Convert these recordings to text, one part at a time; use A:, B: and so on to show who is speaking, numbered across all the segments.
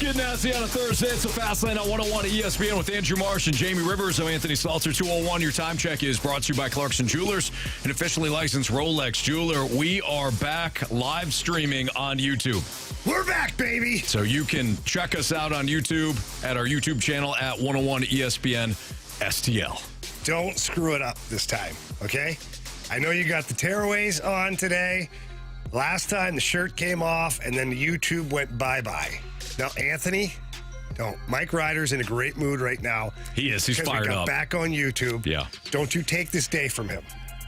A: Kid Nasty on a Thursday. It's a Fast Lane on 101 at ESPN with Andrew Marsh and Jamie Rivers. I'm Anthony Stalter. 201. Your time check is brought to you by Clarkson Jewelers, an officially licensed Rolex jeweler. We are back live streaming on YouTube.
B: We're back, baby.
A: So you can check us out on YouTube at our YouTube channel at 101 ESPN STL.
B: Don't screw it up this time, okay? I know you got the tearaways on today. Last time the shirt came off and then the YouTube went bye-bye. Now, Anthony, don't. Mike Ryder's in a great mood right now.
A: He is. He's fired
B: we got
A: up.
B: Back on YouTube.
A: Yeah.
B: Don't you take this day from him.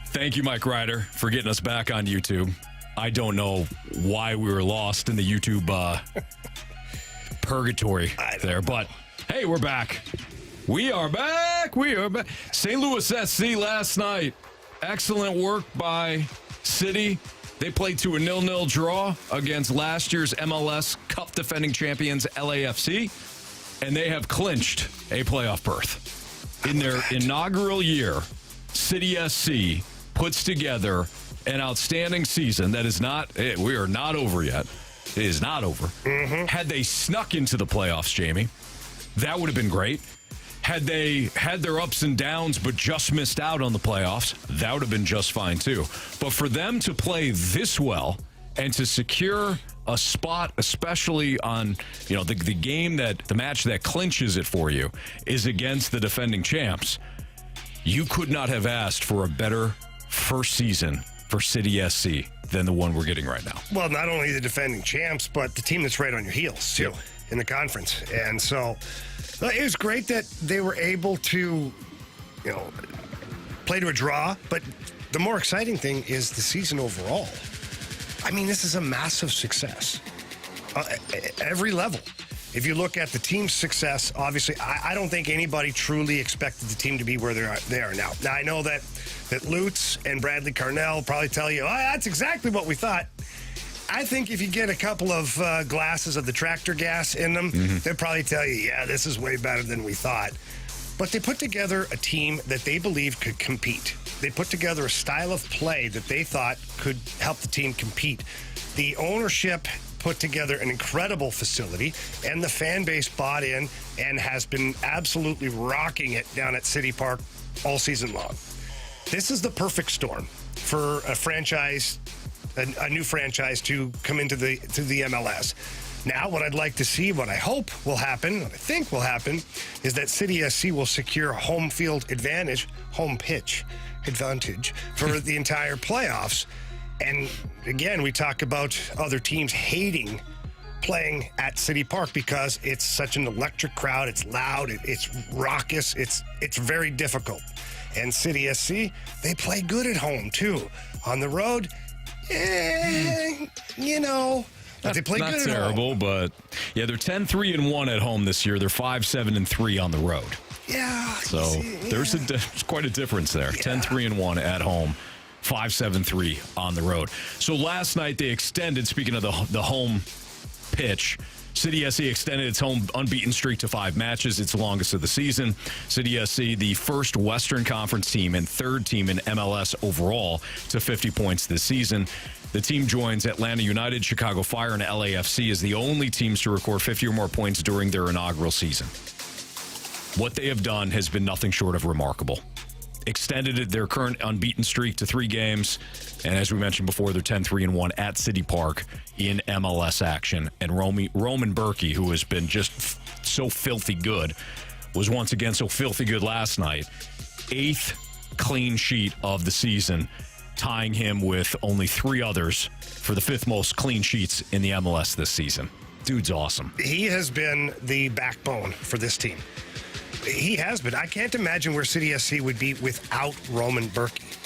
A: Thank you, Mike Ryder, for getting us back on YouTube. I don't know why we were lost in the YouTube purgatory there, but hey, we're back. We are back. We are back. St. Louis SC last night. Excellent work by City. They played to a 0-0 draw against last year's MLS Cup defending champions LAFC, and they have clinched a playoff berth. In their inaugural year, City SC puts together an outstanding season that is not, we are not over yet. It is not over. Mm-hmm. Had they snuck into the playoffs, Jamie, that would have been great. Had they had their ups and downs but just missed out on the playoffs, that would have been just fine too. But for them to play this well and to secure a spot, especially on, the match that clinches it for you is against the defending champs, you could not have asked for a better first season for City SC than the one we're getting right now.
B: Well, not only the defending champs, but the team that's right on your heels, too, in the conference. And so it was great that they were able to, play to a draw. But the more exciting thing is the season overall. I mean, this is a massive success. Every level. If you look at the team's success, obviously, I don't think anybody truly expected the team to be where they are now. Now, I know that Lutz and Bradley Carnell probably tell you, that's exactly what we thought. I think if you get a couple of glasses of the tractor gas in them, they'll probably tell you, this is way better than we thought. But they put together a team that they believe could compete. They put together a style of play that they thought could help the team compete. The ownership put together an incredible facility, and the fan base bought in and has been absolutely rocking it down at City Park all season long. This is the perfect storm for a franchise, a new franchise to come into the MLS. Now, what I'd like to see, what I hope will happen, what I think will happen, is that City SC will secure home field advantage, home pitch advantage for the entire playoffs. And again, we talk about other teams hating playing at City Park because it's such an electric crowd. It's loud. It's raucous. It's very difficult. And City SC, they play good at home too. On the road, but they play
A: not
B: good
A: terrible,
B: at home.
A: But they're 10-3-1 at home this year. They're 5-7-3 on the road.
B: Yeah.
A: So there's quite a difference there. 10-3-1 at home. 5-7-3 on the road. So last night they extended, speaking of the home pitch, City SC extended its home unbeaten streak to 5 matches, its longest of the season. City SC, the first Western Conference team and third team in MLS overall to 50 points this season. The team joins Atlanta United, Chicago Fire, and LAFC as the only teams to record 50 or more points during their inaugural season. What they have done has been nothing short of remarkable. Extended their current unbeaten streak to 3 games. And as we mentioned before, they're 10-3-1 at City Park in MLS action. And Roman Berkey, who has been just so filthy good, was once again so filthy good last night. 8th clean sheet of the season, tying him with only 3 others for the 5th most clean sheets in the MLS this season. Dude's awesome.
B: He has been the backbone for this team. He has been. I can't imagine where City SC would be without Roman Berkey.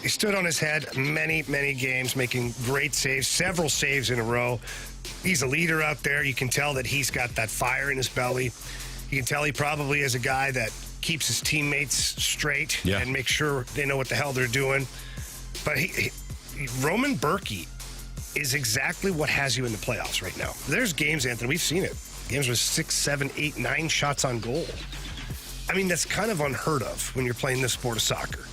B: He stood on his head many, many games, making great saves, several saves in a row. He's a leader out there. You can tell that he's got that fire in his belly. You can tell he probably is a guy that keeps his teammates straight and makes sure they know what the hell they're doing. But Roman Berkey is exactly what has you in the playoffs right now. There's games, Anthony, we've seen it. Games with 6, 7, 8, 9 shots on goal. I mean, that's kind of unheard of when you're playing this sport of soccer.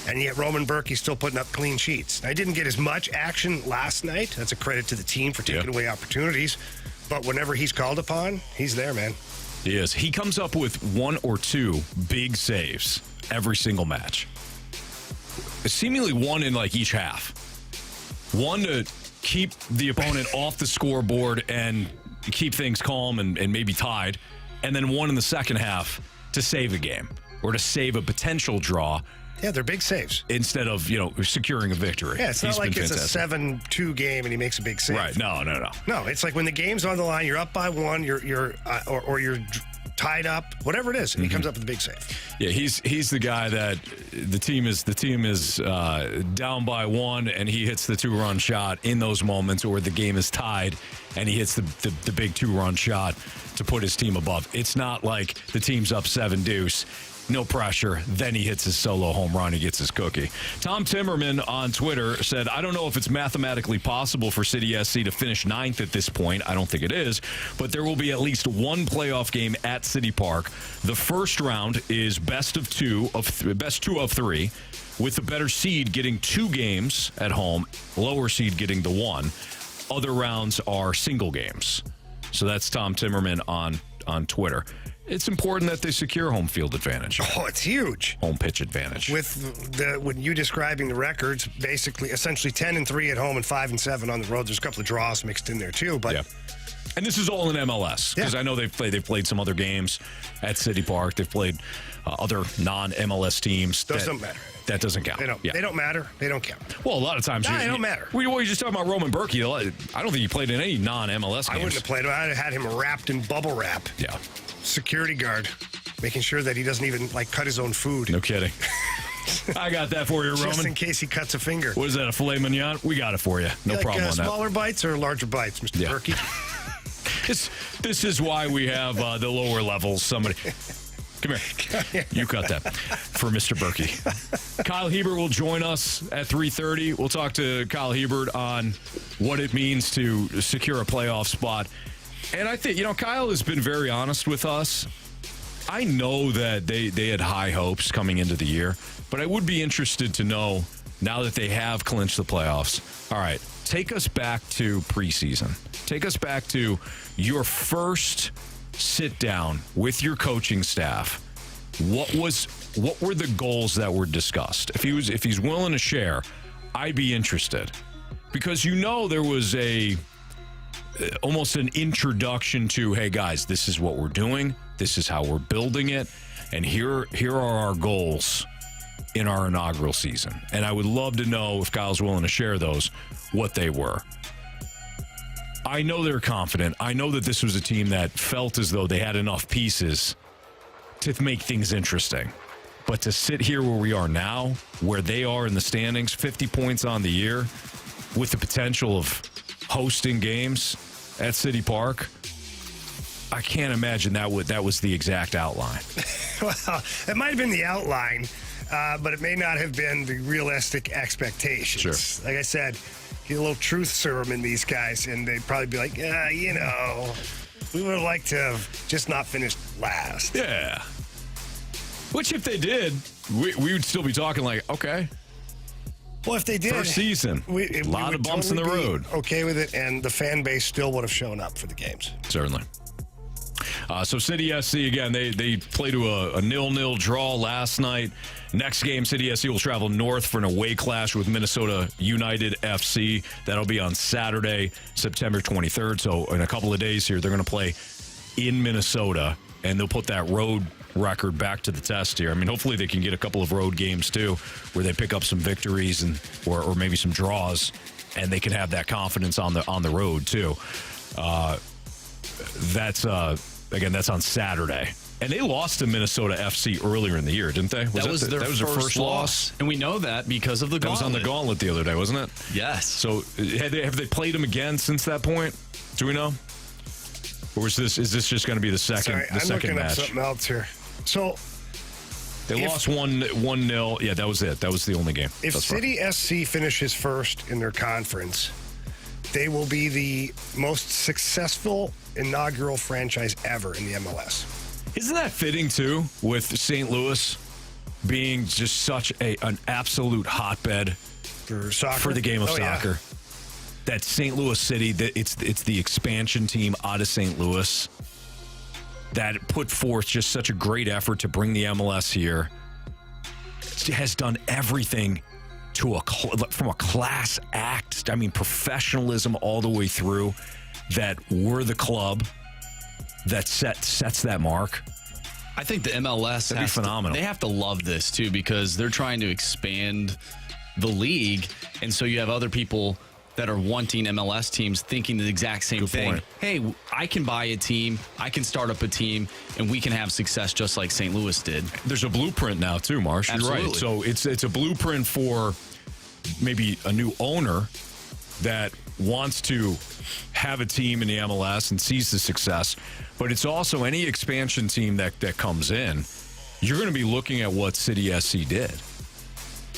B: And yet Roman Berkey's still putting up clean sheets. I didn't get as much action last night. That's a credit to the team for taking away opportunities. But whenever he's called upon, he's there, man.
A: He is. He comes up with one or two big saves every single match. Seemingly one in like each half. One to keep the opponent off the scoreboard and keep things calm and maybe tied. And then one in the second half to save a game or to save a potential draw.
B: Yeah, they're big saves.
A: Instead of, securing a victory.
B: Yeah, it's not like it's a 7-2 game and he makes a big save.
A: Right, no.
B: No, it's like when the game's on the line, you're up by one, you're tied up, whatever it is, and he comes up with a big save.
A: Yeah, he's the guy that the team is down by one, and he hits the 2-run shot in those moments, or the game is tied, and he hits the big 2-run shot to put his team above. It's not like the team's up 7-deuce. No pressure. Then he hits his solo home run. He gets his cookie. Tom Timmerman on Twitter said, I don't know if it's mathematically possible for City SC to finish 9th at this point. I don't think it is. But there will be at least one playoff game at City Park. The first round is best of two of three, with the better seed getting 2 games at home, lower seed getting the 1. Other rounds are single games. So that's Tom Timmerman on Twitter. It's important that they secure home field advantage.
B: Oh, it's huge.
A: Home pitch advantage.
B: When you describing the records, essentially 10-3 at home and 5-7 on the road. There's a couple of draws mixed in there too, but.
A: Yeah. And this is all in MLS because I know they've played some other games at City Park. They've played other non-MLS teams.
B: Those don't matter.
A: That doesn't count.
B: They don't matter. They don't count.
A: Well, a lot of times.
B: They don't matter.
A: We were just talking about Roman Berkey. I don't think he played in any non-MLS games.
B: I wouldn't have played. I'd have had him wrapped in bubble wrap.
A: Yeah.
B: Security guard, making sure that he doesn't even cut his own food.
A: No kidding. I got that for you, Roman.
B: Just in case he cuts a finger.
A: What is that, a filet mignon? We got it for you. No problem on that.
B: Smaller bites or larger bites, Mr. Berkey?
A: This is why we have the lower levels. Somebody, come here. You cut that for Mr. Berkey. Kyle Hiebert will join us at 3:30. We'll talk to Kyle Hiebert on what it means to secure a playoff spot. And I think, Kyle has been very honest with us. I know that they had high hopes coming into the year, but I would be interested to know, now that they have clinched the playoffs, all right, take us back to preseason. Take us back to your first sit down with your coaching staff. What were the goals that were discussed? If he's willing to share, I'd be interested. Because there was almost an introduction to, hey guys, this is what we're doing, this is how we're building it, and here are our goals in our inaugural season. And I would love to know, if Kyle's willing to share those, what they were. I know they're confident. I know that this was a team that felt as though they had enough pieces to make things interesting. But to sit here where we are now, where they are in the standings, 50 points on the year, with the potential of hosting games at City Park, I can't imagine that was the exact outline.
B: Well, it might have been the outline, but it may not have been the realistic expectations.
A: Sure.
B: Like I said, get a little truth serum in these guys, and they'd probably be like, we would have liked to have just not finished last.
A: Yeah. Which, if they did, we would still be talking like, okay.
B: Well, if they did,
A: first season, a lot of bumps in the road.
B: Okay with it, and the fan base still would have shown up for the games.
A: Certainly. So City SC, again, they played to a 0-0 draw last night. Next game, City SC will travel north for an away clash with Minnesota United FC. That'll be on Saturday, September 23rd. So in a couple of days here, they're going to play in Minnesota, and they'll put that road record back to the test here. I mean, hopefully they can get a couple of road games too, where they pick up some victories or maybe some draws, and they can have that confidence on the road too. That's on Saturday. And they lost to Minnesota FC earlier in the year, didn't they?
C: That was their first loss. And we know that because of the Gauntlet.
A: That was on the Gauntlet the other day, wasn't it?
C: Yes.
A: So have they played them again since that point? Do we know? Or is this just going to be the second
B: Sorry, I'm
A: second
B: looking
A: match?
B: up something else here. So
A: they lost 1-0. Yeah, that was it. That was the only game.
B: If City SC finishes first in their conference, they will be the most successful inaugural franchise ever in the MLS.
A: Isn't that fitting, too, with St. Louis being just such an absolute hotbed
B: for soccer?
A: For the game of soccer? that St. Louis City, that it's the expansion team out of St. Louis that put forth just such a great effort to bring the MLS here, has done everything from a class act. I mean, professionalism all the way through. That we're the club that sets that mark.
C: I think the MLS
A: That'd be phenomenal.
C: They have to love this too, because they're trying to expand the league, and so you have other people that are wanting MLS teams thinking the exact same
A: Good
C: thing.
A: point.
C: Hey, I can buy a team, I can start up a team, and we can have success just like St. Louis did.
A: There's a blueprint now too, Marsh. You're right.
C: Absolutely.
A: So it's a blueprint for maybe a new owner that wants to have a team in the MLS and sees the success. But it's also any expansion team that comes in, you're going to be looking at what City SC did.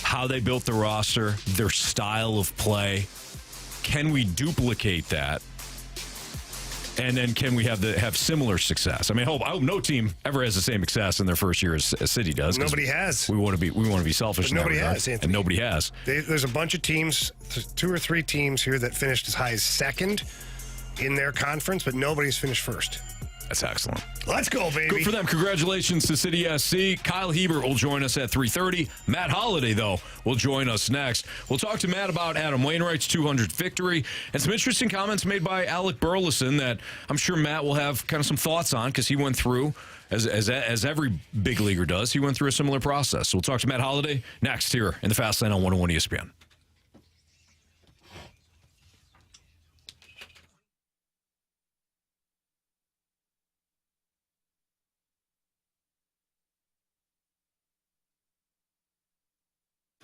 A: How they built the roster, their style of play. Can we duplicate that? And then can we have similar success? I mean, I hope no team ever has the same success in their first year as City does.
B: Nobody has.
A: We want to be selfish.
B: But
A: in that
B: nobody
A: regard,
B: has, Anthony.
A: and nobody has.
B: There's a bunch of teams, 2 or 3 teams here that finished as high as second in their conference, but nobody's finished first.
A: That's excellent.
B: Let's go, baby.
A: Good for them. Congratulations to City SC. Kyle Hiebert will join us at 3:30. Matt Holliday, though, will join us next. We'll talk to Matt about Adam Wainwright's 200th victory and some interesting comments made by Alec Burleson that I'm sure Matt will have kind of some thoughts on, because he went through, as every big leaguer does, he went through a similar process. So we'll talk to Matt Holliday next here in the Fast Lane on 101 ESPN.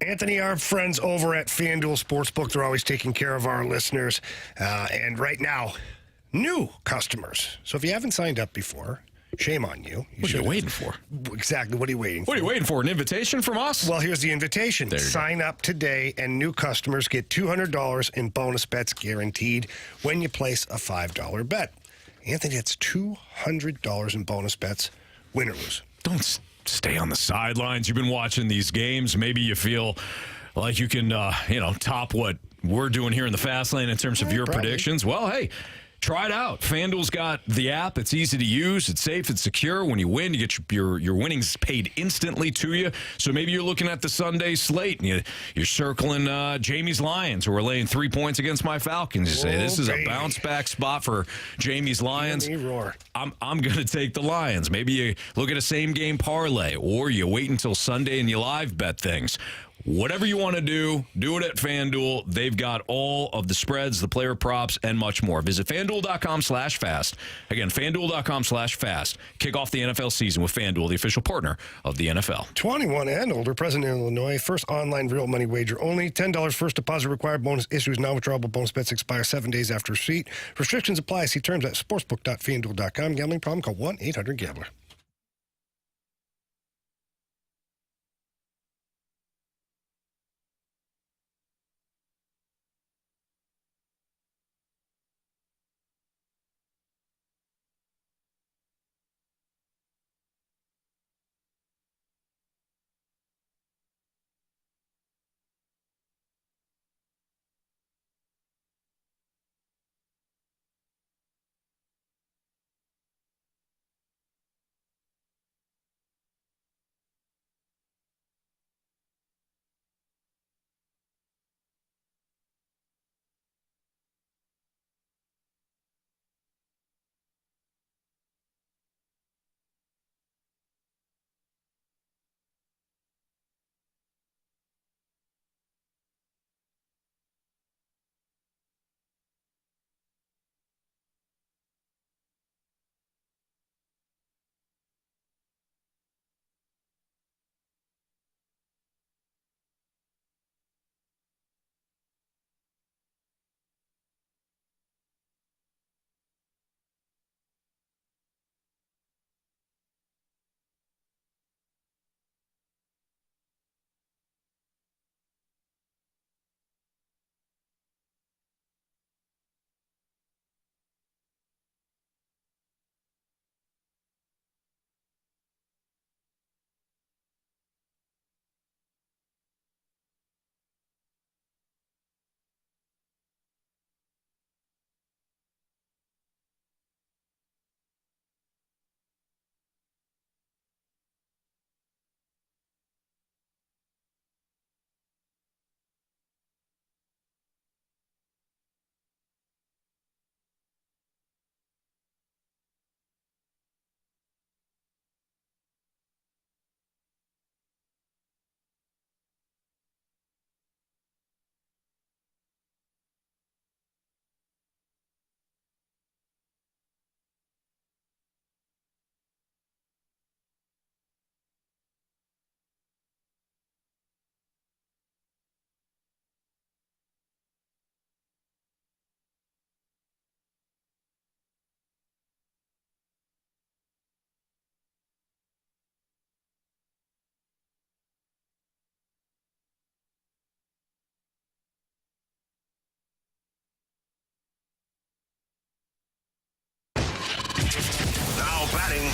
B: Anthony, our friends over at FanDuel Sportsbook, they're always taking care of our listeners. And right now, new customers. So if you haven't signed up before, shame on you.
A: What are you waiting for?
B: Exactly. What are you waiting for?
A: What are you waiting for? An invitation from us?
B: Well, here's the invitation. Sign up today, and new customers get $200 in bonus bets guaranteed when you place a $5 bet. Anthony, that's $200 in bonus bets, win or lose.
A: Don't stay on the sidelines. You've been watching these games. Maybe you feel like you can, top what we're doing here in the Fast Lane in terms of your predictions. Well, hey, try it out. FanDuel's got the app. It's easy to use. It's safe. It's secure. When you win, you get your winnings paid instantly to you. So maybe you're looking at the Sunday slate and you're circling Jamie's Lions, who are laying 3 points against my Falcons. You say, this is a bounce back spot for Jamie's Lions. I'm going to take the Lions. Maybe you look at a same game parlay, or you wait until Sunday and you live bet things. Whatever you want to do it at FanDuel. They've got all of the spreads, the player props, and much more. Visit FanDuel.com/fast. Again, FanDuel.com/fast. Kick off the NFL season with FanDuel, the official partner of the NFL.
B: 21 and older, present in Illinois. First online real money wager only. $10 first deposit required. Bonus issues non-withdrawable. Bonus bets expire 7 days after receipt. Restrictions apply. See terms at sportsbook.fanduel.com. Gambling problem? Call 1-800-GAMBLER.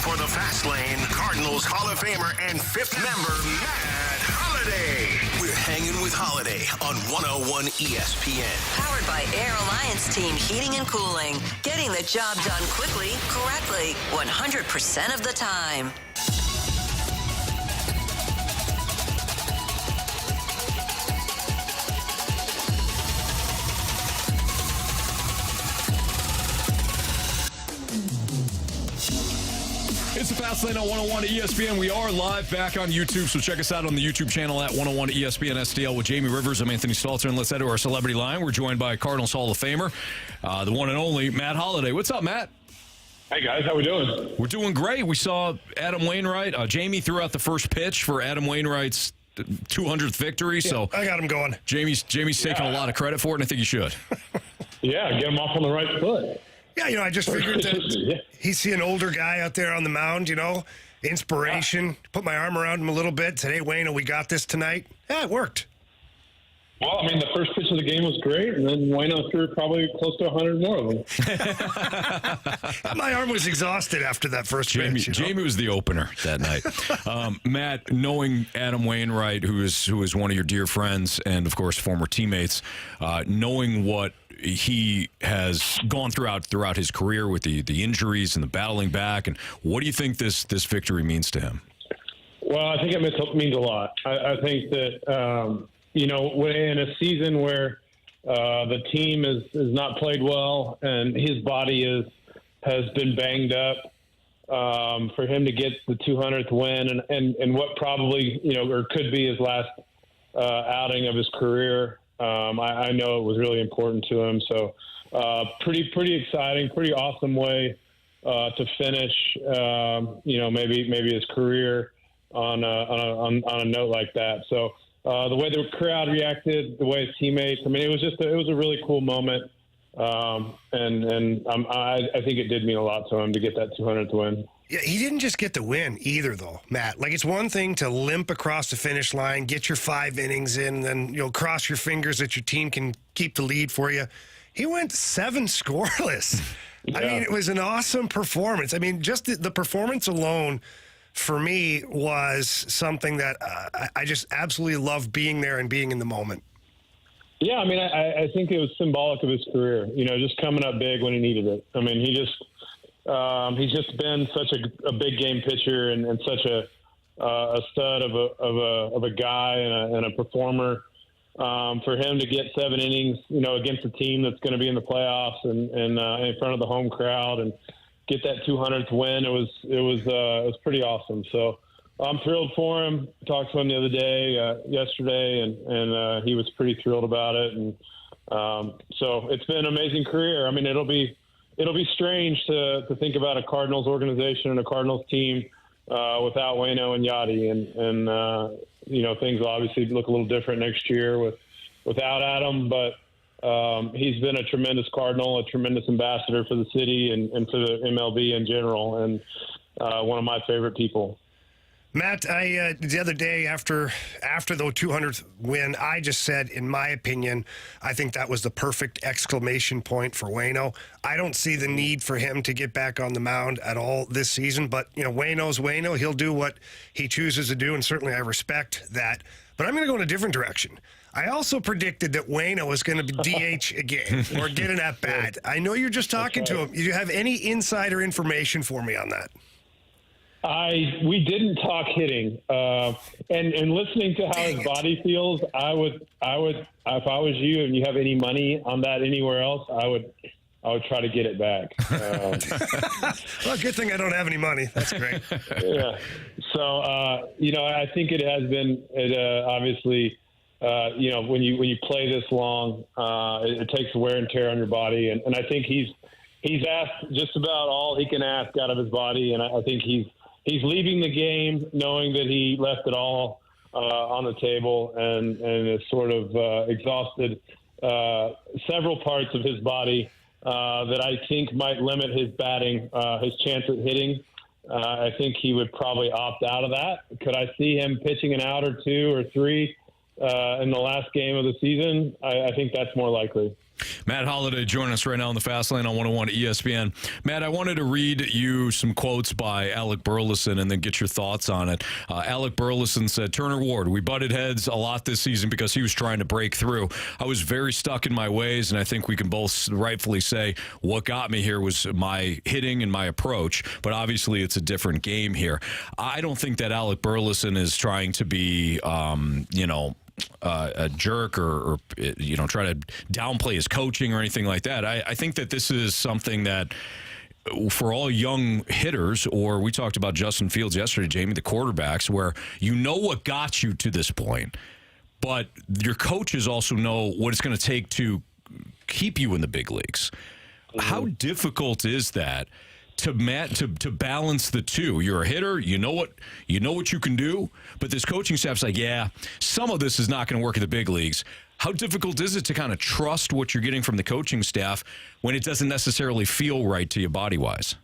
D: for the Fast Lane, Cardinals Hall of Famer and fifth member, Matt Holliday. We're hanging with Holliday on 101 ESPN.
E: Powered by Air Alliance Team Heating and Cooling. Getting the job done quickly, correctly, 100% of the time.
A: It's the Fast Lane on 101 ESPN. We are live back on YouTube, so check us out on the YouTube channel at 101 ESPN STL with Jamie Rivers. I'm Anthony Stalter, and let's head to our celebrity line. We're joined by Cardinals Hall of Famer, the one and only Matt Holliday. What's up, Matt?
F: Hey, guys. How we doing?
A: We're doing great. We saw Adam Wainwright. Jamie threw out the first pitch for Adam Wainwright's 200th victory.
B: Yeah, so I got him going.
A: Jamie's taking a lot of credit for it, and I think he should.
F: Yeah, get him off on the right foot.
B: Yeah, I just figured that he's see an older guy out there on the mound, inspiration. Put my arm around him a little bit. Said, hey, Wayno, we got this tonight. Yeah, it worked.
F: Well, the first pitch of the game was great, and then Wayno threw probably close to 100 more of them.
B: My arm was exhausted after that first pitch.
A: Jamie was the opener that night. Matt, knowing Adam Wainwright, who is one of your dear friends and, of course, former teammates, knowing what he has gone throughout his career with the injuries and the battling back, and what do you think this victory means to him?
F: Well, I think it means a lot. I think that, in a season where the team is not played well and his body has been banged up, for him to get the 200th win and what probably, or could be his last outing of his career, I know it was really important to him. So pretty exciting, pretty awesome way to finish, maybe his career on a note like that. So the way the crowd reacted, the way his teammates, it was a really cool moment. I think it did mean a lot to him to get that 200th win.
B: Yeah, he didn't just get the win either, though, Matt. Like, it's one thing to limp across the finish line, get your 5 innings in, and then cross your fingers that your team can keep the lead for you. He went 7 scoreless. Yeah. It was an awesome performance. Just the performance alone, for me, was something that I just absolutely love being there and being in the moment.
F: Yeah, I think it was symbolic of his career. Just coming up big when he needed it. He's just been such a big game pitcher and such a stud of a guy and a performer. For him to get 7 innings, against a team that's going to be in the playoffs and in front of the home crowd and get that 200th win, it was pretty awesome. So I'm thrilled for him. Talked to him the other day, yesterday, and he was pretty thrilled about it. And so it's been an amazing career. It'll be strange to think about a Cardinals organization and a Cardinals team without Wayno and Yachty, and things will obviously look a little different next year without Adam. But he's been a tremendous Cardinal, a tremendous ambassador for the city and for the MLB in general, and one of my favorite people.
B: Matt, the other day after the 200th win, I just said, in my opinion, I think that was the perfect exclamation point for Wayno. I don't see the need for him to get back on the mound at all this season, but Wayno's Wayno. He'll do what he chooses to do, and certainly I respect that. But I'm going to go in a different direction. I also predicted that Wayno was going to DH again or get an at-bat. I know you're just talking to him. Do you have any insider information for me on that?
F: We didn't talk hitting, and listening to how his body feels, I would, if I was you and you have any money on that anywhere else, I would try to get it back.
B: Well, good thing I don't have any money. That's great.
F: Yeah. So, I think it has been, obviously, when you play this long, it takes wear and tear on your body. And I think he's asked just about all he can ask out of his body. And I think he's leaving the game knowing that he left it all on the table and is sort of exhausted several parts of his body that I think might limit his batting, his chance at hitting. I think he would probably opt out of that. Could I see him pitching an out or 2 or 3 in the last game of the season? I think that's more likely.
A: Matt Holliday joining us right now on the Fast Lane on 101 ESPN. Matt, I wanted to read you some quotes by Alec Burleson and then get your thoughts on it. Alec Burleson said, Turner Ward, we butted heads a lot this season because he was trying to break through. I was very stuck in my ways, and I think we can both rightfully say what got me here was my hitting and my approach, but obviously it's a different game here. I don't think that Alec Burleson is trying to be, a jerk or try to downplay his coaching or anything like that. I think that this is something that for all young hitters, or we talked about Justin Fields yesterday, Jamie, the quarterbacks, where you know what got you to this point, but your coaches also know what it's going to take to keep you in the big leagues. Mm-hmm. How difficult is that to balance the two? You're a hitter, you know what you can do, but this coaching staff's like, yeah, some of this is not going to work in the big leagues. How difficult is it to kind of trust what you're getting from the coaching staff when it doesn't necessarily feel right to you body-wise?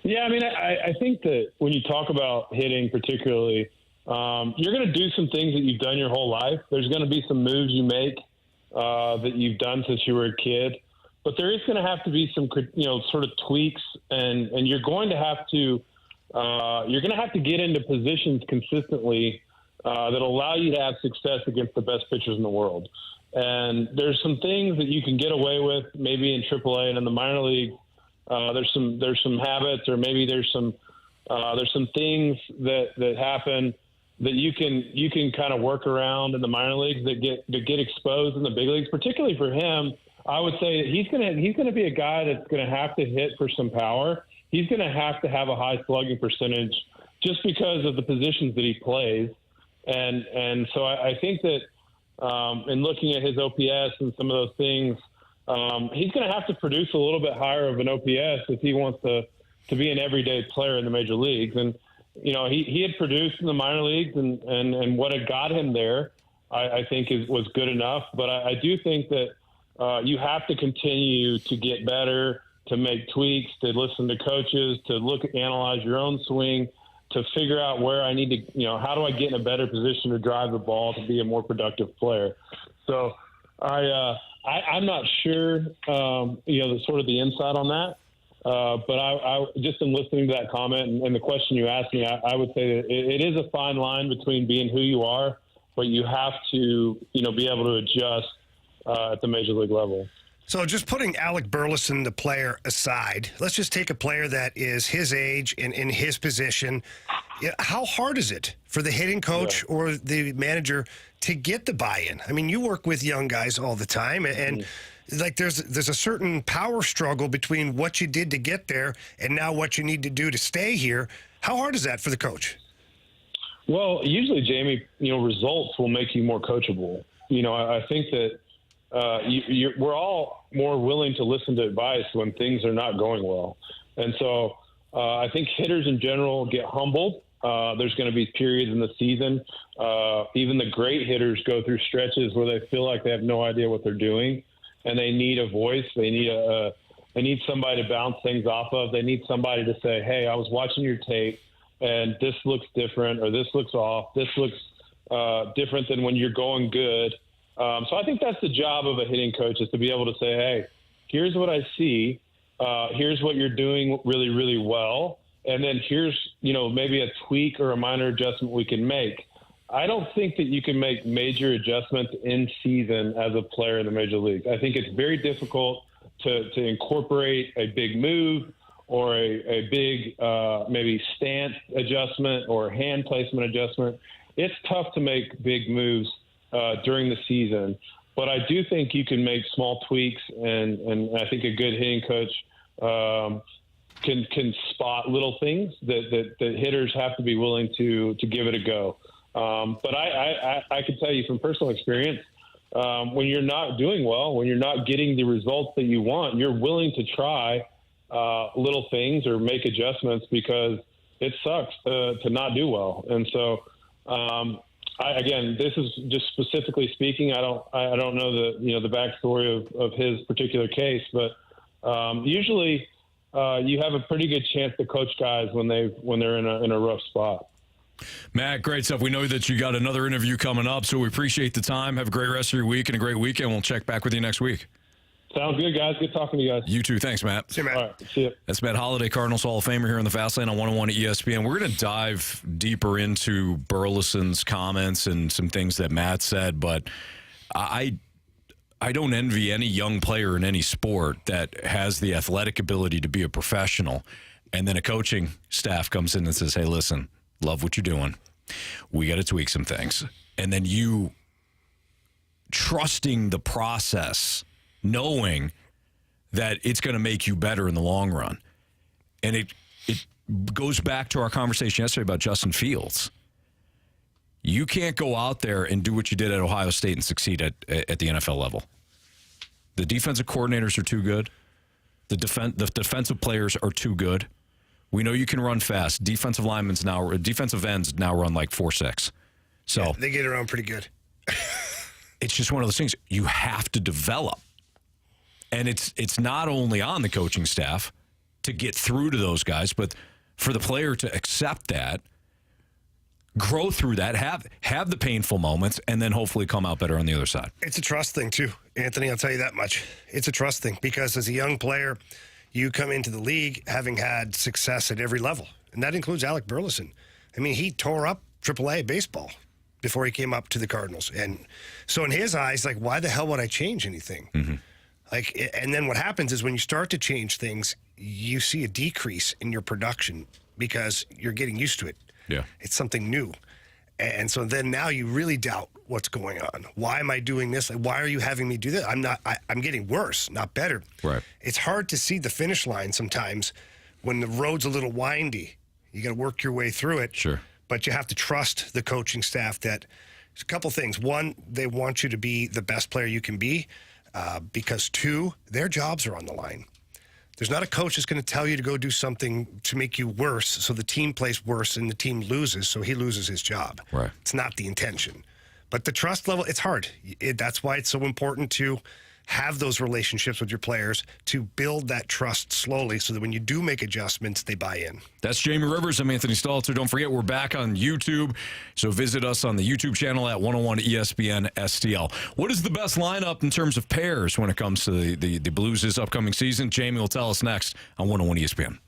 F: Yeah, I mean, I think that when you talk about hitting particularly, you're going to do some things that you've done your whole life. There's going to be some moves you make that you've done since you were a kid. But there is going to have to be some, sort of tweaks, and you're going to have to get into positions consistently that allow you to have success against the best pitchers in the world. And there's some things that you can get away with maybe in AAA and in the minor league. There's some habits, or maybe there's some things that happen that you can kind of work around in the minor leagues that get exposed in the big leagues, particularly for him. I would say that he's gonna be a guy that's gonna have to hit for some power. He's gonna have to have a high slugging percentage just because of the positions that he plays, and so I think that in looking at his OPS and some of those things, he's gonna have to produce a little bit higher of an OPS if he wants to be an everyday player in the major leagues. And he had produced in the minor leagues, and what had got him there, I think was good enough. But I do think that. You have to continue to get better, to make tweaks, to listen to coaches, to analyze your own swing, to figure out where I need to, how do I get in a better position to drive the ball to be a more productive player. So I'm not sure, the insight on that. But I just in listening to that comment and the question you asked me, I would say that it is a fine line between being who you are, but you have to, be able to adjust at the major league level.
B: So just putting Alec Burleson, the player, aside, let's just take a player that is his age and in his position. How hard is it for the hitting coach or the manager to get the buy-in? I mean, you work with young guys all the time, and like there's a certain power struggle between what you did to get there and now what you need to do to stay here. How hard is that for the coach?
F: Well, usually, Jamie, results will make you more coachable. I think that we're all more willing to listen to advice when things are not going well. And so I think hitters in general get humbled. There's going to be periods in the season. Even the great hitters go through stretches where they feel like they have no idea what they're doing, and they need a voice. They need somebody to bounce things off of. They need somebody to say, hey, I was watching your tape, and this looks different, or this looks off. This looks different than when you're going good. So I think that's the job of a hitting coach, is to be able to say, hey, here's what I see. Here's what you're doing really, really well. And then here's, maybe a tweak or a minor adjustment we can make. I don't think that you can make major adjustments in season as a player in the major leagues. I think it's very difficult to incorporate a big move or a big maybe stance adjustment or hand placement adjustment. It's tough to make big moves during the season, but I do think you can make small tweaks, and I think a good hitting coach can spot little things that hitters have to be willing to give it a go. But I can tell you from personal experience, when you're not doing well, when you're not getting the results that you want, you're willing to try little things or make adjustments because it sucks to not do well. And so, again, this is just specifically speaking. I don't know the backstory of his particular case, but usually you have a pretty good chance to coach guys when they're in a rough spot.
A: Matt, great stuff. We know that you got another interview coming up, so we appreciate the time. Have a great rest of your week and a great weekend. We'll check back with you next week.
F: Sounds good, guys. Good talking to you guys.
A: You too. Thanks, Matt.
B: See you, Matt.
F: All right. See you.
A: That's Matt Holliday, Cardinals Hall of Famer here in the Fast Lane on 101 ESPN. We're going to dive deeper into Burleson's comments and some things that Matt said, but I don't envy any young player in any sport that has the athletic ability to be a professional, and then a coaching staff comes in and says, hey, listen, love what you're doing. We got to tweak some things. And then you trusting the process, knowing that it's going to make you better in the long run. And it goes back to our conversation yesterday about Justin Fields. You can't go out there and do what you did at Ohio State and succeed at the NFL level. The defensive coordinators are too good. The defensive players are too good. We know you can run fast. Defensive ends now run like 4.6. So
B: Yeah, they get around pretty good.
A: it's just one of those things you have to develop. And it's not only on the coaching staff to get through to those guys, but for the player to accept that, grow through that, have the painful moments, and then hopefully come out better on the other side.
B: It's a trust thing, too, Anthony. I'll tell you that much. It's a trust thing because as a young player, you come into the league having had success at every level, and that includes Alec Burleson. I mean, he tore up AAA baseball before he came up to the Cardinals. And so in his eyes, like, why the hell would I change anything? Mm-hmm. Like, and then what happens is when you start to change things, you see a decrease in your production because you're getting used to it.
A: Yeah.
B: It's something new. And so then now you really doubt what's going on. Why am I doing this? Like, why are you having me do this? I'm getting worse, not better.
A: Right.
B: It's hard to see the finish line sometimes when the road's a little windy. You got to work your way through it.
A: Sure.
B: But you have to trust the coaching staff that there's a couple things. One, they want you to be the best player you can be because, two, their jobs are on the line. There's not a coach that's going to tell you to go do something to make you worse so the team plays worse and the team loses so he loses his job.
A: Right.
B: It's not the intention. But the trust level, it's hard. That's why it's so important to have those relationships with your players to build that trust slowly so that when you do make adjustments, they buy in.
A: That's Jamie Rivers. I'm Anthony Stalter. Don't forget, we're back on YouTube. So visit us on the YouTube channel at 101 ESPN STL. What is the best lineup in terms of pairs when it comes to the Blues this upcoming season? Jamie will tell us next on 101 ESPN.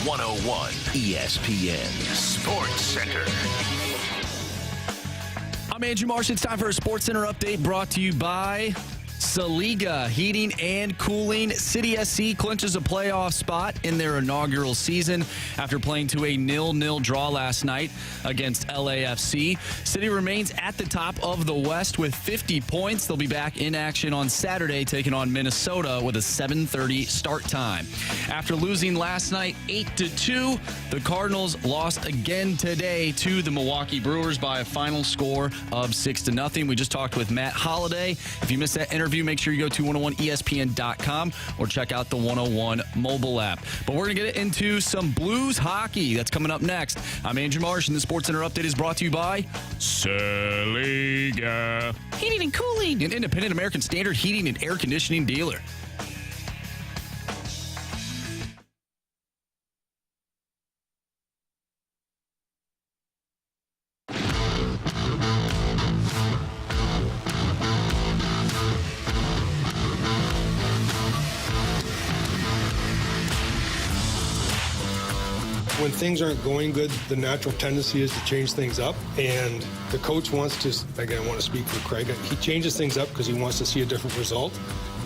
D: 101 ESPN Sports Center.
C: I'm Andrew Marsh. It's time for a Sports Center update brought to you by Saliga Heating and Cooling. City SC clinches a playoff spot in their inaugural season after playing to a 0-0 draw last night against LAFC. City remains at the top of the West with 50 points. They'll be back in action on Saturday, taking on Minnesota with a 7:30 start time. After losing last night 8-2, the Cardinals lost again today to the Milwaukee Brewers by a final score of 6-0. We just talked with Matt Holliday. If you missed that interview, make sure you go to 101ESPN.com or check out the 101 mobile app. But we're going to get into some Blues hockey. That's coming up next. I'm Andrew Marsh, and the Sports Center update is brought to you by Saliga Heating and Cooling, an independent American Standard heating and air conditioning dealer.
G: When things aren't going good, the natural tendency is to change things up. And the coach wants to, again, I want to speak for Craig, he changes things up because he wants to see a different result.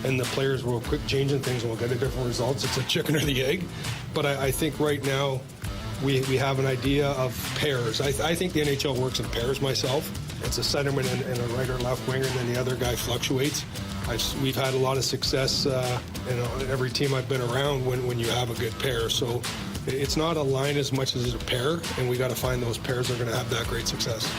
G: And the players will quit changing things and we'll get a different result. It's a chicken or the egg. But I think right now we have an idea of pairs. I think the NHL works in pairs myself. It's a centerman and a right or left winger, and then the other guy fluctuates. We've had a lot of success in every team I've been around when you have a good pair. So it's not a line as much as it's a pair, and we got to find those pairs that are going to have that great success.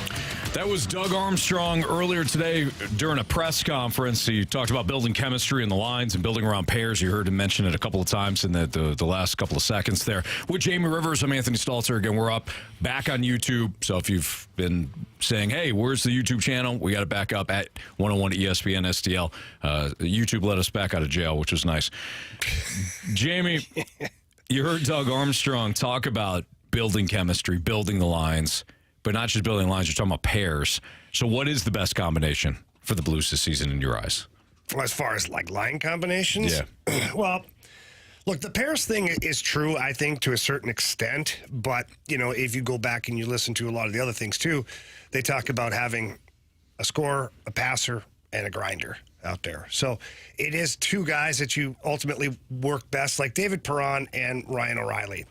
A: That was Doug Armstrong earlier today during a press conference. He talked about building chemistry in the lines and building around pairs. You heard him mention it a couple of times in the last couple of seconds there. With Jamie Rivers, I'm Anthony Stalter. Again, we're up back on YouTube. So if you've been saying, hey, where's the YouTube channel? We got it back up at 101 ESPN STL. YouTube let us back out of jail, which was nice. Jamie, you heard Doug Armstrong talk about building chemistry, building the lines. But not just building lines, you're talking about pairs. So what is the best combination for the Blues this season in your eyes?
B: Well, as far as like line combinations?
A: Yeah.
B: Well, look, the pairs thing is true, I think, to a certain extent. But, you know, if you go back and you listen to a lot of the other things too, they talk about having a scorer, a passer, and a grinder out there. So it is two guys that you ultimately work best, like David Perron and Ryan O'Reilly.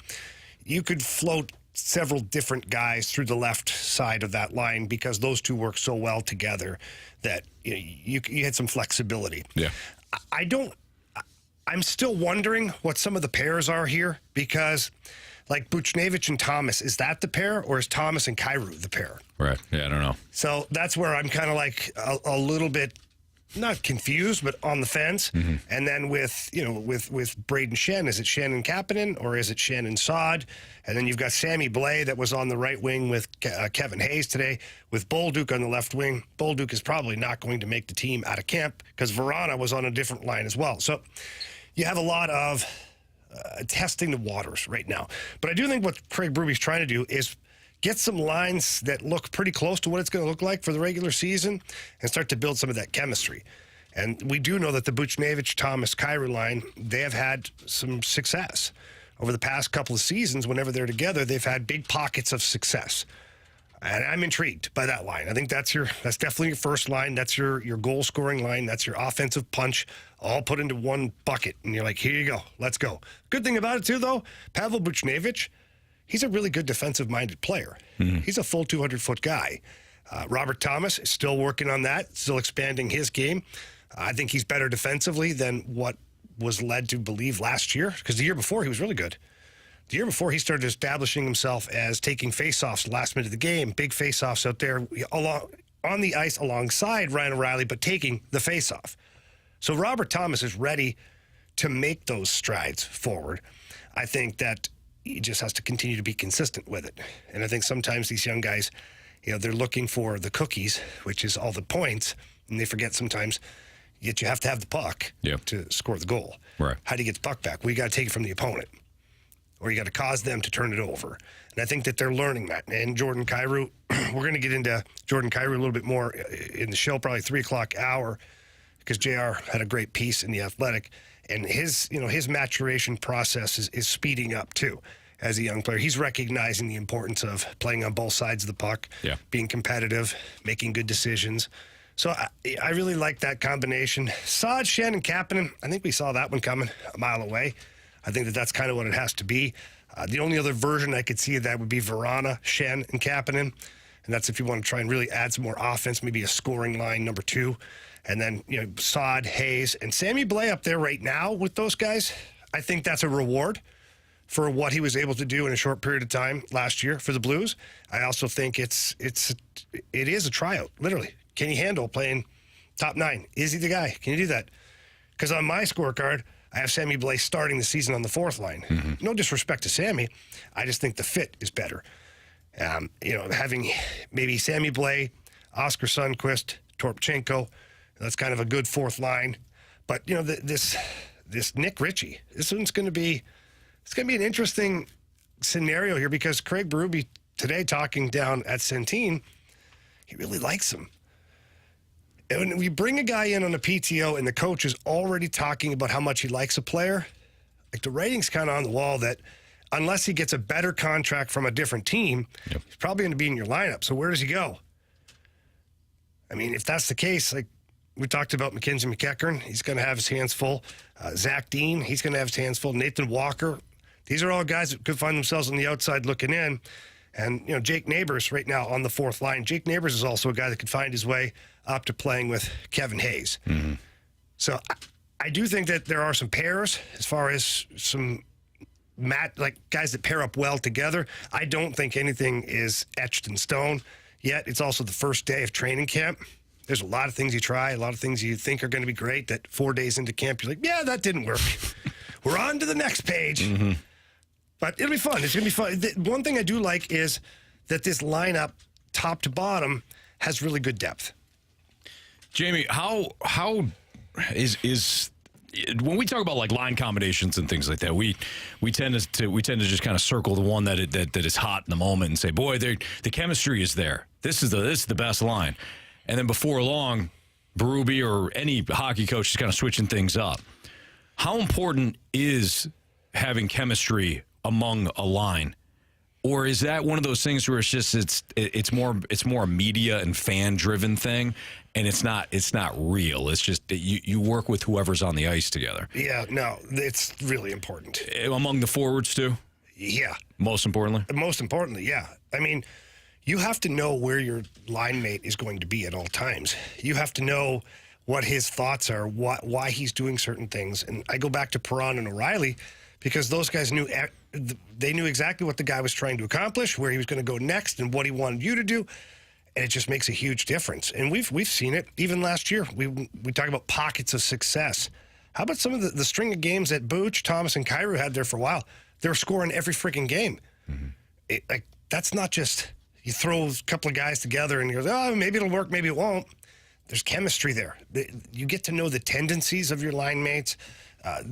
B: You could float several different guys through the left side of that line because those two work so well together that you had some flexibility.
A: Yeah.
B: I'm still wondering what some of the pairs are here because like Buchnevich and Thomas, is that the pair or is Thomas and Kyrou the pair?
A: Right. Yeah, I don't know.
B: So that's where I'm kind of like a little bit not confused, but on the fence. Mm-hmm. And then with Braden Shen, is it Shannon Kapanen or is it Shannon Saad? And then you've got Sammy Blais that was on the right wing with Kevin Hayes today, with Bolduc on the left wing. Bolduc is probably not going to make the team out of camp because Verana was on a different line as well. So you have a lot of testing the waters right now. But I do think what Craig Berube's trying to do is get some lines that look pretty close to what it's going to look like for the regular season and start to build some of that chemistry. And we do know that the Buchnevich-Thomas-Kyrou line, they have had some success. Over the past couple of seasons, whenever they're together, they've had big pockets of success. And I'm intrigued by that line. I think that's definitely your first line. That's your goal-scoring line. That's your offensive punch, all put into one bucket. And you're like, here you go. Let's go. Good thing about it, too, though, Pavel Buchnevich, he's a really good defensive-minded player. Mm-hmm. He's a full 200-foot guy. Robert Thomas is still working on that, still expanding his game. I think he's better defensively than what was led to believe last year, because the year before he was really good. The year before he started establishing himself as taking faceoffs last minute of the game, big faceoffs out there on the ice alongside Ryan O'Reilly, but taking the faceoff. So Robert Thomas is ready to make those strides forward. I think that he just has to continue to be consistent with it. And I think sometimes these young guys, they're looking for the cookies, which is all the points, and they forget sometimes that you have to have the puck to score the goal.
A: Right.
B: How do you get the puck back? Well, you got to take it from the opponent, or you got to cause them to turn it over. And I think that they're learning that. And Jordan Kyrou, we're going to get into Jordan Kyrou a little bit more in the show, probably 3 o'clock hour, because JR had a great piece in The Athletic. And his maturation process is speeding up, too. as a young player. He's recognizing the importance of playing on both sides of the puck, being competitive, making good decisions. So I really like that combination. Saad, Schenn, and Kapanen, I think we saw that one coming a mile away. I think that that's kind of what it has to be. The only other version I could see of that would be Vrana, Schenn, and Kapanen. And that's if you want to try and really add some more offense, maybe a scoring line, number 2. And then, Saad, Hayes, and Sammy Blais up there right now with those guys. I think that's a reward for what he was able to do in a short period of time last year for the Blues. I also think it is a tryout, literally. Can he handle playing top 9? Is he the guy? Can you do that? Because on my scorecard, I have Sammy Blais starting the season on the 4th line. Mm-hmm. No disrespect to Sammy. I just think the fit is better. Having maybe Sammy Blais, Oscar Sundqvist, Torpchenko, that's kind of a good 4th line. But, this Nick Ritchie, this one's going to be an interesting scenario here because Craig Berube today talking down at Centene, he really likes him. And when we bring a guy in on a PTO and the coach is already talking about how much he likes a player, like the writing's kind of on the wall that unless he gets a better contract from a different team, he's probably going to be in your lineup. So where does he go? I mean, if that's the case, like we talked about Mackenzie McEachern, he's going to have his hands full. Zach Dean, he's going to have his hands full. Nathan Walker, these are all guys that could find themselves on the outside looking in. And, Jake Neighbors right now on the 4th line. Jake Neighbors is also a guy that could find his way up to playing with Kevin Hayes. Mm-hmm. So I do think that there are some pairs as far as some guys that pair up well together. I don't think anything is etched in stone yet. It's also the first day of training camp. There's a lot of things you try, a lot of things you think are going to be great that 4 days into camp, you're like, yeah, that didn't work. We're on to the next page. Mm-hmm. But it'll be fun. It's going to be fun. One thing I do like is that this lineup, top to bottom, has really good depth.
A: Jamie, how is when we talk about like line combinations and things like that, we tend to just kind of circle the one that is hot in the moment and say, boy, the chemistry is there. This is the best line. And then before long, Berube or any hockey coach is kind of switching things up. How important is having chemistry among a line? Or is that one of those things where it's more a media and fan driven thing, and it's not real. It's just you work with whoever's on the ice together.
B: Yeah, no, it's really important.
A: Among the forwards too?
B: Yeah.
A: Most importantly,
B: yeah. I mean, you have to know where your line mate is going to be at all times. You have to know what his thoughts are, why he's doing certain things. And I go back to Perron and O'Reilly because those guys knew exactly what the guy was trying to accomplish, where he was going to go next, and what he wanted you to do. And it just makes a huge difference. And we've seen it even last year. We talk about pockets of success. How about some of the string of games that Booch, Thomas, and Kyrou had there for a while? They were scoring every freaking game. Mm-hmm. That's not just you throw a couple of guys together and you go, oh, maybe it'll work, maybe it won't. There's chemistry there. You get to know the tendencies of your line mates.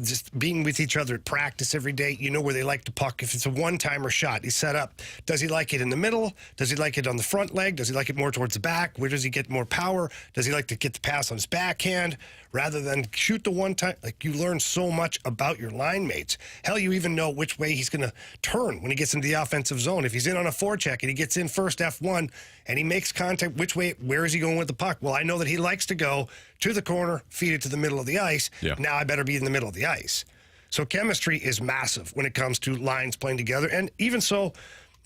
B: Just being with each other at practice every day, you know where they like to puck. If it's a one-timer shot, he's set up. Does he like it in the middle? Does he like it on the front leg? Does he like it more towards the back? Where does he get more power? Does he like to get the pass on his backhand rather than shoot the one time? Like, you learn so much about your line mates. Hell, you even know which way he's going to turn when he gets into the offensive zone. If he's in on a forecheck and he gets in first F1 and he makes contact, where is he going with the puck? Well, I know that he likes to go to the corner, feed it to the middle of the ice. Yeah. Now I better be in the middle of the ice. So chemistry is massive when it comes to lines playing together. And even so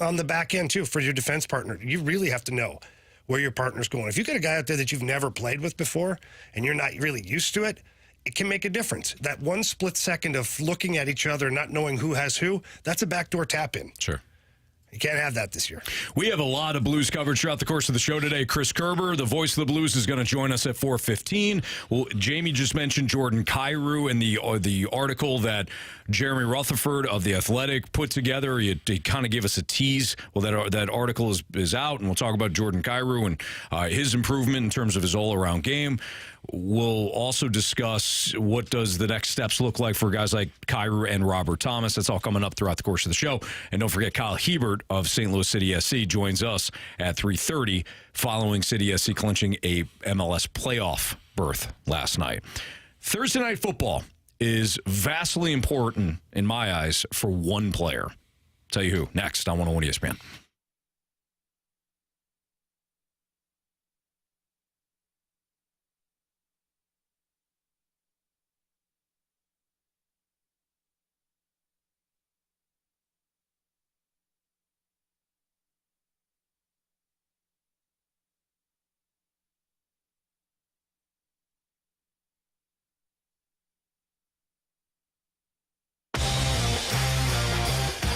B: on the back end, too, for your defense partner. You really have to know where your partner's going. If you got a guy out there that you've never played with before and you're not really used to it, it can make a difference. That one split second of looking at each other, not knowing who has who, that's a backdoor tap-in.
A: Sure.
B: You can't have that this year.
A: We have a lot of Blues coverage throughout the course of the show today. Chris Kerber, the voice of the Blues, is going to join us at 4:15. Well, Jamie just mentioned Jordan Kyrou and the article that Jeremy Rutherford of The Athletic put together. He kind of gave us a tease. Well, that article is out, and we'll talk about Jordan Kyrou and his improvement in terms of his all-around game. We'll also discuss what does the next steps look like for guys like Kyrou and Robert Thomas. That's all coming up throughout the course of the show. And don't forget, Kyle Hiebert of St. Louis City SC joins us at 3:30 following City SC clinching a MLS playoff berth last night. Thursday night football is vastly important, in my eyes, for one player. Tell you who. Next on 101 ESPN.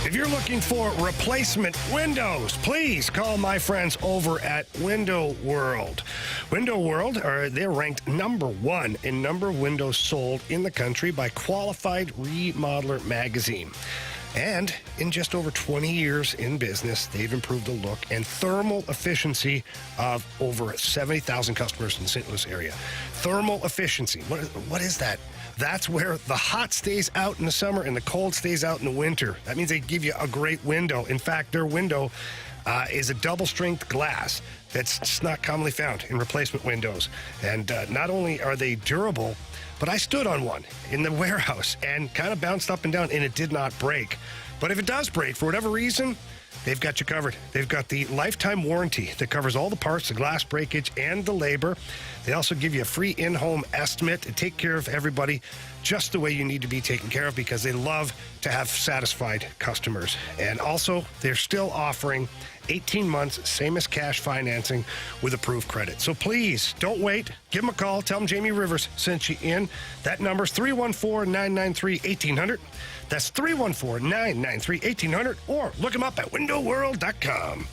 B: If you're looking for replacement windows, please call my friends over at Window World. Window World, they're ranked #1 in number of windows sold in the country by Qualified Remodeler magazine. And in just over 20 years in business, they've improved the look and thermal efficiency of over 70,000 customers in the St. Louis area. Thermal efficiency, what is that? That's where the hot stays out in the summer and the cold stays out in the winter. That means they give you a great window. In fact, their window is a double-strength glass that's just not commonly found in replacement windows. And not only are they durable, but I stood on one in the warehouse and kind of bounced up and down, and it did not break. But if it does break, for whatever reason, they've got you covered. They've got the lifetime warranty that covers all the parts, the glass breakage, and the labor. They also give you a free in-home estimate to take care of everybody just the way you need to be taken care of, because they love to have satisfied customers. And also, they're still offering 18 months, same as cash financing with approved credit. So please, don't wait. Give them a call. Tell them Jamie Rivers sent you in. That number's 314-993-1800. That's 314-993-1800. Or look them up at windowworld.com.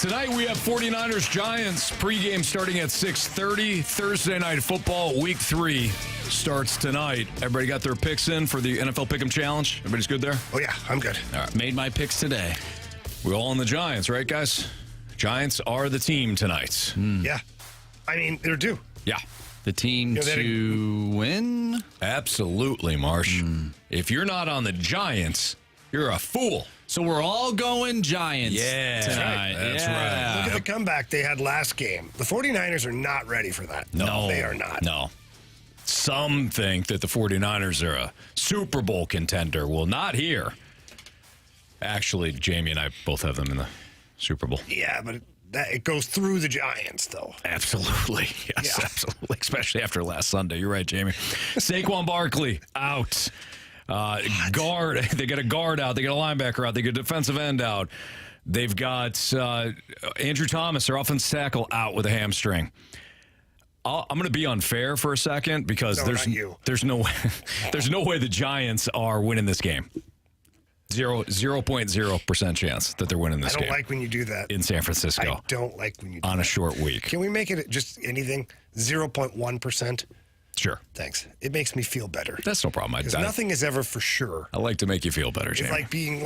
A: Tonight we have 49ers Giants pregame starting at 6:30. Thursday night football, week 3 starts tonight. Everybody got their picks in for the NFL Pick'em Challenge? Everybody's good there?
B: Oh, yeah, I'm good.
C: All right, made my picks today.
A: We're all on the Giants, right, guys? Giants are the team tonight.
B: Yeah. I mean, they're due.
A: Yeah.
C: The team to win?
A: Absolutely, Marsh. If you're not on the Giants, you're a fool.
C: So we're all going Giants tonight.
A: That's
C: Yeah.
B: Look at the comeback they had last game. The 49ers are not ready for that.
A: No,
B: they are not.
A: No. Some think that the 49ers are a Super Bowl contender. Well, not here. Actually, Jamie and I both have them in the Super Bowl.
B: Yeah, but it goes through the Giants, though.
A: Absolutely. Yes,
B: Yeah.
A: absolutely. Especially after last Sunday. You're right, Jamie. Saquon Barkley out. Guard. They got a guard out. They got a linebacker out. They got a defensive end out. They've got Andrew Thomas, their offensive tackle, out with a hamstring. I'm going to be unfair for a second because there's no way the Giants are winning this game. 0.0% chance that they're winning this game.
B: I don't like when you do that.
A: In San Francisco.
B: I don't like when you do that.
A: On a short week.
B: Can we make it just anything? 0.1%?
A: Sure.
B: Thanks. It makes me feel better.
A: That's no problem.
B: Because nothing is ever for sure.
A: I like to make you feel better, Jamie.
B: It's like being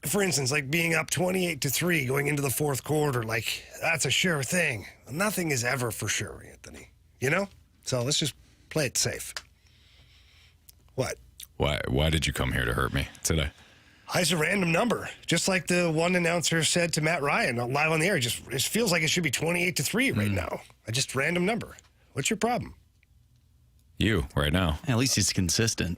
B: for instance, like being up 28-3 going into the fourth quarter. Like, that's a sure thing. Nothing is ever for sure, Anthony. You know? So let's just play it safe. What?
A: Why did you come here to hurt me today?
B: It's a random number. Just like the one announcer said to Matt Ryan live on the air. It feels like it should be 28-3 right now. Just random number. What's your problem?
A: You, right now.
C: At least he's consistent.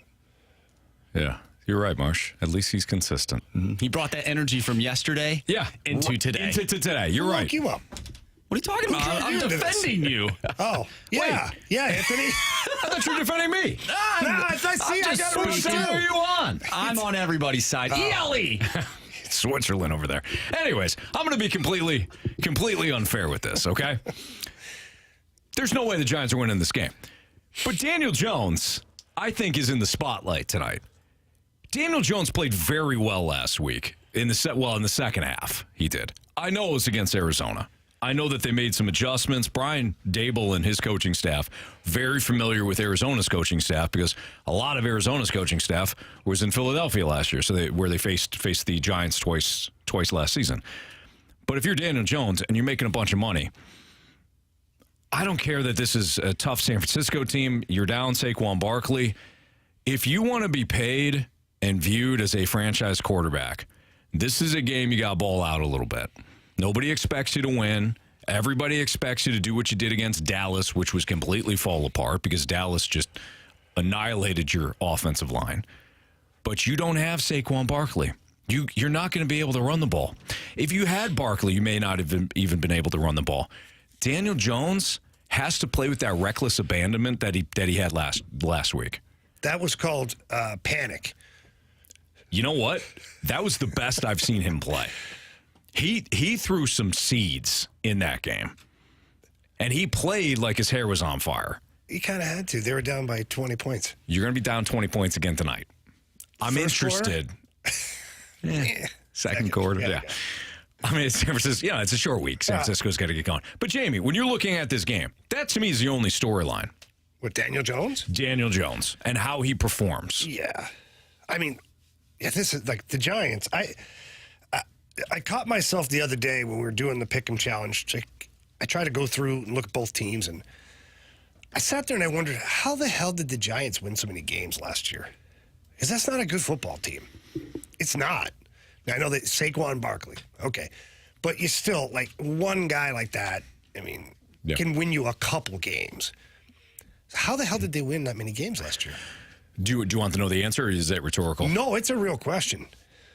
A: Yeah, you're right, Marsh. At least he's consistent.
C: He brought that energy from yesterday into today.
A: Into today. You're right.
B: Look you up.
C: What are you talking about? I'm defending you.
B: Oh, yeah. Yeah, Anthony.
A: I thought you were defending me.
B: I got it
A: Which side are you on?
C: I'm on everybody's side. ELE.
A: Switzerland over there. Anyways, I'm going to be completely unfair with this, okay? There's no way the Giants are winning this game. But Daniel Jones, I think, is in the spotlight tonight. Daniel Jones played very well last week. In the second half, he did. I know it was against Arizona. I know that they made some adjustments. Brian Dable and his coaching staff, very familiar with Arizona's coaching staff because a lot of Arizona's coaching staff was in Philadelphia last year, where they faced the Giants twice last season. But if you're Daniel Jones and you're making a bunch of money, I don't care that this is a tough San Francisco team. You're down Saquon Barkley. If you want to be paid and viewed as a franchise quarterback, this is a game you got to ball out a little bit. Nobody expects you to win. Everybody expects you to do what you did against Dallas, which was completely fall apart because Dallas just annihilated your offensive line. But you don't have Saquon Barkley. You're not going to be able to run the ball. If you had Barkley, you may not have even been able to run the ball. Daniel Jones has to play with that reckless abandonment that he had last week.
B: That was called panic.
A: You know what? That was the best I've seen him play. He threw some seeds in that game, and he played like his hair was on fire.
B: He kind of had to. They were down by 20 points.
A: You're going to be down 20 points again tonight. I'm interested. Second quarter, yeah. I mean, it's San Francisco. Yeah, it's a short week. San Francisco's got to get going. But Jamie, when you're looking at this game, that to me is the only storyline.
B: With Daniel Jones?
A: Daniel Jones and how he performs.
B: Yeah. I mean, this is like the Giants. I caught myself the other day when we were doing the Pick'em Challenge. I tried to go through and look at both teams, and I sat there and I wondered, how the hell did the Giants win so many games last year? Because that's not a good football team. It's not. Now, I know that Saquon Barkley, okay. But you still, like, one guy like that, I mean, can win you a couple games. How the hell did they win that many games last year?
A: Do you want to know the answer, or is that rhetorical?
B: No, it's a real question.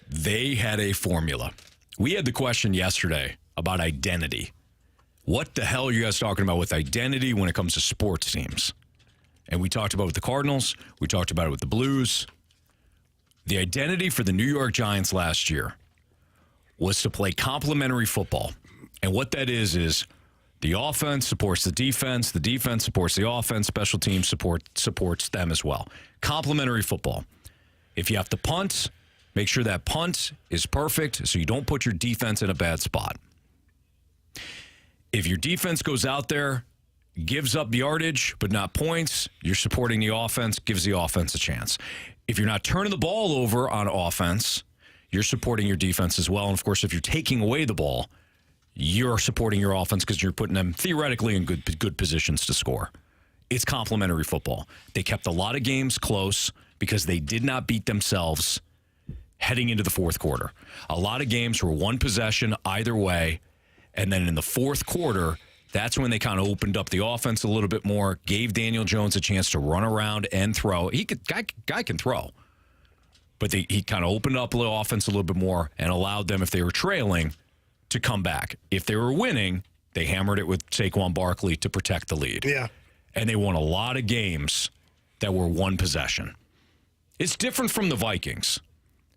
A: They had a formula. We had the question yesterday about identity. What the hell are you guys talking about with identity when it comes to sports teams? And we talked about it with the Cardinals. We talked about it with the Blues. The identity for the New York Giants last year was to play complementary football. And what that is the offense supports the defense supports the offense, special teams supports them as well. Complementary football. If you have to punt, Make sure that punt is perfect so you don't put your defense in a bad spot. If your defense goes out there, gives up yardage but not points, you're supporting the offense, gives the offense a chance. If you're not turning the ball over on offense, you're supporting your defense as well. And, of course, if you're taking away the ball, you're supporting your offense because you're putting them theoretically in good positions to score. It's complementary football. They kept a lot of games close because they did not beat themselves heading into the fourth quarter. A lot of games were one possession either way, and then in the fourth quarter, that's when they kind of opened up the offense a little bit more, gave Daniel Jones a chance to run around and throw. Guy can throw. But he kind of opened up the offense a little bit more and allowed them, if they were trailing, to come back. If they were winning, they hammered it with Saquon Barkley to protect the lead.
B: Yeah.
A: And they won a lot of games that were one possession. It's different from the Vikings.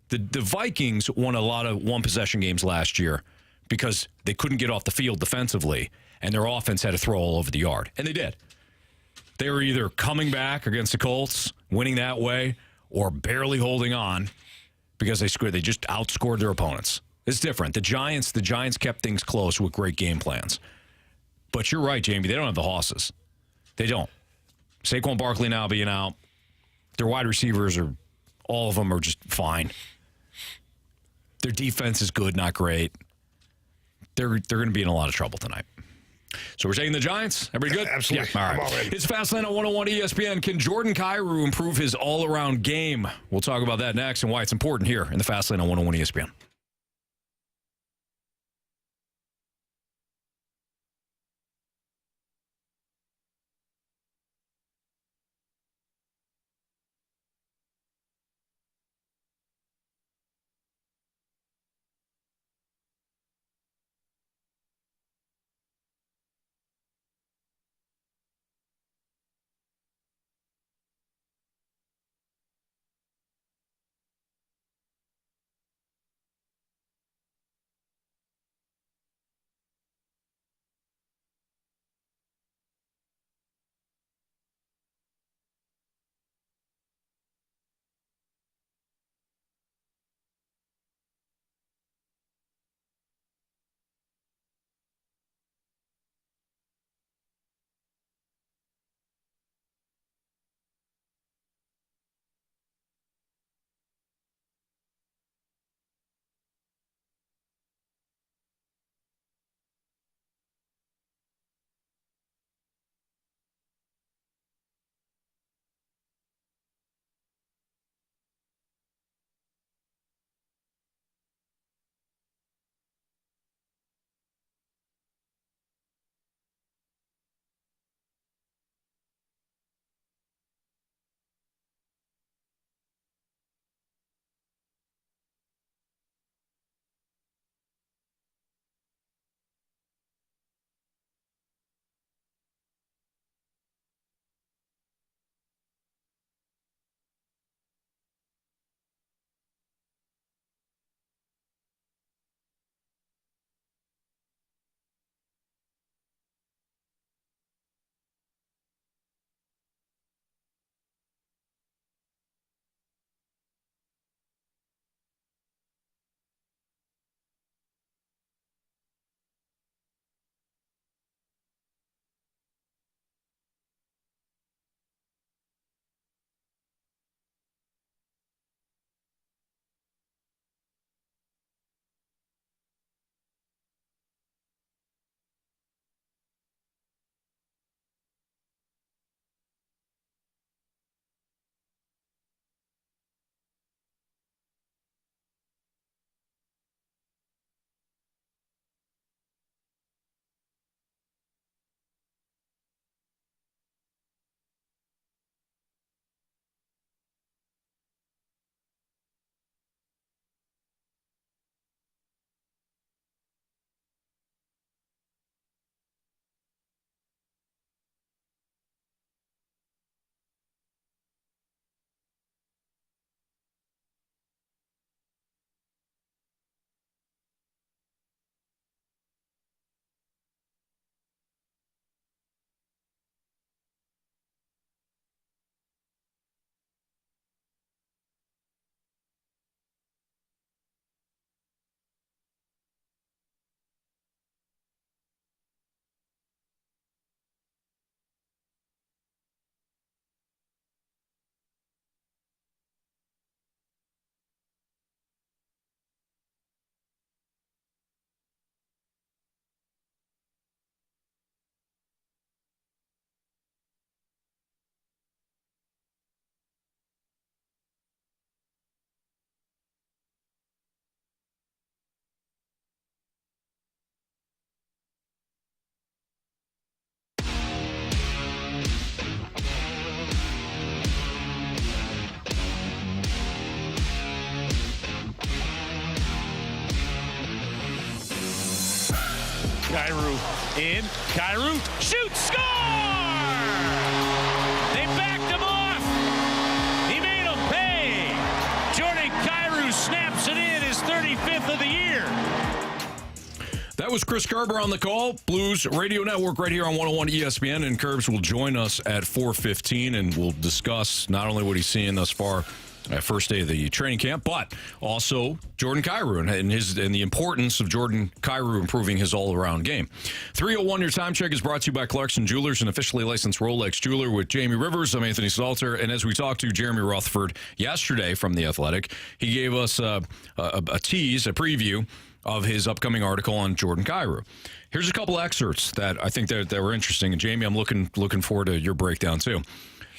A: The Vikings won a lot of one-possession games last year because they couldn't get off the field defensively, and their offense had to throw all over the yard. And they did. They were either coming back against the Colts, winning that way, or barely holding on because they just outscored their opponents. It's different. The Giants kept things close with great game plans. But you're right, Jamie. They don't have the hosses. They don't. Saquon Barkley now being out. Their wide receivers all of them are just fine. Their defense is good, not great. They're going to be in a lot of trouble tonight. So we're taking the Giants. Everybody good?
B: Absolutely.
A: Yeah, all right.
B: I'm all in.
A: It's Fastlane on 101 ESPN. Can Jordan Kyrou improve his all-around game? We'll talk about that next and why it's important here in the Fastlane on 101 ESPN.
H: in. Kyrou shoots, score! They backed him off. He made him pay. Jordan Kyrou snaps it in, his 35th of the year.
A: That was Chris Kerber on the call. Blues Radio Network right here on 101 ESPN. And Kerbs will join us at 4:15, and we'll discuss not only what he's seeing thus far at first day of the training camp, but also Jordan Kyrou and the importance of Jordan Kyrou improving his all-around game. 3:01, your time check is brought to you by Clarkson Jewelers, an officially licensed Rolex jeweler with Jamie Rivers. I'm Anthony Stalter, and as we talked to Jeremy Rutherford yesterday from The Athletic, he gave us a tease, a preview of his upcoming article on Jordan Kyrou. Here's a couple excerpts that I think that were interesting, and Jamie, I'm looking forward to your breakdown too.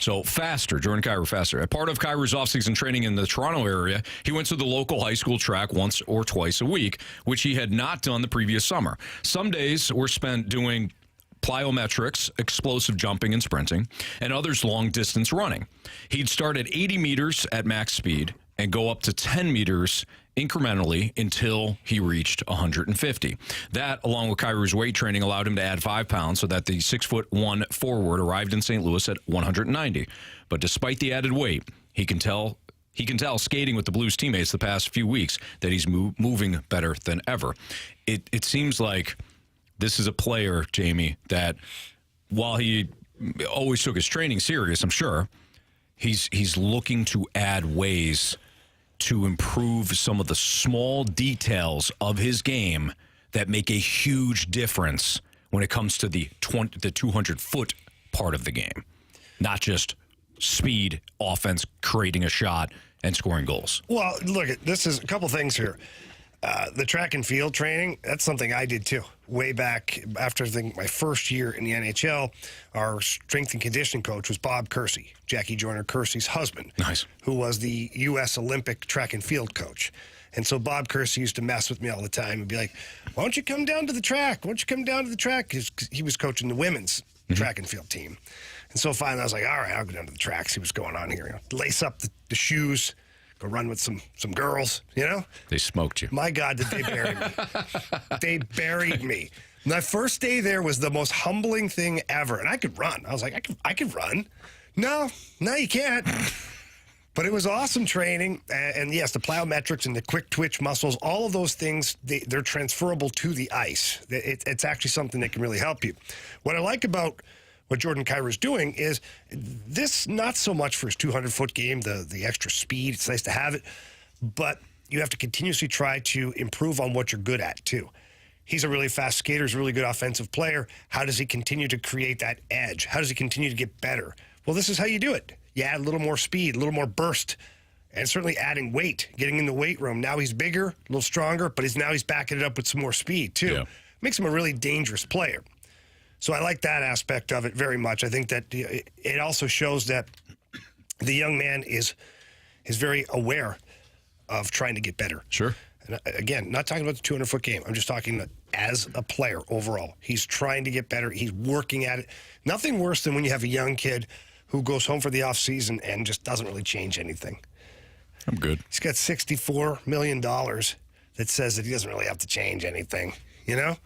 A: So, faster, Jordan Kyrou, faster. A part of Kyrou's offseason training in the Toronto area, he went to the local high school track once or twice a week, which he had not done the previous summer. Some days were spent doing plyometrics, explosive jumping and sprinting, and others long-distance running. He'd start at 80 meters at max speed and go up to 10 meters incrementally until he reached 150. That, along with Kyrou's weight training, allowed him to add 5 pounds so that the 6'1" forward arrived in St. Louis at 190. But despite the added weight, he can tell skating with the Blues teammates the past few weeks that he's moving better than ever. It seems like this is a player, Jamie, that while he always took his training serious, I'm sure, he's looking to add ways to improve some of the small details of his game that make a huge difference when it comes to the 200-foot part of the game. Not just speed, offense, creating a shot, and scoring goals.
B: Well, look, this is a couple things here. The track and field training, that's something I did too. Way back after my first year in the NHL, our strength and conditioning coach was Bob Kersey, Jackie Joyner Kersey's husband. Nice. Who was the U.S. Olympic track and field coach. And so Bob Kersey used to mess with me all the time and be like, why don't you come down to the track? Why don't you come down to the track? Because he was coaching the women's track and field team. And so finally I was like, all right, I'll go down to the track, see what's going on here. Lace up the shoes, go run with some girls, you know?
A: They smoked you.
B: My God, did they bury me. They buried me. My first day there was the most humbling thing ever. And I could run. I was like, I could run. No, you can't. But it was awesome training. And yes, the plyometrics and the quick twitch muscles, all of those things, they're transferable to the ice. It's actually something that can really help you. What I like about what Jordan Kyrou is doing is this, not so much for his 200-foot game, the extra speed. It's nice to have it, but you have to continuously try to improve on what you're good at, too. He's a really fast skater. He's a really good offensive player. How does he continue to create that edge? How does he continue to get better? Well, this is how you do it. You add a little more speed, a little more burst, and certainly adding weight, getting in the weight room. Now he's bigger, a little stronger, but he's backing it up with some more speed, too. Yeah. Makes him a really dangerous player. So I like that aspect of it very much. I think that it also shows that the young man is very aware of trying to get better.
A: Sure.
B: And again, not talking about the 200-foot game. I'm just talking as a player overall. He's trying to get better. He's working at it. Nothing worse than when you have a young kid who goes home for the offseason and just doesn't really change anything.
A: I'm good.
B: He's got $64 million that says that he doesn't really have to change anything, you know?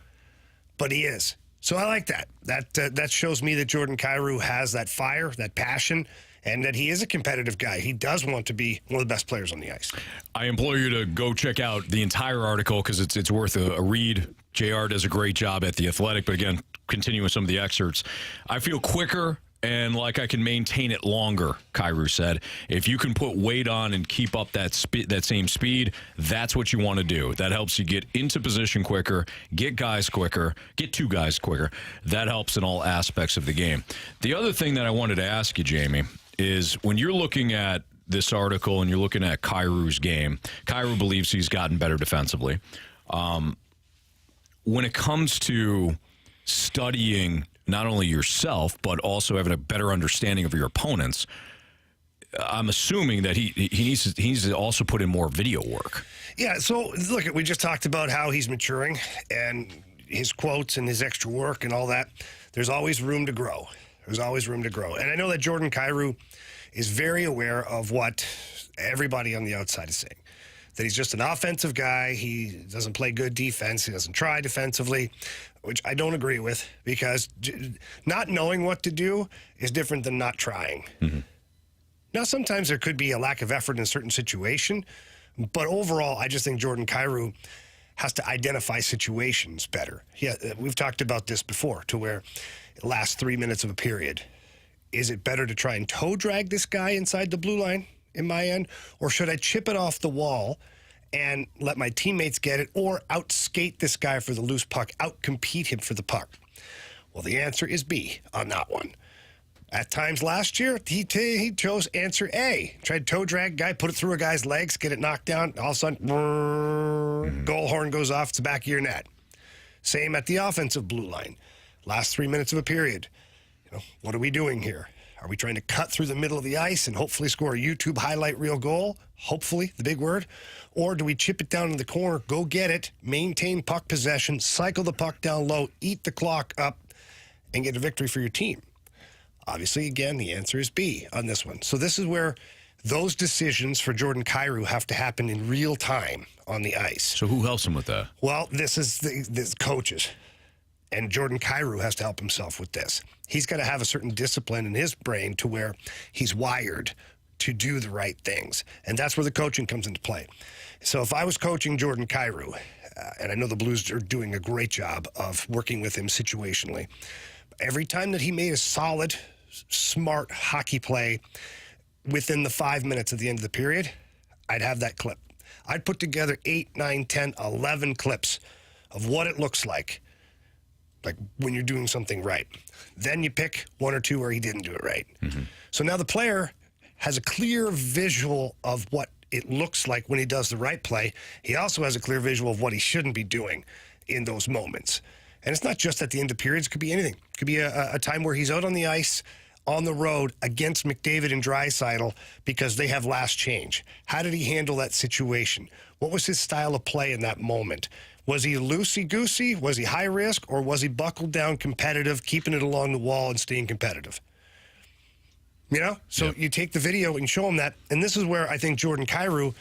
B: But he is. So I like that. That shows me that Jordan Kyrou has that fire, that passion, and that he is a competitive guy. He does want to be one of the best players on the ice.
A: I implore you to go check out the entire article because it's worth a read. JR does a great job at The Athletic, but again, continuing some of the excerpts. I feel quicker and like I can maintain it longer, Kyrou said. If you can put weight on and keep up that same speed, that's what you want to do. That helps you get into position quicker, get guys quicker, get two guys quicker. That helps in all aspects of the game. The other thing that I wanted to ask you, Jamie, is when you're looking at this article and you're looking at Kyrou's game, Kyrou believes he's gotten better defensively. When it comes to studying not only yourself, but also having a better understanding of your opponents, I'm assuming that he needs to also put in more video work.
B: Yeah, so look, we just talked about how he's maturing and his quotes and his extra work and all that. There's always room to grow. There's always room to grow. And I know that Jordan Kyrou is very aware of what everybody on the outside is saying. that he's just an offensive guy. He doesn't play good defense. He doesn't try defensively, which I don't agree with, because not knowing what to do is different than not trying. Now, sometimes there could be a lack of effort in a certain situation, but overall, I just think Jordan Kyrou has to identify situations better. Yeah, we've talked about this before, to where the last 3 minutes of a period, is it better to try and toe drag this guy inside the blue line in my end, or should I chip it off the wall and let my teammates get it, or outskate this guy for the loose puck, outcompete him for the puck? Well, the answer is B on that one. At times last year, he chose answer A. Tried toe drag guy, put it through a guy's legs, get it knocked down. All of a sudden, goal horn goes off. It's the back of your net. Same at the offensive blue line. Last 3 minutes of a period. What are we doing here? Are we trying to cut through the middle of the ice and hopefully score a YouTube highlight reel goal? Hopefully, the big word. Or do we chip it down in the corner, go get it, maintain puck possession, cycle the puck down low, eat the clock up, and get a victory for your team? Obviously, again, the answer is B on this one. So this is where those decisions for Jordan Kyrou have to happen in real time on the ice.
C: So who helps him with that?
B: Well, this is the coaches. And Jordan Kyrou has to help himself with this. He's got to have a certain discipline in his brain to where he's wired to do the right things. And that's where the coaching comes into play. So if I was coaching Jordan Kyrou, and I know the Blues are doing a great job of working with him situationally, every time that he made a solid, smart hockey play within the 5 minutes at the end of the period, I'd have that clip. I'd put together 8, 9, 10, 11 clips of what it looks like when you're doing something right. Then you pick one or two where he didn't do it right. So now the player has a clear visual of what it looks like when he does the right play. He also has a clear visual of what he shouldn't be doing in those moments. And it's not just at the end of periods. It could be anything. It could be a time where he's out on the ice, on the road against McDavid and Draisaitl because they have last change. How did he handle that situation? What was his style of play in that moment? Was he loosey-goosey? Was he high risk? Or was he buckled down competitive, keeping it along the wall and staying competitive? So you take the video and show him that. And this is where I think Jordan Kyrou,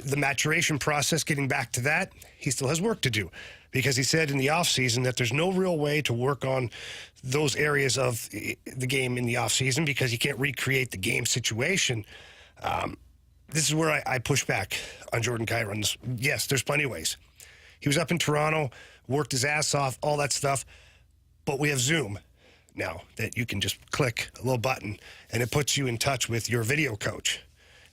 B: the maturation process, getting back to that, he still has work to do. Because he said in the offseason that there's no real way to work on those areas of the game in the offseason because you can't recreate the game situation. This is where I push back on Jordan Kyrou. Yes, there's plenty of ways. He was up in Toronto, worked his ass off, all that stuff. But we have Zoom now that you can just click a little button and it puts you in touch with your video coach.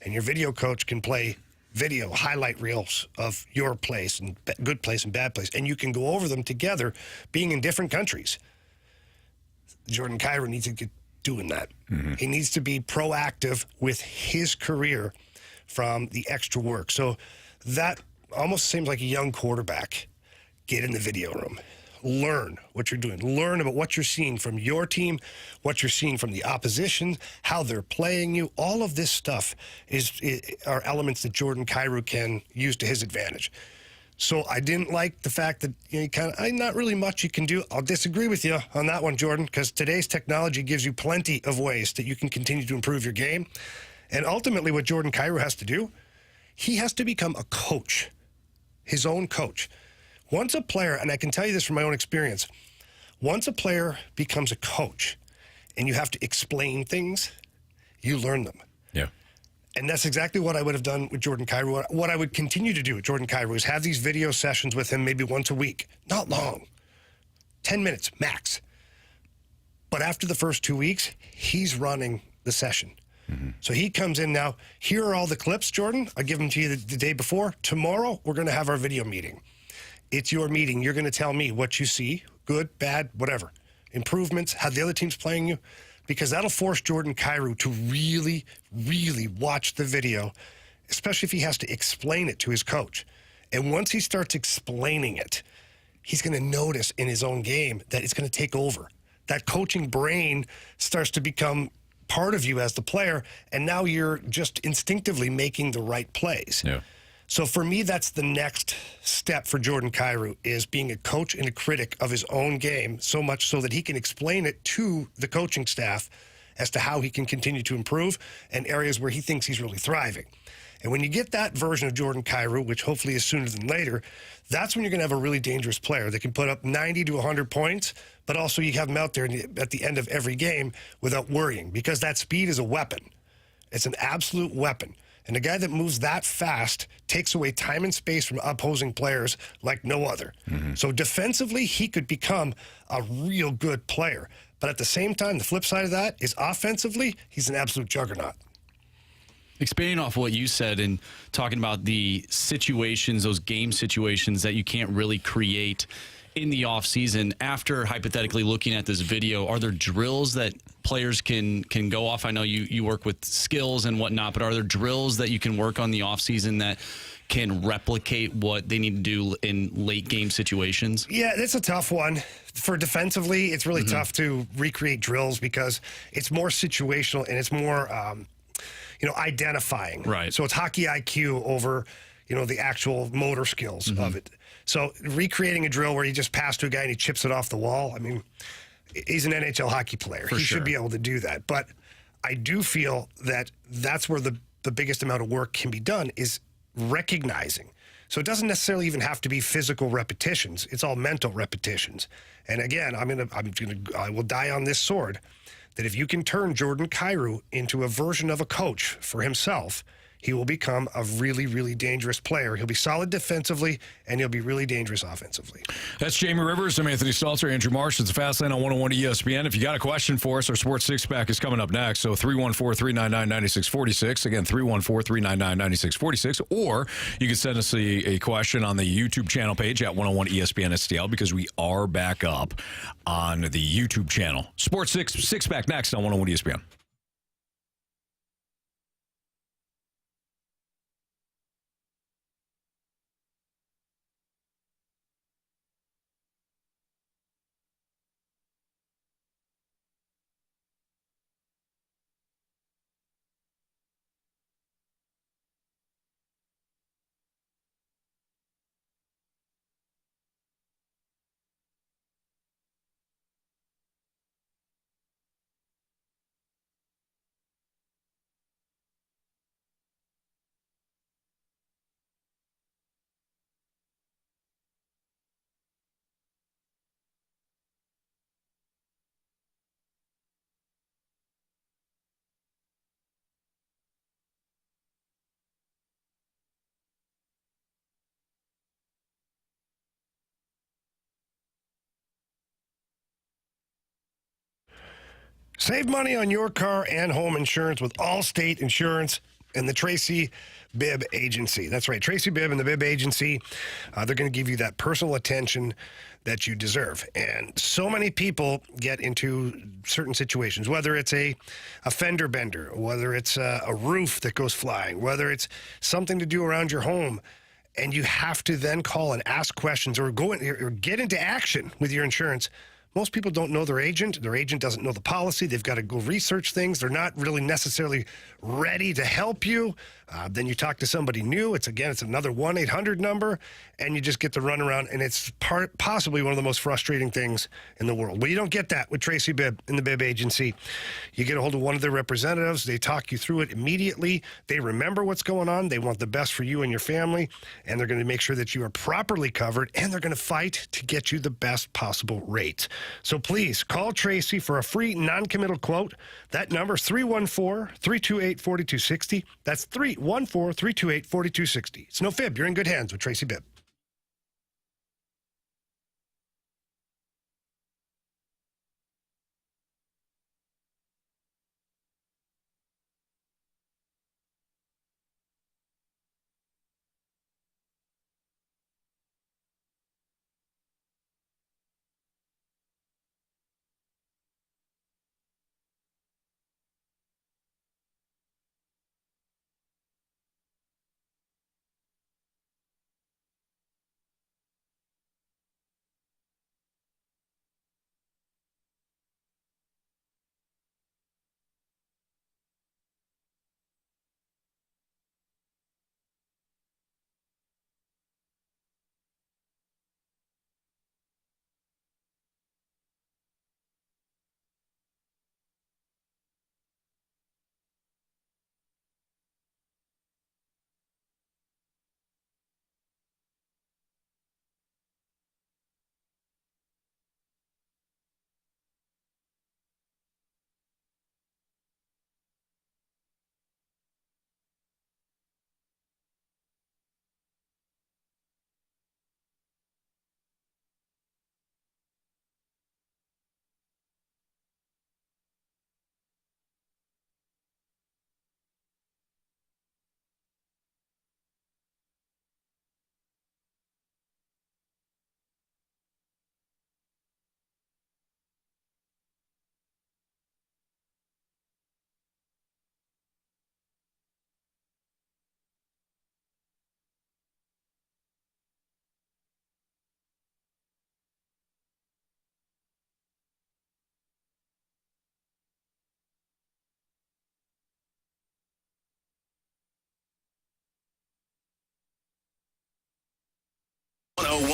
B: And your video coach can play video highlight reels of your plays and good plays and bad plays. And you can go over them together being in different countries. Jordan Kyrou needs to get doing that. He needs to be proactive with his career from the extra work. So that almost seems like a young quarterback. Get in the video room. Learn what you're doing. Learn about what you're seeing from your team, what you're seeing from the opposition, how they're playing you. All of this stuff are elements that Jordan Kyrou can use to his advantage. So I didn't like the fact that not really much you can do. I'll disagree with you on that one, Jordan, because today's technology gives you plenty of ways that you can continue to improve your game. And ultimately what Jordan Kyrou has to do, he has to become a coach, his own coach. Once a player, and I can tell you this from my own experience, once a player becomes a coach and you have to explain things, you learn them.
C: Yeah.
B: And that's exactly what I would have done with Jordan Kyrou. What I would continue to do with Jordan Kyrou is have these video sessions with him maybe once a week. Not long. 10 minutes max. But after the first 2 weeks, he's running the session. So he comes in now. Here are all the clips, Jordan. I'll give them to you the day before. Tomorrow, we're going to have our video meeting. It's your meeting. You're going to tell me what you see, good, bad, whatever. Improvements, how the other team's playing you. Because that'll force Jordan Kyrou to really, really watch the video, especially if he has to explain it to his coach. And once he starts explaining it, he's going to notice in his own game that it's going to take over. That coaching brain starts to become part of you as the player, and now you're just instinctively making the right plays.
C: Yeah.
B: So for me, that's the next step for Jordan Kyrou, is being a coach and a critic of his own game, so much so that he can explain it to the coaching staff as to how he can continue to improve and areas where he thinks he's really thriving. And when you get that version of Jordan Kyrou, which hopefully is sooner than later, that's when you're going to have a really dangerous player that can put up 90 to 100 points, but also you have him out there at the end of every game without worrying, because that speed is a weapon. It's an absolute weapon. And a guy that moves that fast takes away time and space from opposing players like no other. So defensively, he could become a real good player. But at the same time, the flip side of that is offensively, he's an absolute juggernaut.
C: Expanding off what you said and talking about the situations, those game situations that you can't really create in the offseason, after hypothetically looking at this video, are there drills that players can go off? I know you work with skills and whatnot, but are there drills that you can work on the offseason that can replicate what they need to do in late game situations?
B: Yeah, it's a tough one. For defensively, it's really tough to recreate drills because it's more situational and it's more identifying.
C: Right.
B: So it's hockey IQ over, the actual motor skills of it. So recreating a drill where you just pass to a guy and he chips it off the wall, I mean, he's an NHL hockey player. He should be able to do that. But I do feel that that's where the biggest amount of work can be done is recognizing. So it doesn't necessarily even have to be physical repetitions. It's all mental repetitions. And again, I will die on this sword that if you can turn Jordan Kyrou into a version of a coach for himself, he will become a really, really dangerous player. He'll be solid defensively, and he'll be really dangerous offensively.
A: That's Jamie Rivers. I'm Anthony Stalter. Andrew Marsh. It's the Fast Lane on 101 ESPN. If you got a question for us, our Sports Six-Pack is coming up next. So 314-399-9646. Again, 314-399-9646. Or you can send us a question on the YouTube channel page at 101 ESPN STL, because we are back up on the YouTube channel. Sports Six-Pack next on 101 ESPN.
B: Save money on your car and home insurance with Allstate Insurance and the Tracy Bibb Agency. That's right, Tracy Bibb and the Bibb Agency. They're going to give you that personal attention that you deserve. And so many people get into certain situations, whether it's a fender bender, whether it's a roof that goes flying, whether it's something to do around your home, and you have to then call and ask questions or get into action with your insurance. Most people don't know their agent. Their agent doesn't know the policy. They've got to go research things. They're not really necessarily ready to help you. Then you talk to somebody new. It's another 1-800 number, and you just get the runaround, and it's possibly one of the most frustrating things in the world. Well, you don't get that with Tracy Bibb in the Bibb Agency. You get a hold of one of their representatives. They talk you through it immediately. They remember what's going on. They want the best for you and your family, and they're going to make sure that you are properly covered, and they're going to fight to get you the best possible rate. So please call Tracy for a free non-committal quote. That number is 314-328-4260. That's 314-328-4260. It's no fib. You're in good hands with Tracy Bibb.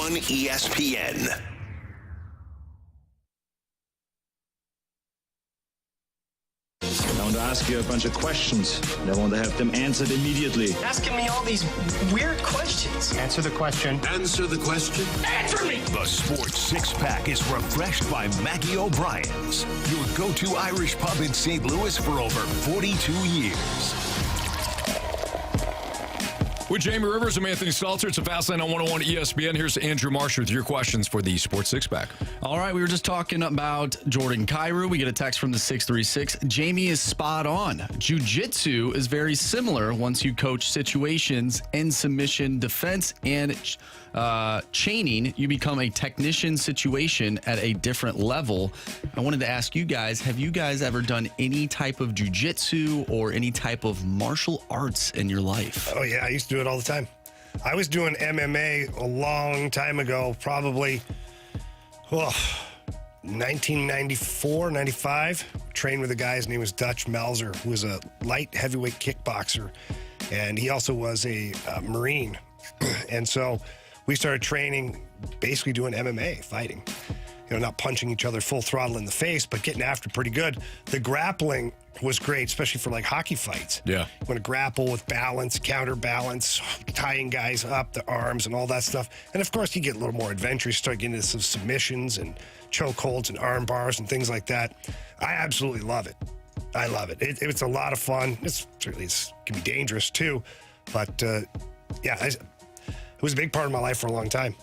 D: 101 ESPN.
I: I want to ask you a bunch of questions, and I want to have them answered immediately.
J: Asking me all these weird questions.
B: Answer the question.
D: Answer the question.
J: Answer me!
D: The Sports Six-Pack is refreshed by Maggie O'Brien's, your go-to Irish pub in St. Louis for over 42 years.
A: With Jamie Rivers, I'm Anthony Stalter. It's a Fast Lane on 101 ESPN. Here's Andrew Marsh with your questions for the Sports Six-Pack.
C: All right, we were just talking about Jordan Kyrou. We get a text from the 636. Jamie is spot on. Jiu-jitsu is very similar once you coach situations and submission, defense, and chaining. You become a technician situation at a different level. I wanted to ask you guys, have you guys ever done any type of jiu-jitsu or any type of martial arts in your life?
B: Oh, yeah, I used to do it all the time. I was doing MMA a long time ago, probably 1994, 95. Trained with a guy, his name was Dutch Melzer, who was a light heavyweight kickboxer, and he also was a Marine. And so we started training, basically doing MMA, fighting. Not punching each other full throttle in the face, but getting after pretty good. The grappling was great, especially for like hockey fights.
A: Yeah.
B: You want to grapple with balance, counterbalance, tying guys up, the arms and all that stuff. And of course, you get a little more adventurous, start getting into some submissions and chokeholds and arm bars and things like that. I absolutely love it. I love it. It's a lot of fun. It can be dangerous too. But it was a big part of my life for a long time.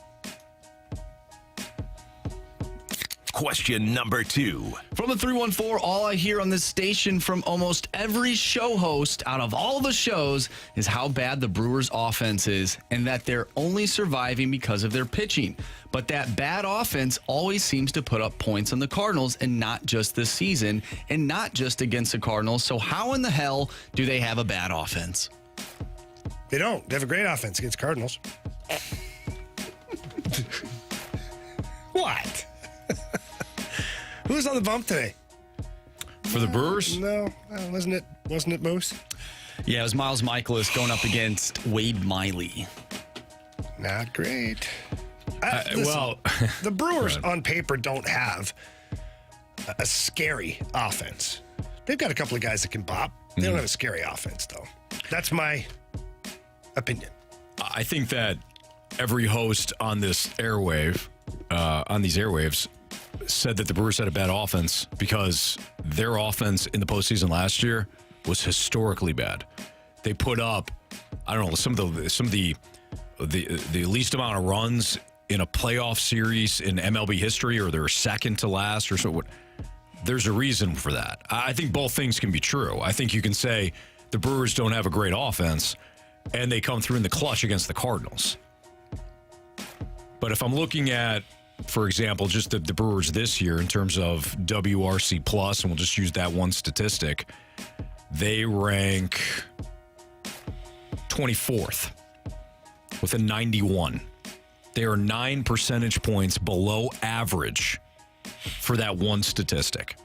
D: Question number 2.
C: From the 314, all I hear on this station from almost every show host out of all the shows is how bad the Brewers' offense is and that they're only surviving because of their pitching. But that bad offense always seems to put up points on the Cardinals, and not just this season and not just against the Cardinals. So how in the hell do they have a bad offense?
B: They don't. They have a great offense against Cardinals. What? Who's on the bump today?
A: For the Brewers?
B: No, wasn't it Moose?
C: Yeah, it was Miles Michaelis going up against Wade Miley.
B: Not great.
A: Well,
B: the Brewers on paper don't have a scary offense. They've got a couple of guys that can bop. They don't have a scary offense, though. That's my opinion.
A: I think that every host on this airwave, on these airwaves, said that the Brewers had a bad offense because their offense in the postseason last year was historically bad. They put up, I don't know, some of the least amount of runs in a playoff series in MLB history, or they're second to last, or so. There's a reason for that. I think both things can be true. I think you can say the Brewers don't have a great offense, and they come through in the clutch against the Cardinals. But if I'm looking at, for example, just the Brewers this year in terms of WRC plus, and we'll just use that one statistic, they rank 24th with a 91. They are 9 percentage points below average for that one statistic.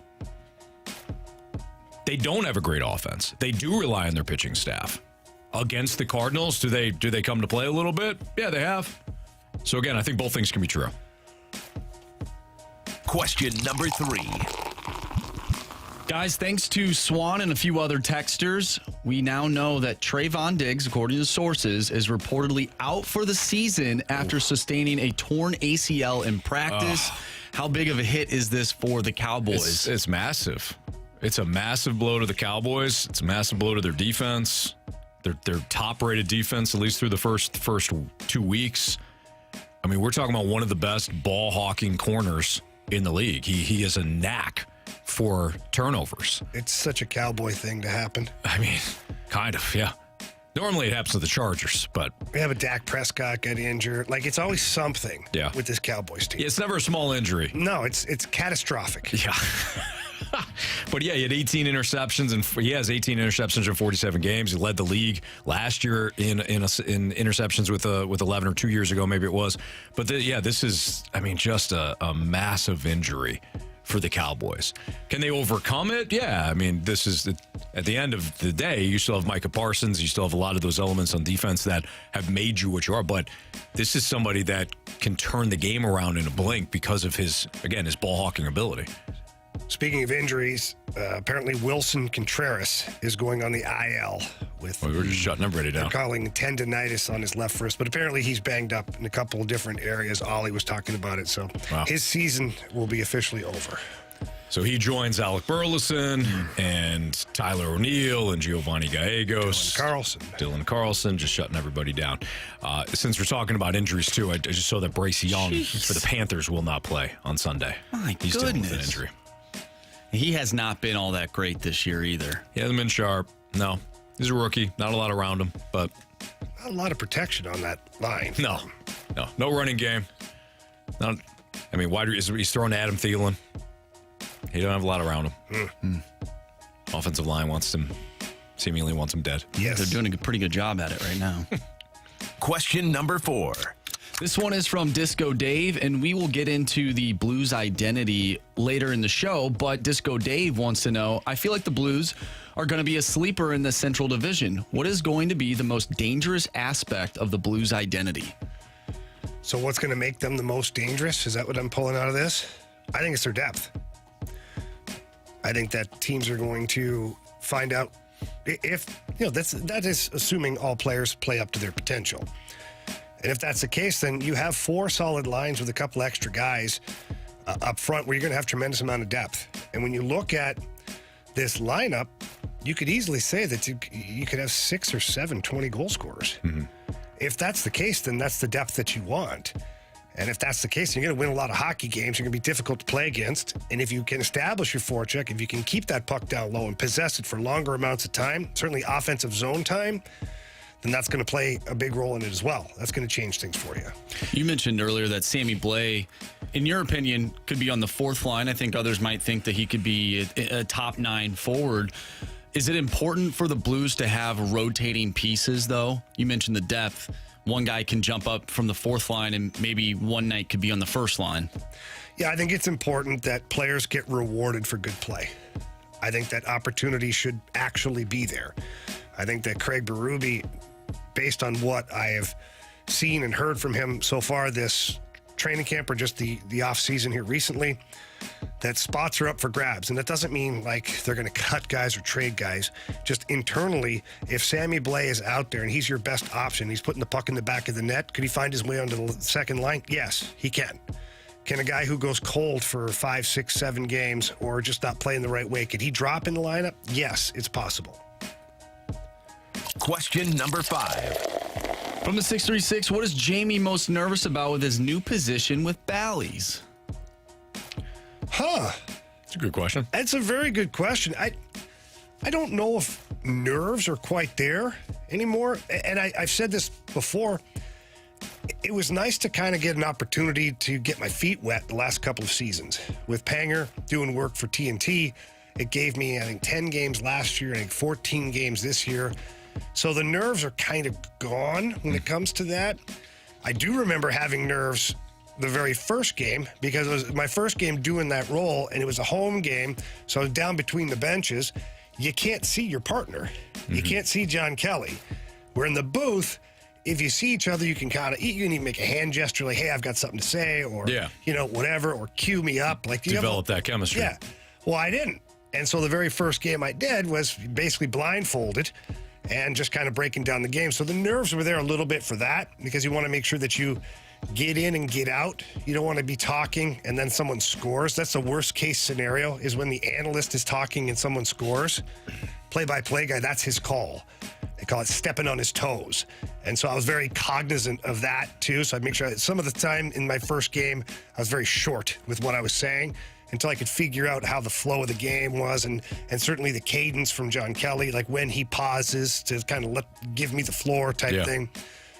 A: They don't have a great offense. They do rely on their pitching staff. Against the Cardinals, do they come to play a little bit? Yeah, they have. So again, I think both things can be true.
D: Question number 3.
C: Guys, thanks to Swan and a few other texters, we now know that Trayvon Diggs, according to sources, is reportedly out for the season after sustaining a torn ACL in practice. How big of a hit is this for the Cowboys?
A: It's massive. It's a massive blow to the Cowboys. It's a massive blow to their defense. Their top-rated defense, at least through the first 2 weeks. I mean, we're talking about one of the best ball-hawking corners in the league. He has a knack for turnovers.
B: It's such a Cowboy thing to happen.
A: I mean, kind of, yeah. Normally it happens to the Chargers, but...
B: We have a Dak Prescott get injured. Like, it's always something with this Cowboys team.
A: It's never a small injury.
B: No, it's catastrophic.
A: Yeah. But yeah, he had 18 interceptions, and he has 18 interceptions in 47 games. He led the league last year in interceptions with 11, or 2 years ago, maybe it was. But this is, I mean, just a massive injury for the Cowboys. Can they overcome it? Yeah. I mean, this is at the end of the day, you still have Micah Parsons. You still have a lot of those elements on defense that have made you what you are. But this is somebody that can turn the game around in a blink because of his ball hawking ability.
B: Speaking of injuries, apparently Wilson Contreras is going on the IL with.
A: We're just shutting everybody down.
B: They're calling tendonitis on his left wrist, but apparently he's banged up in a couple of different areas. Ollie was talking about it, so his season will be officially over.
A: So he joins Alec Burleson and Tyler O'Neill and Giovanni Gallegos. Dylan Carlson, just shutting everybody down. Since we're talking about injuries, too, I just saw that Bryce Young for the Panthers will not play on Sunday.
C: He's
A: dealing with an injury.
C: He has not been all that great this year either.
A: He hasn't been sharp. No. He's a rookie. Not a lot around him, but...
B: Not a lot of protection on that line.
A: No running game. He's throwing to Adam Thielen. He don't have a lot around him. Offensive line seemingly wants him dead.
C: Yes. They're doing a pretty good job at it right now.
D: Question number 4.
C: This one is from Disco Dave, and we will get into the Blues identity later in the show, but Disco Dave wants to know, I feel like the Blues are going to be a sleeper in the Central Division. What is going to be the most dangerous aspect of the Blues identity?
B: So what's going to make them the most dangerous? Is that what I'm pulling out of this? I think it's their depth. I think that teams are going to find out if, that is assuming all players play up to their potential. And if that's the case, then you have 4 solid lines with a couple extra guys up front where you're going to have tremendous amount of depth. And when you look at this lineup, you could easily say that you could have 6 or 7 20-goal scorers. Mm-hmm. If that's the case, then that's the depth that you want. And if that's the case, you're going to win a lot of hockey games. You're going to be difficult to play against. And if you can establish your forecheck, if you can keep that puck down low and possess it for longer amounts of time, certainly offensive zone time, then that's going to play a big role in it as well. That's going to change things for you.
C: You mentioned earlier that Sammy Blais, in your opinion, could be on the 4th line. I think others might think that he could be a top 9 forward. Is it important for the Blues to have rotating pieces, though? You mentioned the depth. One guy can jump up from the 4th line and maybe one night could be on the 1st line.
B: Yeah, I think it's important that players get rewarded for good play. I think that opportunity should actually be there. I think that Craig Berube, based on what I have seen and heard from him so far this training camp or just the off season here recently, that spots are up for grabs. And that doesn't mean like they're going to cut guys or trade guys. Just internally, if Sammy Blais is out there and he's your best option, he's putting the puck in the back of the net, could he find his way onto the second line? Yes, he can. Can a guy who goes cold for 5, 6, 7 games or just not playing the right way, could he drop in the lineup? Yes, it's possible.
D: Question number 5.
C: From the 636, what is Jamie most nervous about with his new position with Bally's?
A: It's a good question.
B: That's a very good question. I don't know if nerves are quite there anymore. And I've said this before. It was nice to kind of get an opportunity to get my feet wet the last couple of seasons. With Panger doing work for TNT, it gave me, I think, 10 games last year, I think 14 games this year. So the nerves are kind of gone when it comes to that. I do remember having nerves the very first game because it was my first game doing that role, and it was a home game, so I was down between the benches. You can't see your partner. You can't see John Kelly. We're in the booth. If you see each other, you can kind of, you can even make a hand gesture like, hey, I've got something to say, or, whatever, or cue me up. Like,
A: develop that chemistry.
B: Yeah. Well, I didn't. And so the very first game I did was basically blindfolded and just kind of breaking down the game. So the nerves were there a little bit for that because you want to make sure that you get in and get out. You don't want to be talking and then someone scores. That's the worst case scenario, is when the analyst is talking and someone scores. Play-by-play guy, that's his call. They call it stepping on his toes. And so I was very cognizant of that too. So I'd make sure that some of the time in my first game, I was very short with what I was saying until I could figure out how the flow of the game was, and certainly the cadence from John Kelly, like when he pauses to kind of give me the floor type thing.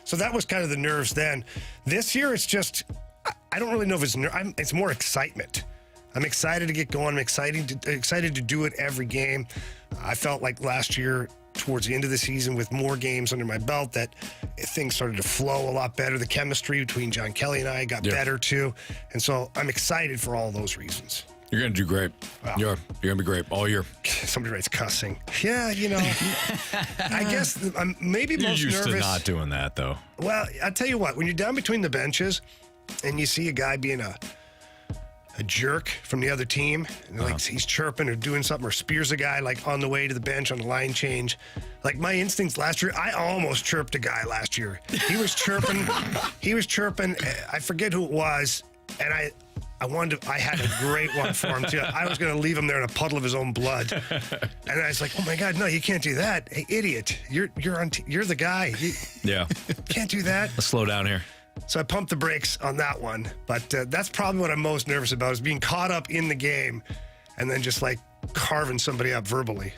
B: So that was kind of the nerves then. This year, it's just, I don't really know if it's more excitement. I'm excited to get going. I'm excited to do it every game. I felt like last year, towards the end of the season, with more games under my belt, that things started to flow a lot better. The chemistry between John Kelly and I got better too. And so I'm excited for all those reasons.
A: You're going to do great.
B: Wow.
A: You're going to be great all year.
B: Somebody writes cussing. Yeah, I guess I'm maybe
A: You're
B: most
A: used
B: nervous.
A: to not doing that, though.
B: Well, I'll tell you what, when you're down between the benches and you see a guy being a jerk from the other team, and like he's chirping or doing something or spears a guy like on the way to the bench on the line change. Like my instincts last year, I almost chirped a guy last year. He was chirping. I forget who it was, and I had a great one for him too. I was going to leave him there in a puddle of his own blood, and I was like, "Oh my God, no, you can't do that, hey, idiot! You're the guy. You can't do that."
A: Let's slow down here.
B: So I pumped the brakes on that one, but that's probably what I'm most nervous about is being caught up in the game, and then just like carving somebody up verbally.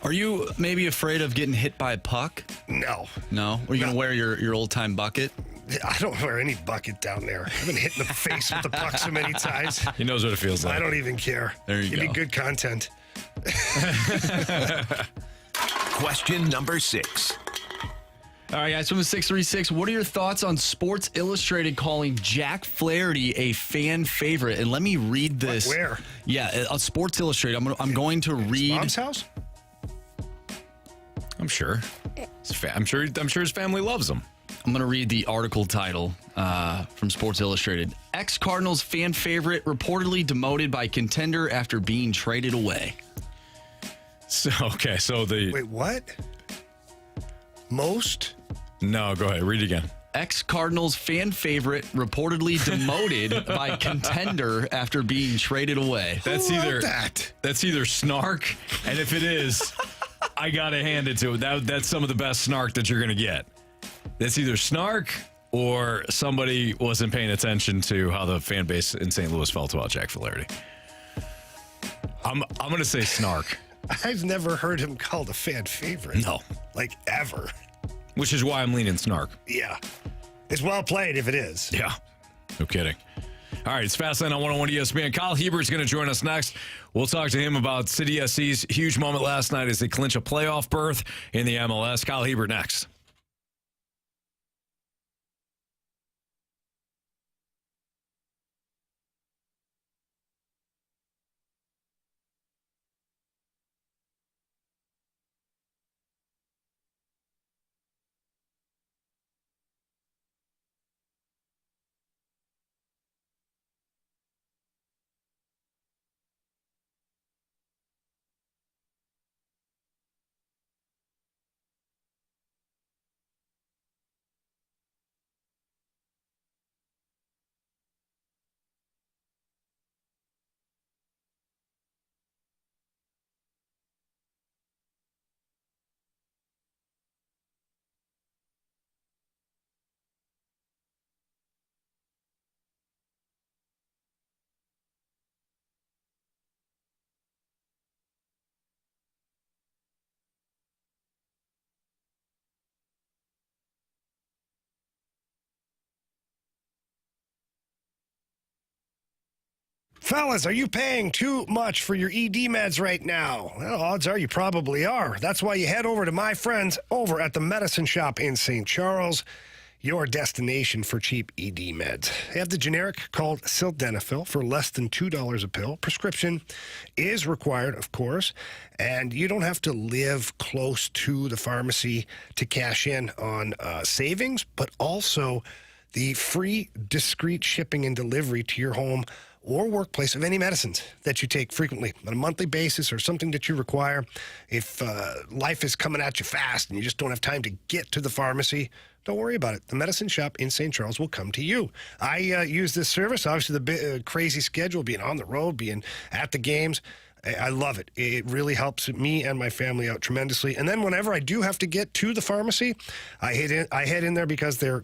C: Are you maybe afraid of getting hit by a puck?
B: No.
C: No? Are you going to wear your old-time bucket?
B: I don't wear any bucket down there. I've been hit in the face with the puck so many times.
A: He knows what it feels like.
B: I don't even care.
C: There you
B: It'd
C: go.
B: be good content.
D: Question number 6.
C: All right, guys, from the 636, what are your thoughts on Sports Illustrated calling Jack Flaherty a fan favorite? And let me read this.
B: Where?
C: Yeah, on Sports Illustrated. I'm going to read.
B: Mom's house?
A: I'm sure. I'm sure his family loves him.
C: I'm going to read the article title from Sports Illustrated. Ex-Cardinals fan favorite reportedly demoted by contender after being traded away.
A: So
B: Wait, what? Most?
A: No, go ahead. Read it again.
C: Ex-Cardinals fan favorite reportedly demoted by contender after being traded away.
A: That's either snark, and if it is, I gotta hand it to it. That's some of the best snark that you're gonna get. That's either snark or somebody wasn't paying attention to how the fan base in St. Louis felt about Jack Flaherty. I'm gonna say snark.
B: I've never heard him called a fan favorite.
A: No,
B: Like ever.
A: which is why I'm leaning snark.
B: Yeah. It's well played if it is.
A: Yeah, no kidding. All right, it's Fastlane on 101 ESPN. Kyle Hiebert's going to join us next. We'll talk to him about City SC's huge moment last night as they clinch a playoff berth in the MLS. Kyle Hiebert next.
B: Fellas, are you paying too much for your ED meds right now? Well, odds are you probably are. That's why you head over to my friends over at the Medicine Shop in St. Charles, your destination for cheap ED meds. They have the generic called sildenafil for less than $2 a pill. Prescription is required, of course, and you don't have to live close to the pharmacy to cash in on savings, but also the free, discreet shipping and delivery to your home or workplace of any medicines that you take frequently on a monthly basis or something that you require. If life is coming at you fast and you just don't have time to get to the pharmacy, don't worry about it. The Medicine Shop in St. Charles will come to you. I use this service. Obviously, the crazy schedule, being on the road, being at the games. I love it. It really helps me and my family out tremendously. And then whenever I do have to get to the pharmacy, I head in there because their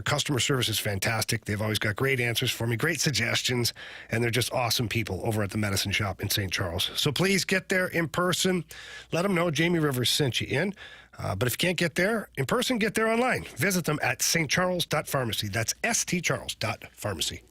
B: customer service is fantastic. They've always got great answers for me, great suggestions, and they're just awesome people over at the Medicine Shop in St. Charles. So please get there in person. Let them know Jamie Rivers sent you in. But if you can't get there in person, get there online. Visit them at stcharles.pharmacy. That's stcharles.pharmacy.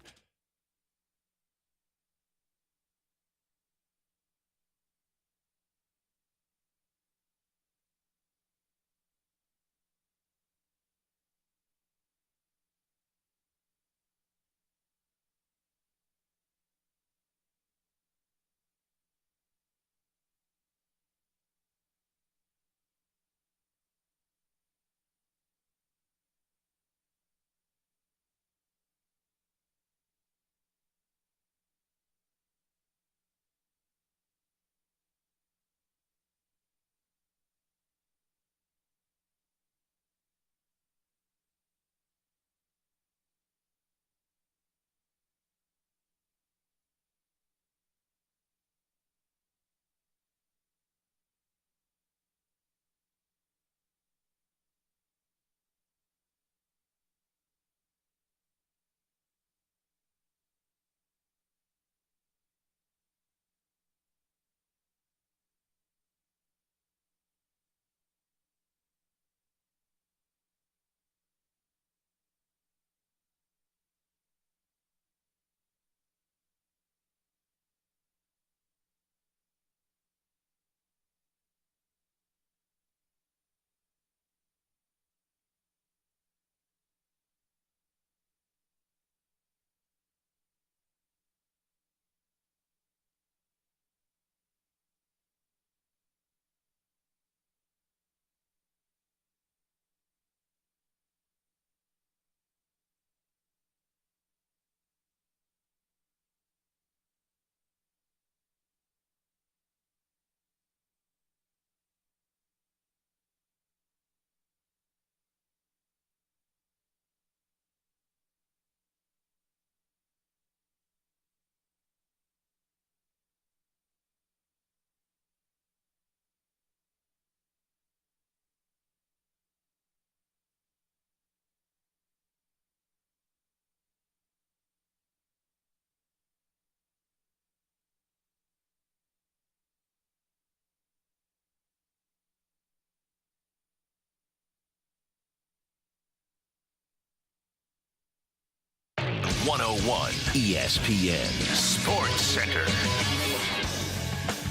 D: 101 ESPN Sports Center.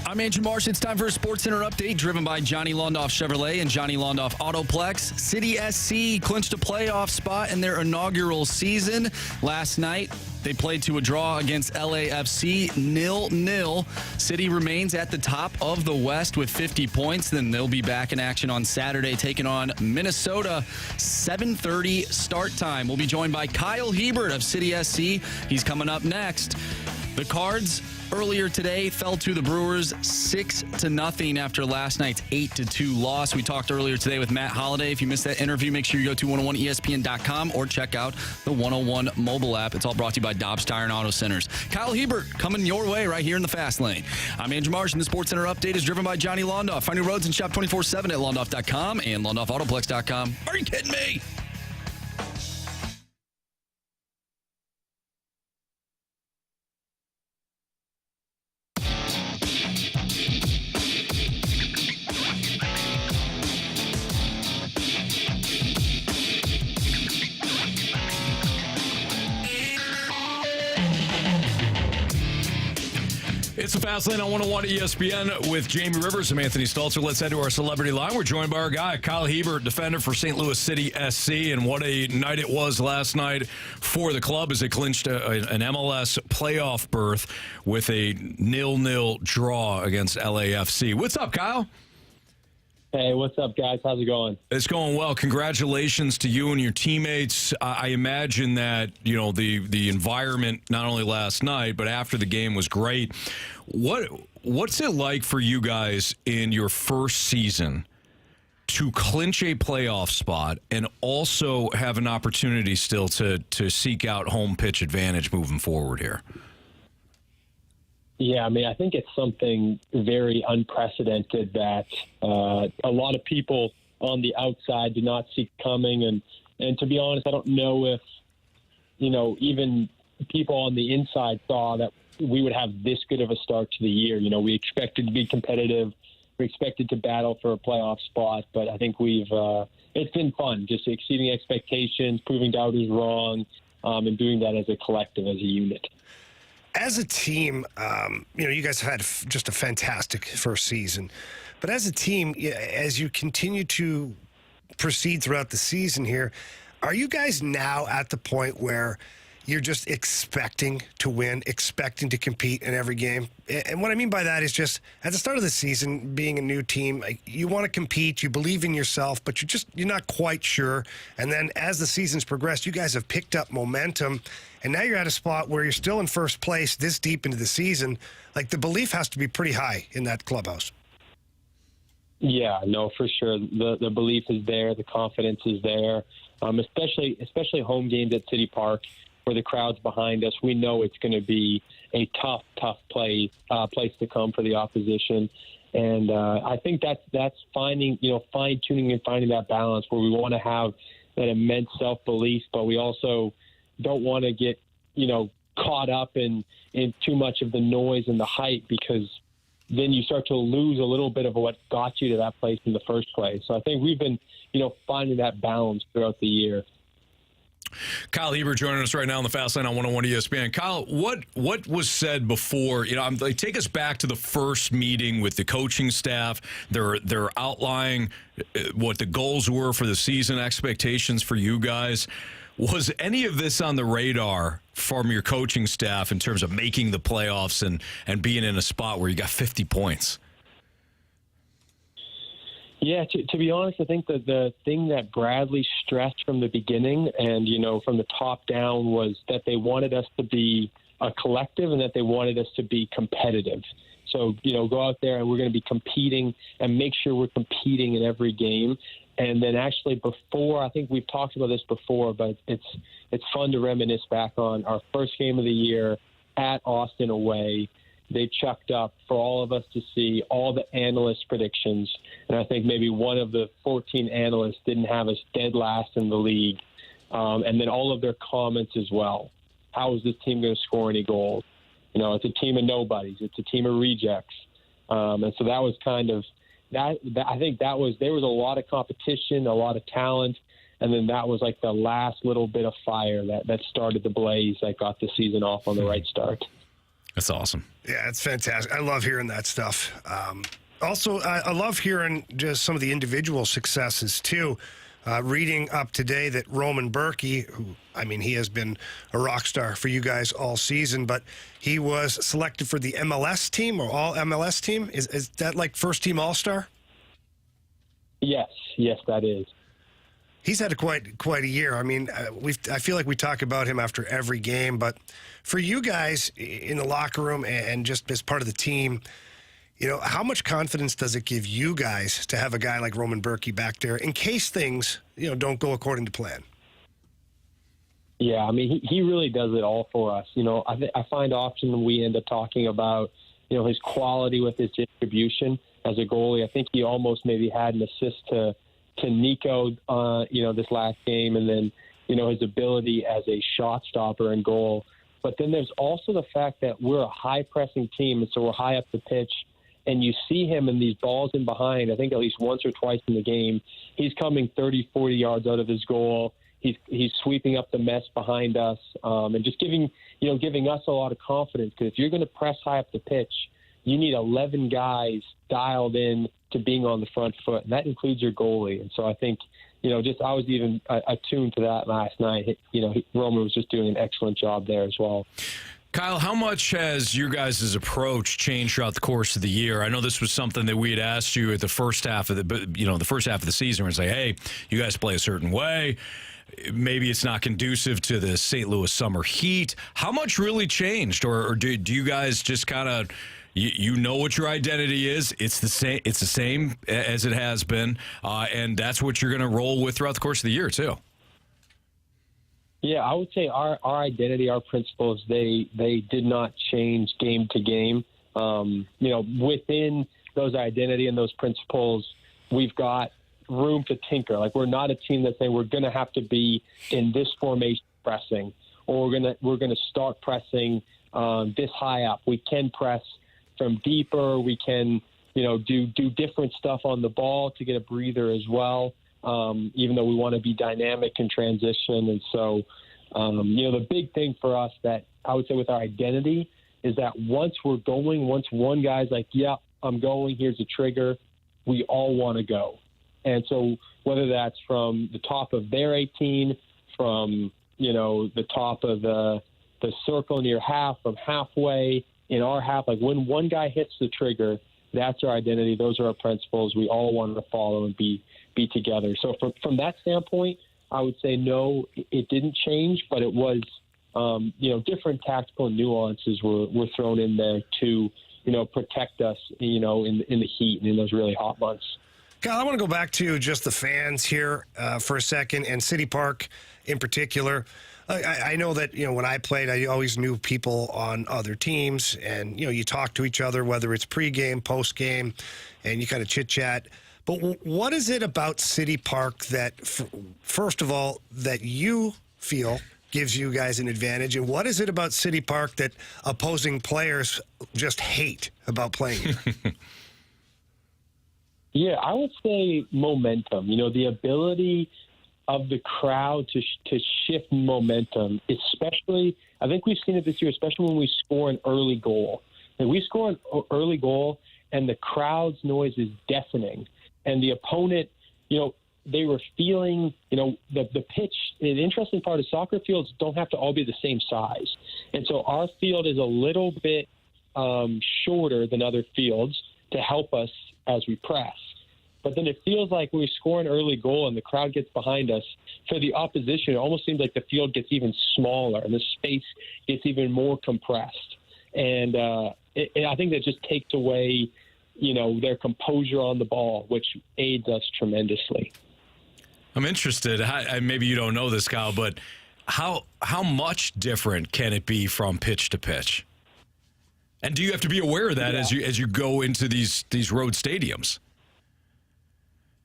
C: I'm Andrew Marsh. It's time for a Sports Center update driven by Johnny Londoff Chevrolet and Johnny Londoff Autoplex. City SC clinched a playoff spot in their inaugural season. Last night, they played to a draw against LAFC 0-0. City remains at the top of the West with 50 points. Then they'll be back in action on Saturday, taking on Minnesota. 7:30 start time. We'll be joined by Kyle Hiebert of City SC. He's coming up next. The Cards earlier today fell to the Brewers 6-0 after last night's 8-2 loss. We talked earlier today with Matt Holliday. If you missed that interview, make sure you go to 101ESPN.com or check out the 101 mobile app. It's all brought to you by Dobbs Tire and Auto Centers. Kyle Hiebert coming your way right here in the Fast Lane. I'm Andrew Marsh, and the Sports Center update is driven by Johnny Londoff. Find your roads and shop 24/7 at Londoff.com and LondoffAutoplex.com. Are you kidding me?
A: It's the Fast Lane on 101 ESPN with Jamie Rivers. I'm Anthony Stalter. Let's head to our celebrity line. We're joined by our guy, Kyle Hiebert, defender for St. Louis City SC. And what a night it was last night for the club as they clinched an MLS playoff berth with a 0-0 draw against LAFC. What's up, Kyle?
K: Hey, what's up, guys? How's it going?
A: It's going well. Congratulations to you and your teammates. I imagine that, you know, the environment, not only last night, but after the game was great. What's it like for you guys in your first season to clinch a playoff spot and also have an opportunity still to seek out home pitch advantage moving forward here?
K: Yeah, I mean, I think it's something very unprecedented that a lot of people on the outside do not see coming. And to be honest, I don't know if, you know, even people on the inside saw that we would have this good of a start to the year. You know, we expected to be competitive. We expected to battle for a playoff spot. But I think it's been fun, just exceeding expectations, proving doubters wrong, and doing that as a collective, as a unit.
B: As a team, you know, you guys have had just a fantastic first season. But as a team, as you continue to proceed throughout the season here, are you guys now at the point where you're just expecting to win, expecting to compete in every game? And what I mean by that is just at the start of the season, being a new team, you want to compete, you believe in yourself, but you're not quite sure. And then as the season's progressed, you guys have picked up momentum, and now you're at a spot where you're still in first place this deep into the season. Like, the belief has to be pretty high in that clubhouse.
K: Yeah, no, for sure. The belief is there, the confidence is there, especially home games at City Park, where the crowd's behind us. We know it's going to be a tough place to come for the opposition. And I think that's finding, you know, fine-tuning and finding that balance where we want to have that immense self-belief, but we also don't want to get, you know, caught up in too much of the noise and the hype, because then you start to lose a little bit of what got you to that place in the first place. So I think we've been, you know, finding that balance throughout the year.
A: Kyle Hiebert joining us right now on the Fast Lane on 101 ESPN. Kyle, what was said before? You know, take us back to the first meeting with the coaching staff. They're outlining what the goals were for the season, expectations for you guys. Was any of this on the radar from your coaching staff in terms of making the playoffs and being in a spot where you got 50 points?
K: Yeah, to be honest, I think that the thing that Bradley stressed from the beginning and, you know, from the top down was that they wanted us to be a collective and that they wanted us to be competitive. So, you know, go out there and we're going to be competing and make sure we're competing in every game. And then actually before, I think we've talked about this before, but it's fun to reminisce back on our first game of the year at Austin away. They chucked up for all of us to see all the analyst predictions. And I think maybe one of the 14 analysts didn't have us dead last in the league. And then all of their comments as well. How is this team going to score any goals? You know, it's a team of nobodies. It's a team of rejects. And so that was kind of that. I think there was a lot of competition, a lot of talent. And then that was like the last little bit of fire that started the blaze that got the season off on the right start.
C: That's awesome.
B: Yeah, it's fantastic. I love hearing that stuff. Also, I love hearing just some of the individual successes, too. Reading up today that Roman Berkey, who, I mean, he has been a rock star for you guys all season, but he was selected for the MLS team or all MLS team. Is that like first team All-Star?
K: Yes, that is.
B: He's had quite a year. I mean, I feel like we talk about him after every game, but for you guys in the locker room and just as part of the team, you know, how much confidence does it give you guys to have a guy like Roman Berkey back there in case things, you know, don't go according to plan?
K: Yeah, I mean, he really does it all for us. You know, I find often when we end up talking about, you know, his quality with his distribution as a goalie. I think he almost maybe had an assist to Nico, you know, this last game, and then, you know, his ability as a shot stopper and goal. But then there's also the fact that we're a high-pressing team, and so we're high up the pitch, and you see him in these balls in behind, I think at least once or twice in the game. He's coming 30, 40 yards out of his goal. He's sweeping up the mess behind us, and just giving us a lot of confidence, because if you're going to press high up the pitch, you need 11 guys dialed in to being on the front foot, and that includes your goalie. And so I think, you know, I was even attuned to that last night. You know, Roman was just doing an excellent job there as well.
A: Kyle, how much has your guys' approach changed throughout the course of the year? I know this was something that we had asked you at the first half of the season, and say, hey, you guys play a certain way. Maybe it's not conducive to the St. Louis summer heat. How much really changed, or do you guys just kind of, you know what your identity is? It's the same as it has been, and that's what you're going to roll with throughout the course of the year too.
K: Yeah, I would say our identity, our principles, they did not change game to game. You know, within those identity and those principles, we've got room to tinker. Like, we're not a team that's saying we're going to have to be in this formation pressing, or we're gonna start pressing this high up. We can press from deeper. We can, you know, do different stuff on the ball to get a breather as well. Even though we want to be dynamic in transition. And so, you know, the big thing for us that I would say with our identity is that once one guy's like, yeah, I'm going, here's a trigger, we all want to go. And so whether that's from the top of their 18, from, you know, the top of the circle near half, from halfway in our half, like when one guy hits the trigger, that's our identity. Those are our principles. We all want to follow and be together. So from that standpoint, I would say no, it didn't change, but it was, you know, different tactical nuances were thrown in there to, you know, protect us, you know, in the heat and in those really hot months.
B: Kyle, I want to go back to just the fans here for a second, and City Park in particular. I know that, you know, when I played, I always knew people on other teams, and, you know, you talk to each other, whether it's pregame, postgame, and you kind of chit-chat. But what is it about City Park that, first of all, that you feel gives you guys an advantage, and what is it about City Park that opposing players just hate about playing here?
K: Yeah, I would say momentum. You know, the ability of the crowd to shift momentum, especially, I think we've seen it this year, especially when we score an early goal. And we score an early goal, and the crowd's noise is deafening. And the opponent, you know, they were feeling, you know, the pitch. The interesting part is soccer fields don't have to all be the same size. And so our field is a little bit shorter than other fields to help us as we press. But then it feels like when we score an early goal and the crowd gets behind us, for the opposition, it almost seems like the field gets even smaller and the space gets even more compressed. And I think that just takes away, you know, their composure on the ball, which aids us tremendously.
A: I'm interested. Maybe you don't know this, Kyle, but how much different can it be from pitch to pitch? And do you have to be aware of that as you go into these road stadiums?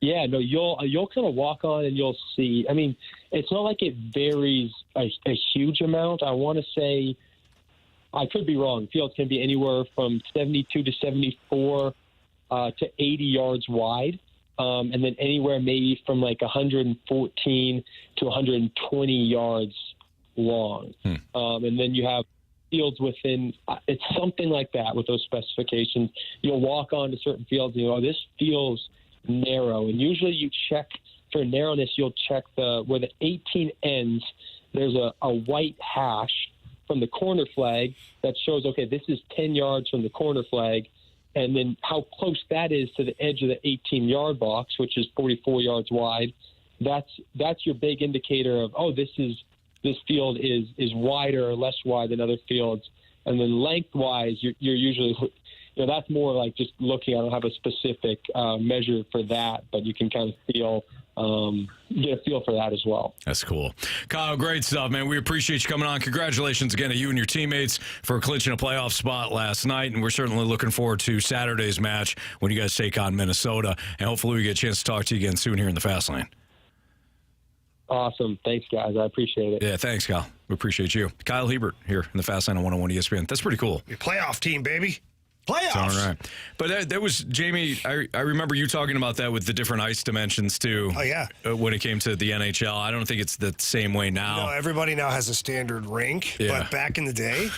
K: Yeah, no, you'll kind of walk on and you'll see. I mean, it's not like it varies a huge amount. I want to say, I could be wrong. Fields can be anywhere from 72 to 74 to 80 yards wide. and then anywhere maybe from like 114 to 120 yards long. And then you have fields within, it's something like that with those specifications. You'll walk onto certain fields and you go, oh, this feels narrow. And usually you check for narrowness, you'll check where the 18 ends. There's a white hash from the corner flag that shows, okay, this is 10 yards from the corner flag. And then how close that is to the edge of the 18-yard box, which is 44 yards wide. That's your big indicator of, oh, this field is wider or less wide than other fields. And then lengthwise, you're usually, that's more like just looking. I don't have a specific measure for that, but you can kind of get a feel for that as well.
A: That's cool. Kyle, great stuff, man. We appreciate you coming on. Congratulations again to you and your teammates for clinching a playoff spot last night, and we're certainly looking forward to Saturday's match when you guys take on Minnesota, and hopefully we get a chance to talk to you again soon here in the Fast Lane.
K: Awesome. Thanks, guys. I appreciate it.
A: Yeah, thanks, Kyle. We appreciate you. Kyle Hiebert here in the Fast Lane on 101 ESPN. That's pretty cool.
B: Your playoff team, baby. Playoffs.
A: All right. But that was, Jamie, I remember you talking about that with the different ice dimensions, too.
B: Oh, yeah.
A: When it came to the NHL. I don't think it's the same way now.
B: No, everybody now has a standard rink.
A: Yeah.
B: But back in the day,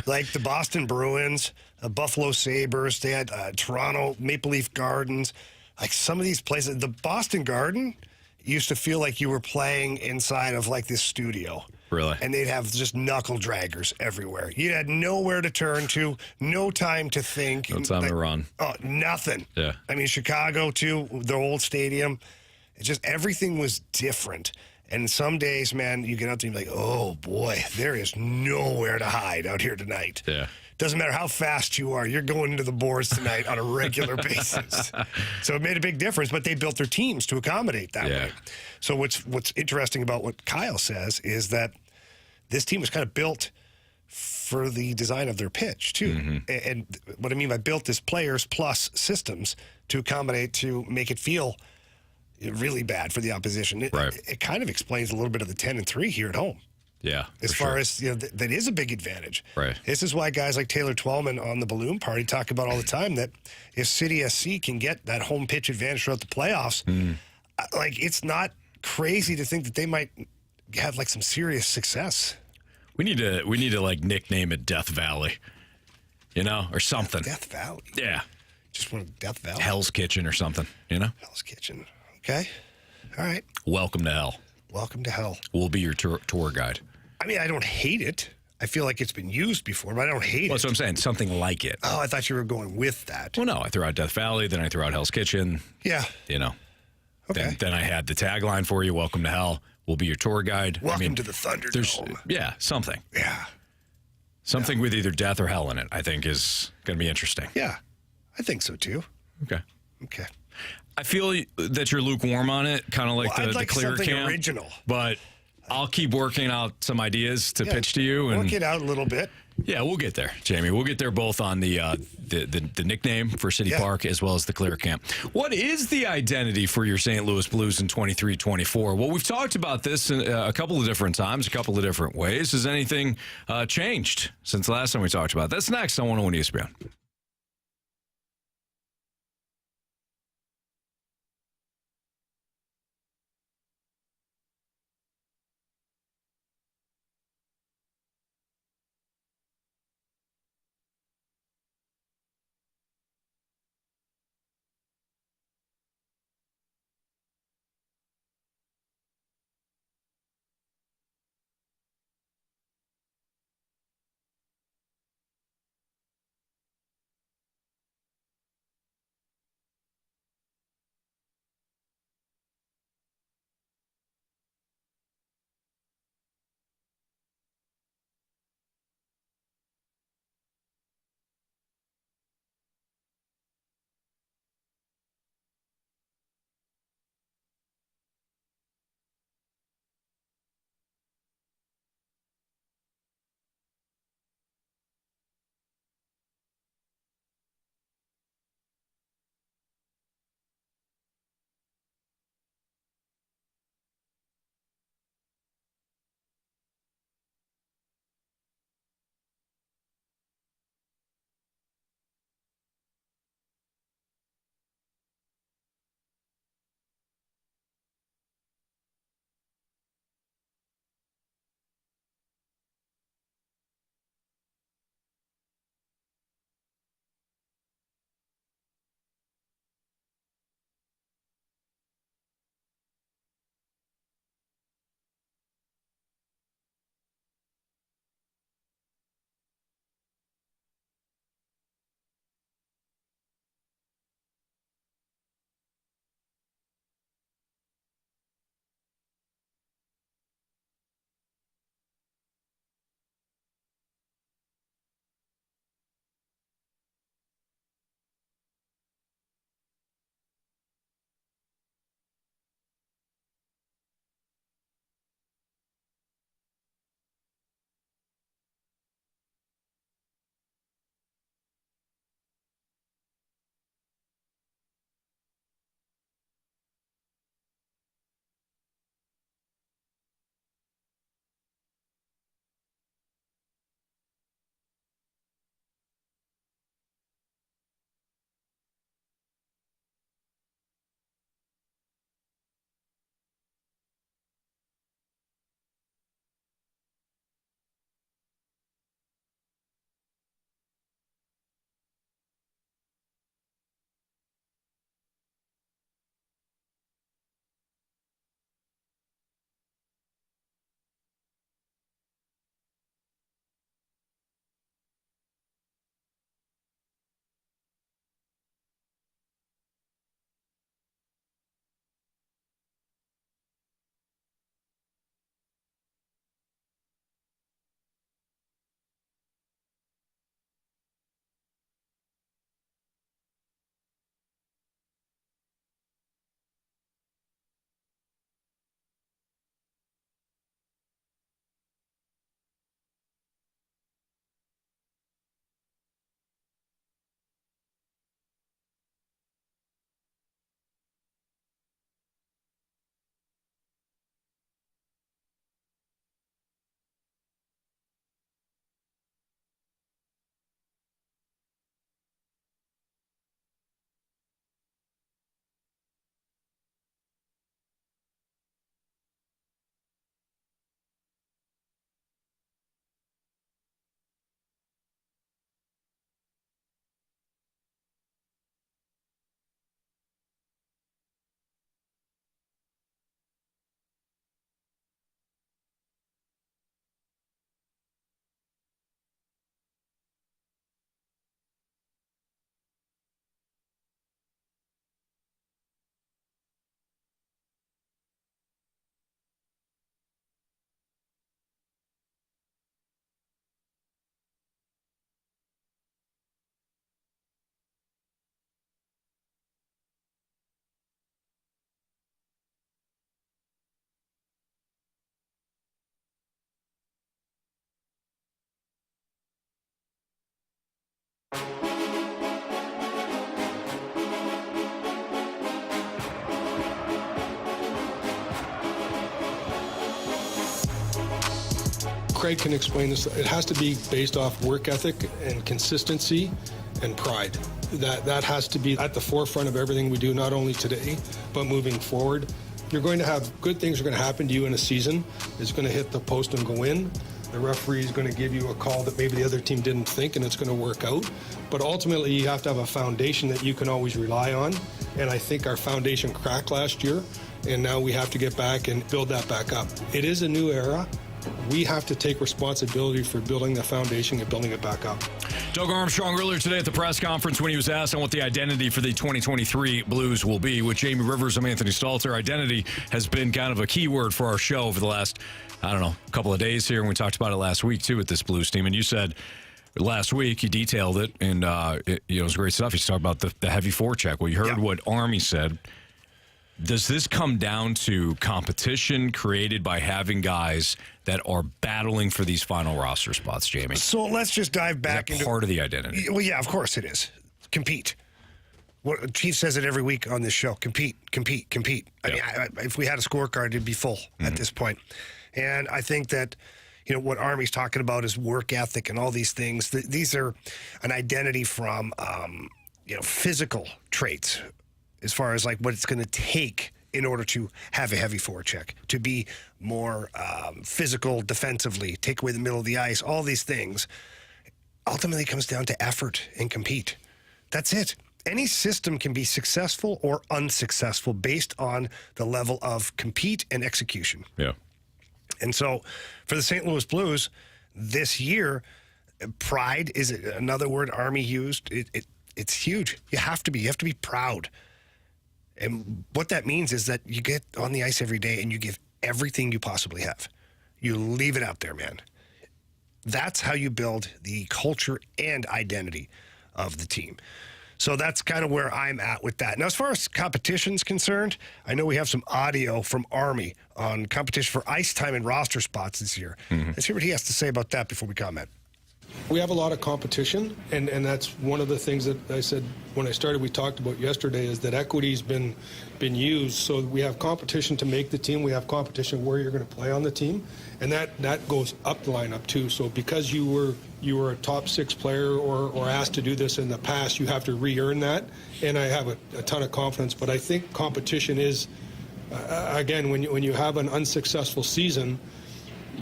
B: like the Boston Bruins, Buffalo Sabres, they had Toronto Maple Leaf Gardens. Like some of these places, the Boston Garden used to feel like you were playing inside of like this studio.
A: Really?
B: And they'd have just knuckle draggers everywhere. You had nowhere to turn to, no time to think.
A: No time to run.
B: Oh, nothing.
A: Yeah.
B: I mean, Chicago, too, the old stadium, it's just everything was different. And some days, man, you get out there and you're like, oh, boy, there is nowhere to hide out here tonight.
A: Yeah.
B: Doesn't matter how fast you are, you're going into the boards tonight on a regular basis. So it made a big difference, but they built their teams to accommodate that way. So what's interesting about what Kyle says is that this team was kind of built for the design of their pitch, too.
A: Mm-hmm.
B: And what I mean by built is players plus systems to accommodate, to make it feel really bad for the opposition. It kind of explains a little bit of the 10-3 here at home.
A: Yeah,
B: as far as that is a big advantage.
A: Right.
B: This is why guys like Taylor Twellman on the Balloon Party talk about all the time that if City SC can get that home pitch advantage throughout the playoffs, like it's not crazy to think that they might have like some serious success.
A: We need to like nickname it Death Valley, or something.
B: Death Valley.
A: Yeah.
B: Just want Death Valley.
A: Hell's Kitchen or something.
B: Hell's Kitchen. Okay. All right.
A: Welcome to hell.
B: Welcome to hell.
A: We'll be your tour guide.
B: I mean, I don't hate it. I feel like it's been used before, but I don't hate it.
A: That's what I'm saying. Something like it.
B: Oh, I thought you were going with that.
A: Well, no. I threw out Death Valley, then I threw out Hell's Kitchen.
B: Yeah.
A: Okay. Then I had the tagline for you, Welcome to Hell. We'll be your tour guide.
B: Welcome to the Thunderdome.
A: Yeah, something.
B: Yeah.
A: Something with either death or hell in it, I think, is going to be interesting.
B: Yeah. I think so, too.
A: Okay.
B: I
A: feel that you're lukewarm on it, kind of like
B: I'd like
A: clear
B: something
A: camp.
B: Original.
A: But I'll keep working out some ideas to pitch to you.
B: Work it out a little bit.
A: Yeah, we'll get there, Jamie. We'll get there both on the nickname for City Park as well as the clear camp. What is the identity for your St. Louis Blues in 23-24? Well, we've talked about this a couple of different times, a couple of different ways. Has anything changed since the last time we talked about it? That's next on 101 ESPN.
G: Craig can explain this. It has to be based off work ethic and consistency and pride. That has to be at the forefront of everything we do, not only today, but moving forward. You're going to have good things are going to happen to you in a season. It's going to hit the post and go in. The referee is going to give you a call that maybe the other team didn't think, and it's going to work out. But ultimately, you have to have a foundation that you can always rely on. And I think our foundation cracked last year, and now we have to get back and build that back up. It is a new era. We have to take responsibility for building the foundation and building it back up.
A: Doug Armstrong earlier today at the press conference when he was asked on what the identity for the 2023 Blues will be. With Jamie Rivers, I'm Anthony Stalter. Identity has been kind of a key word for our show over the last, couple of days here. And we talked about it last week, too, with this Blues team. And you said last week, you detailed it, and it was great stuff. You talked about the heavy forecheck. Well, you heard what Army said. Does this come down to competition created by having guys that are battling for these final roster spots, Jamie?
B: So let's just dive back into
A: part of the identity.
B: Well, yeah, of course it is. Compete. Chief says it every week on this show. Compete, compete, compete. I mean, if we had a scorecard, it'd be full at this point. And I think that, what Army's talking about is work ethic and all these things. These are an identity from, physical traits, as far as like what it's going to take in order to have a heavy forecheck, to be more physical defensively, take away the middle of the ice, all these things. Ultimately, it comes down to effort and compete. That's it. Any system can be successful or unsuccessful based on the level of compete and execution.
A: Yeah.
B: And so for the St. Louis Blues this year, pride is another word Army used. It's huge. You have to be proud. And what that means is that you get on the ice every day and you give everything you possibly have. You leave it out there, man. That's how you build the culture and identity of the team. So that's kind of where I'm at with that. Now, as far as competition's concerned, I know we have some audio from Army on competition for ice time and roster spots this year. Let's hear what he has to say about that before we comment.
G: We have a lot of competition, and that's one of the things that I said when I started, we talked about yesterday, is that equity's been used. So we have competition to make the team. We have competition where you're going to play on the team, and that goes up the lineup too. So because you were a top 6 player or asked to do this in the past, you have to re-earn that, and I have a ton of confidence. But I think competition is, again, when you have an unsuccessful season,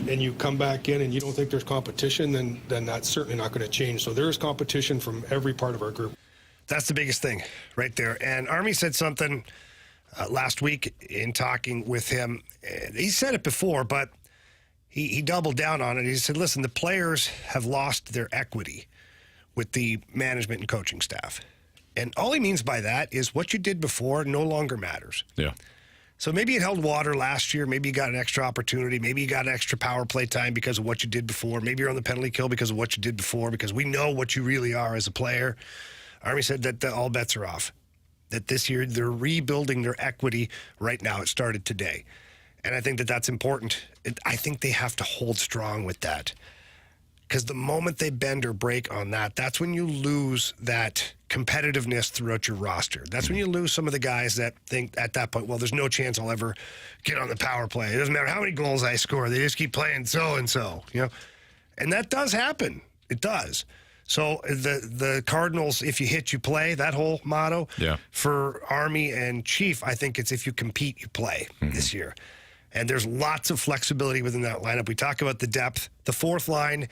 G: and you come back in and you don't think there's competition, then that's certainly not going to change. So there is competition from every part of our group.
B: That's the biggest thing right there. And Army said something last week in talking with him. He said it before, but he doubled down on it. He said, listen, the players have lost their equity with the management and coaching staff. And all he means by that is what you did before no longer matters.
A: Yeah.
B: So maybe it held water last year. Maybe you got an extra opportunity. Maybe you got an extra power play time because of what you did before. Maybe you're on the penalty kill because of what you did before, because we know what you really are as a player. Army said that all bets are off, that this year they're rebuilding their equity right now. It started today. And I think that that's important. I think they have to hold strong with that, because the moment they bend or break on that, that's when you lose that competitiveness throughout your roster. That's when you lose some of the guys that think at that point, well, there's no chance I'll ever get on the power play. It doesn't matter how many goals I score. They just keep playing so-and-so, And that does happen. It does. So the Cardinals, if you hit, you play, that whole motto for Army and Chief, I think it's if you compete, you play this year. And there's lots of flexibility within that lineup. We talk about the depth. The fourth line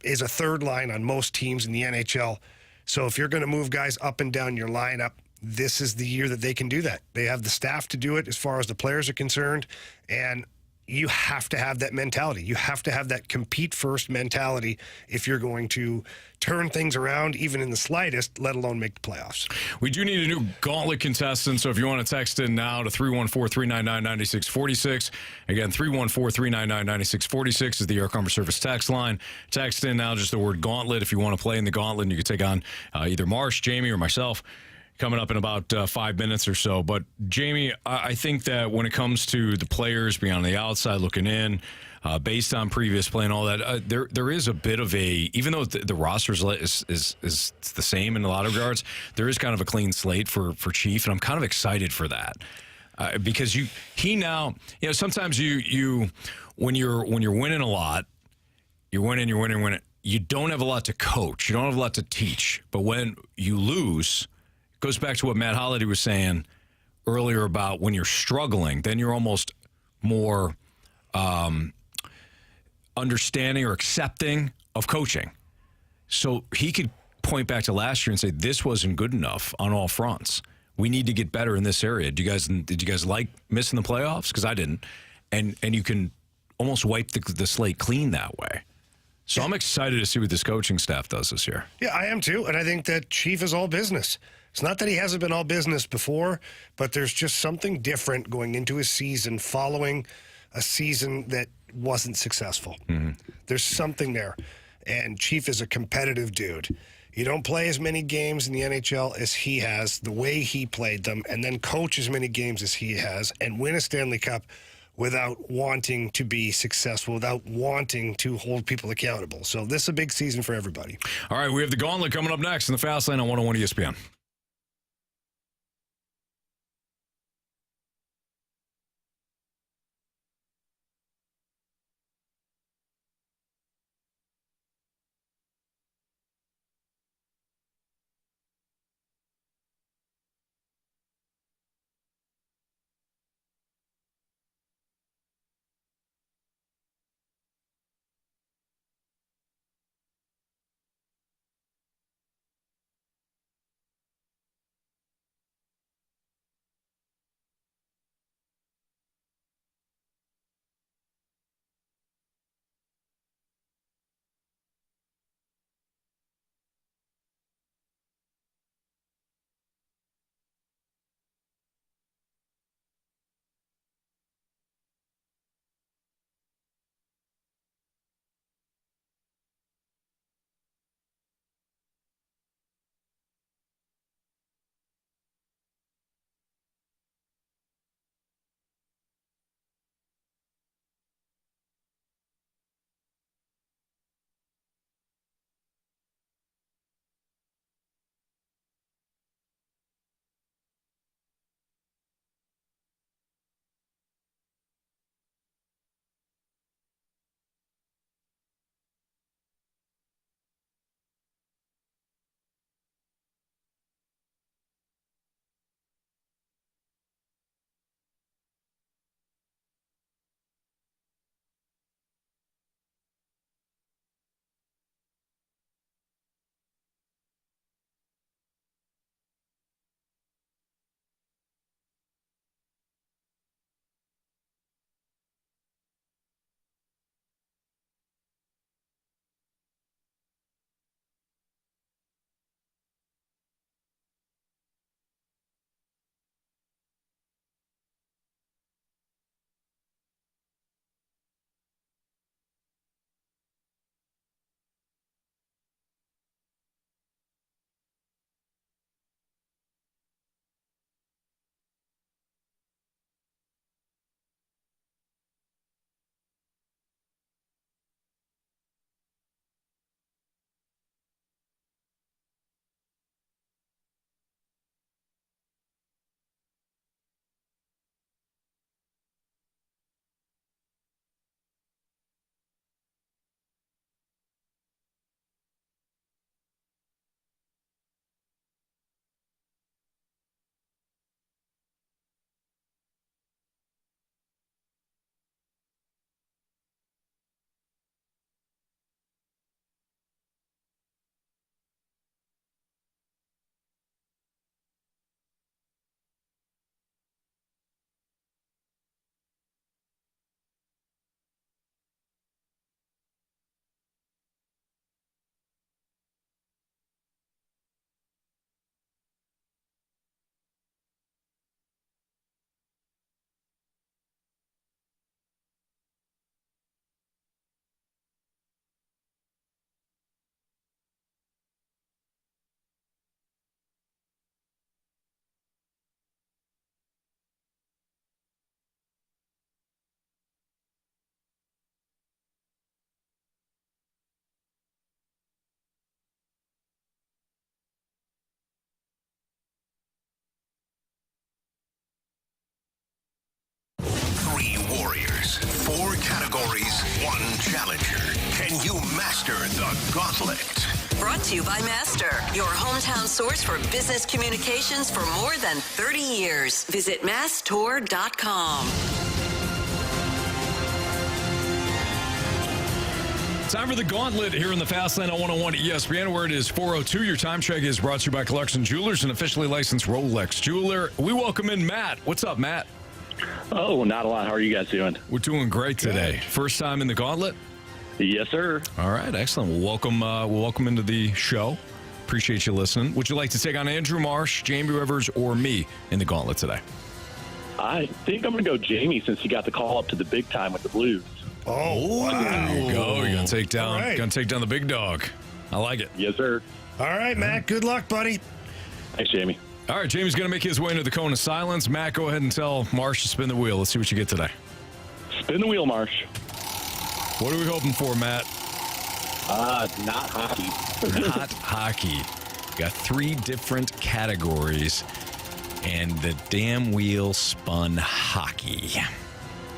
B: is a third line on most teams in the NHL. So if you're going to move guys up and down your lineup, this is the year that they can do that. They have the staff to do it as far as the players are concerned. And you have to have that mentality. You have to have that compete-first mentality if you're going to turn things around, even in the slightest, let alone make the playoffs.
A: We do need a new Gauntlet contestant, so if you want to text in now to 314-399-9646. Again, 314-399-9646 is the Air Comfort Service text line. Text in now just the word Gauntlet if you want to play in the Gauntlet, and you can take on either Marsh, Jamie, or myself coming up in about 5 minutes or so. But, Jamie, I think that when it comes to the players being on the outside looking in, based on previous play and all that, there is a bit of a, even though the roster is the same in a lot of regards, there is kind of a clean slate for Chief, and I'm kind of excited for that. Because he now, sometimes you when you're winning a lot, You're winning, you're winning, winning. You don't have a lot to coach. You don't have a lot to teach. But when you lose, it goes back to what Matt Holliday was saying earlier about when you're struggling, then you're almost more understanding or accepting of coaching. So he could point back to last year and say, this wasn't good enough on all fronts. We need to get better in this area. Did you guys like missing the playoffs? Because I didn't. And you can almost wipe the slate clean that way. So I'm excited to see what this coaching staff does this year.
B: Yeah, I am too. And I think that Chief is all business. It's not that he hasn't been all business before, but there's just something different going into his season following a season that wasn't successful. Mm-hmm. There's something there. And Chief is a competitive dude. You don't play as many games in the NHL as he has, the way he played them, and then coach as many games as he has, and win a Stanley Cup without wanting to be successful, without wanting to hold people accountable. So this is a big season for everybody.
A: All right, we have the Gauntlet coming up next in the Fast Lane on 101 ESPN.
D: categories, one challenger. Can you master the gauntlet?
E: Brought to you by Master, your hometown source for business communications for more than 30 years. Visit masstour.com.
A: Time for the Gauntlet here in the Fast Lane on 101 ESPN, where it is 4:02. Your time check is brought to you by Collection Jewelers, an officially licensed Rolex jeweler. We welcome in Matt. What's up, Matt?
L: Oh, not a lot. How are you guys doing?
A: We're doing great today. First time in the Gauntlet?
L: Yes, sir.
A: All right, excellent. We'll welcome into the show. Appreciate you listening. Would you like to take on Andrew Marsh, Jamie Rivers, or me in the Gauntlet today?
L: I think I'm going to go Jamie since he got the call up to the big time with the Blues.
B: Oh, wow.
A: There you go. You're gonna take down the big dog. I like it.
L: Yes, sir.
B: All right, Matt. Good luck, buddy.
L: Thanks, Jamie.
A: All right, Jamie's gonna make his way into the cone of silence. Matt, go ahead and tell Marsh to spin the wheel. Let's see what you get today.
L: Spin the wheel, Marsh.
A: What are we hoping for, Matt?
L: Not hockey.
A: Not hockey. Got 3 different categories, and the damn wheel spun hockey.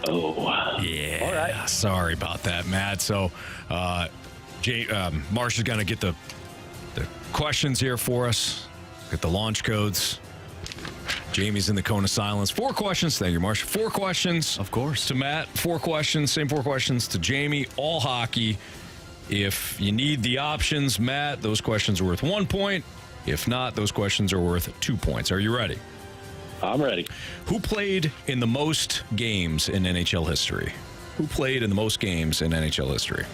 L: Oh.
A: Yeah.
L: All right.
A: Sorry about that, Matt. So, Marsh is going to get the questions here for us. Get the launch codes. Jamie's in the cone of silence. 4 questions. Thank you, Marsh. 4 questions.
C: Of course.
A: To Matt. 4 questions. Same 4 questions to Jamie. All hockey. If you need the options, Matt, those questions are worth 1 point. If not, those questions are worth 2 points. Are you ready?
L: I'm ready.
A: Who played in the most games in NHL history? Who played in the most games in NHL history?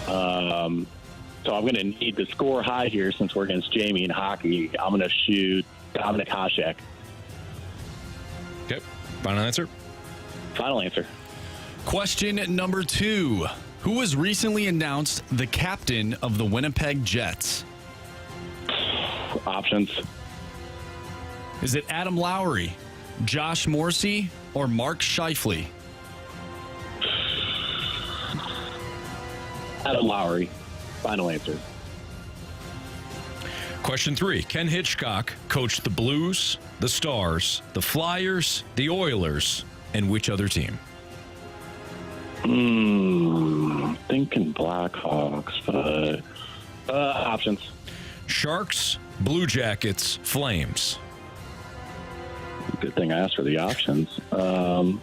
L: So I'm going to need to score high here since we're against Jamie in hockey. I'm going to shoot Dominik Hasek.
A: Okay. Final answer?
L: Final answer.
C: Question number 2. Who was recently announced the captain of the Winnipeg Jets?
L: Options.
C: Is it Adam Lowry, Josh Morrissey, or Mark Scheifele?
L: Adam Lowry. Final answer.
A: Question 3. Ken Hitchcock coached the Blues, the Stars, the Flyers, the Oilers, and which other team?
L: Thinking Blackhawks, but options.
A: Sharks, Blue Jackets, Flames.
L: Good thing I asked for the options. Let's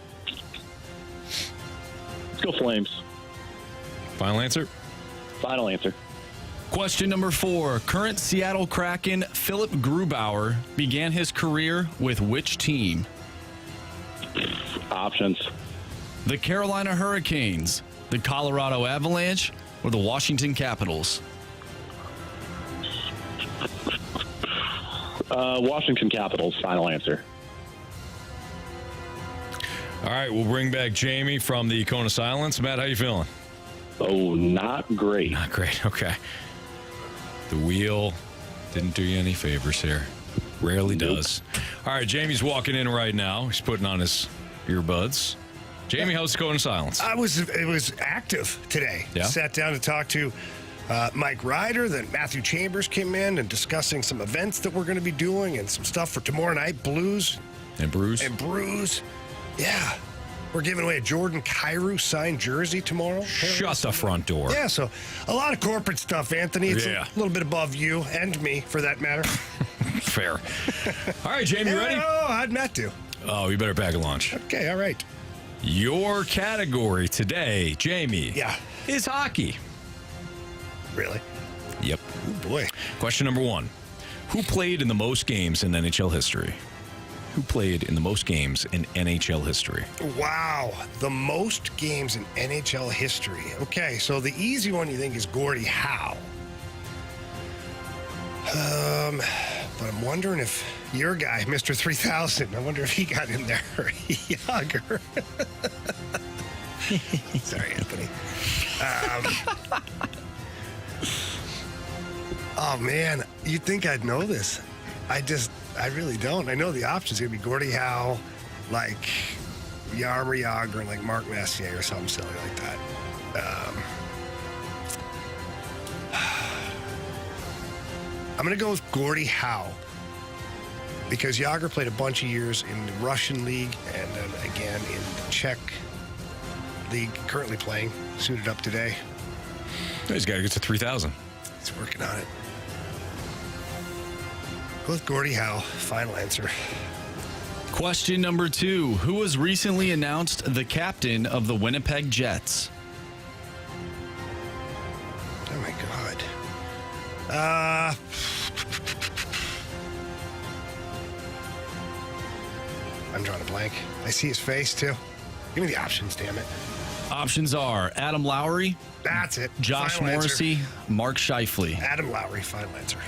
L: go Flames.
A: Final answer?
L: Final answer.
C: Question number 4. Current Seattle Kraken Philip Grubauer began his career with which team?
L: Options.
C: The Carolina Hurricanes, the Colorado Avalanche, or the Washington Capitals?
L: Washington Capitals. Final answer.
A: All right, we'll bring back Jamie from the Cone of Silence. Matt, how you feeling?
L: Oh, not great.
A: Not great. Okay. The wheel didn't do you any favors here. Rarely does. All right, Jamie's walking in right now. He's putting on his earbuds. Jamie, how's the Cone of Silence?
B: It was active today.
A: Yeah.
B: Sat down to talk to Mike Ryder. Then Matthew Chambers came in and discussing some events that we're going to be doing and some stuff for tomorrow night. Blues.
A: And Brews.
B: Yeah. We're giving away a Jordan Kyrou signed jersey tomorrow.
A: Shut the front door.
B: Yeah, so a lot of corporate stuff, Anthony. It's
A: Yeah.
B: a little bit above you and me, for that matter.
A: Fair. All right, Jamie, you ready?
B: Oh, how'd Matt do?
A: Oh, you better pack a lunch.
B: Okay, all right.
A: Your category today, Jamie, is hockey.
B: Really?
A: Yep.
B: Oh, boy.
A: Question number 1. Who played in the most games in NHL history? Who played in the most games in NHL history?
B: Wow. The most games in NHL history. Okay, so the easy one you think is Gordie Howe. But I'm wondering if your guy, Mr. 3000, I wonder if he got in there. Yager. Sorry, Anthony. Oh, man. You'd think I'd know this. I really don't. I know the options. It's going to be Gordie Howe, like Jaromir Jagr, and like Mark Messier or something silly like that. I'm going to go with Gordie Howe because Jagr played a bunch of years in the Russian league and then again in the Czech league currently playing, suited up today.
A: He's got to get to 3,000.
B: He's working on it. Go with Gordie Howe. Final answer.
C: Question number 2. Who was recently announced the captain of the Winnipeg Jets?
B: Oh, my God. I'm drawing a blank. I see his face, too. Give me the options, damn it.
C: Options are Adam Lowry,
B: That's it.
C: Josh
B: Final
C: Morrissey,
B: answer.
C: Mark Scheifele.
B: Adam Lowry, final answer.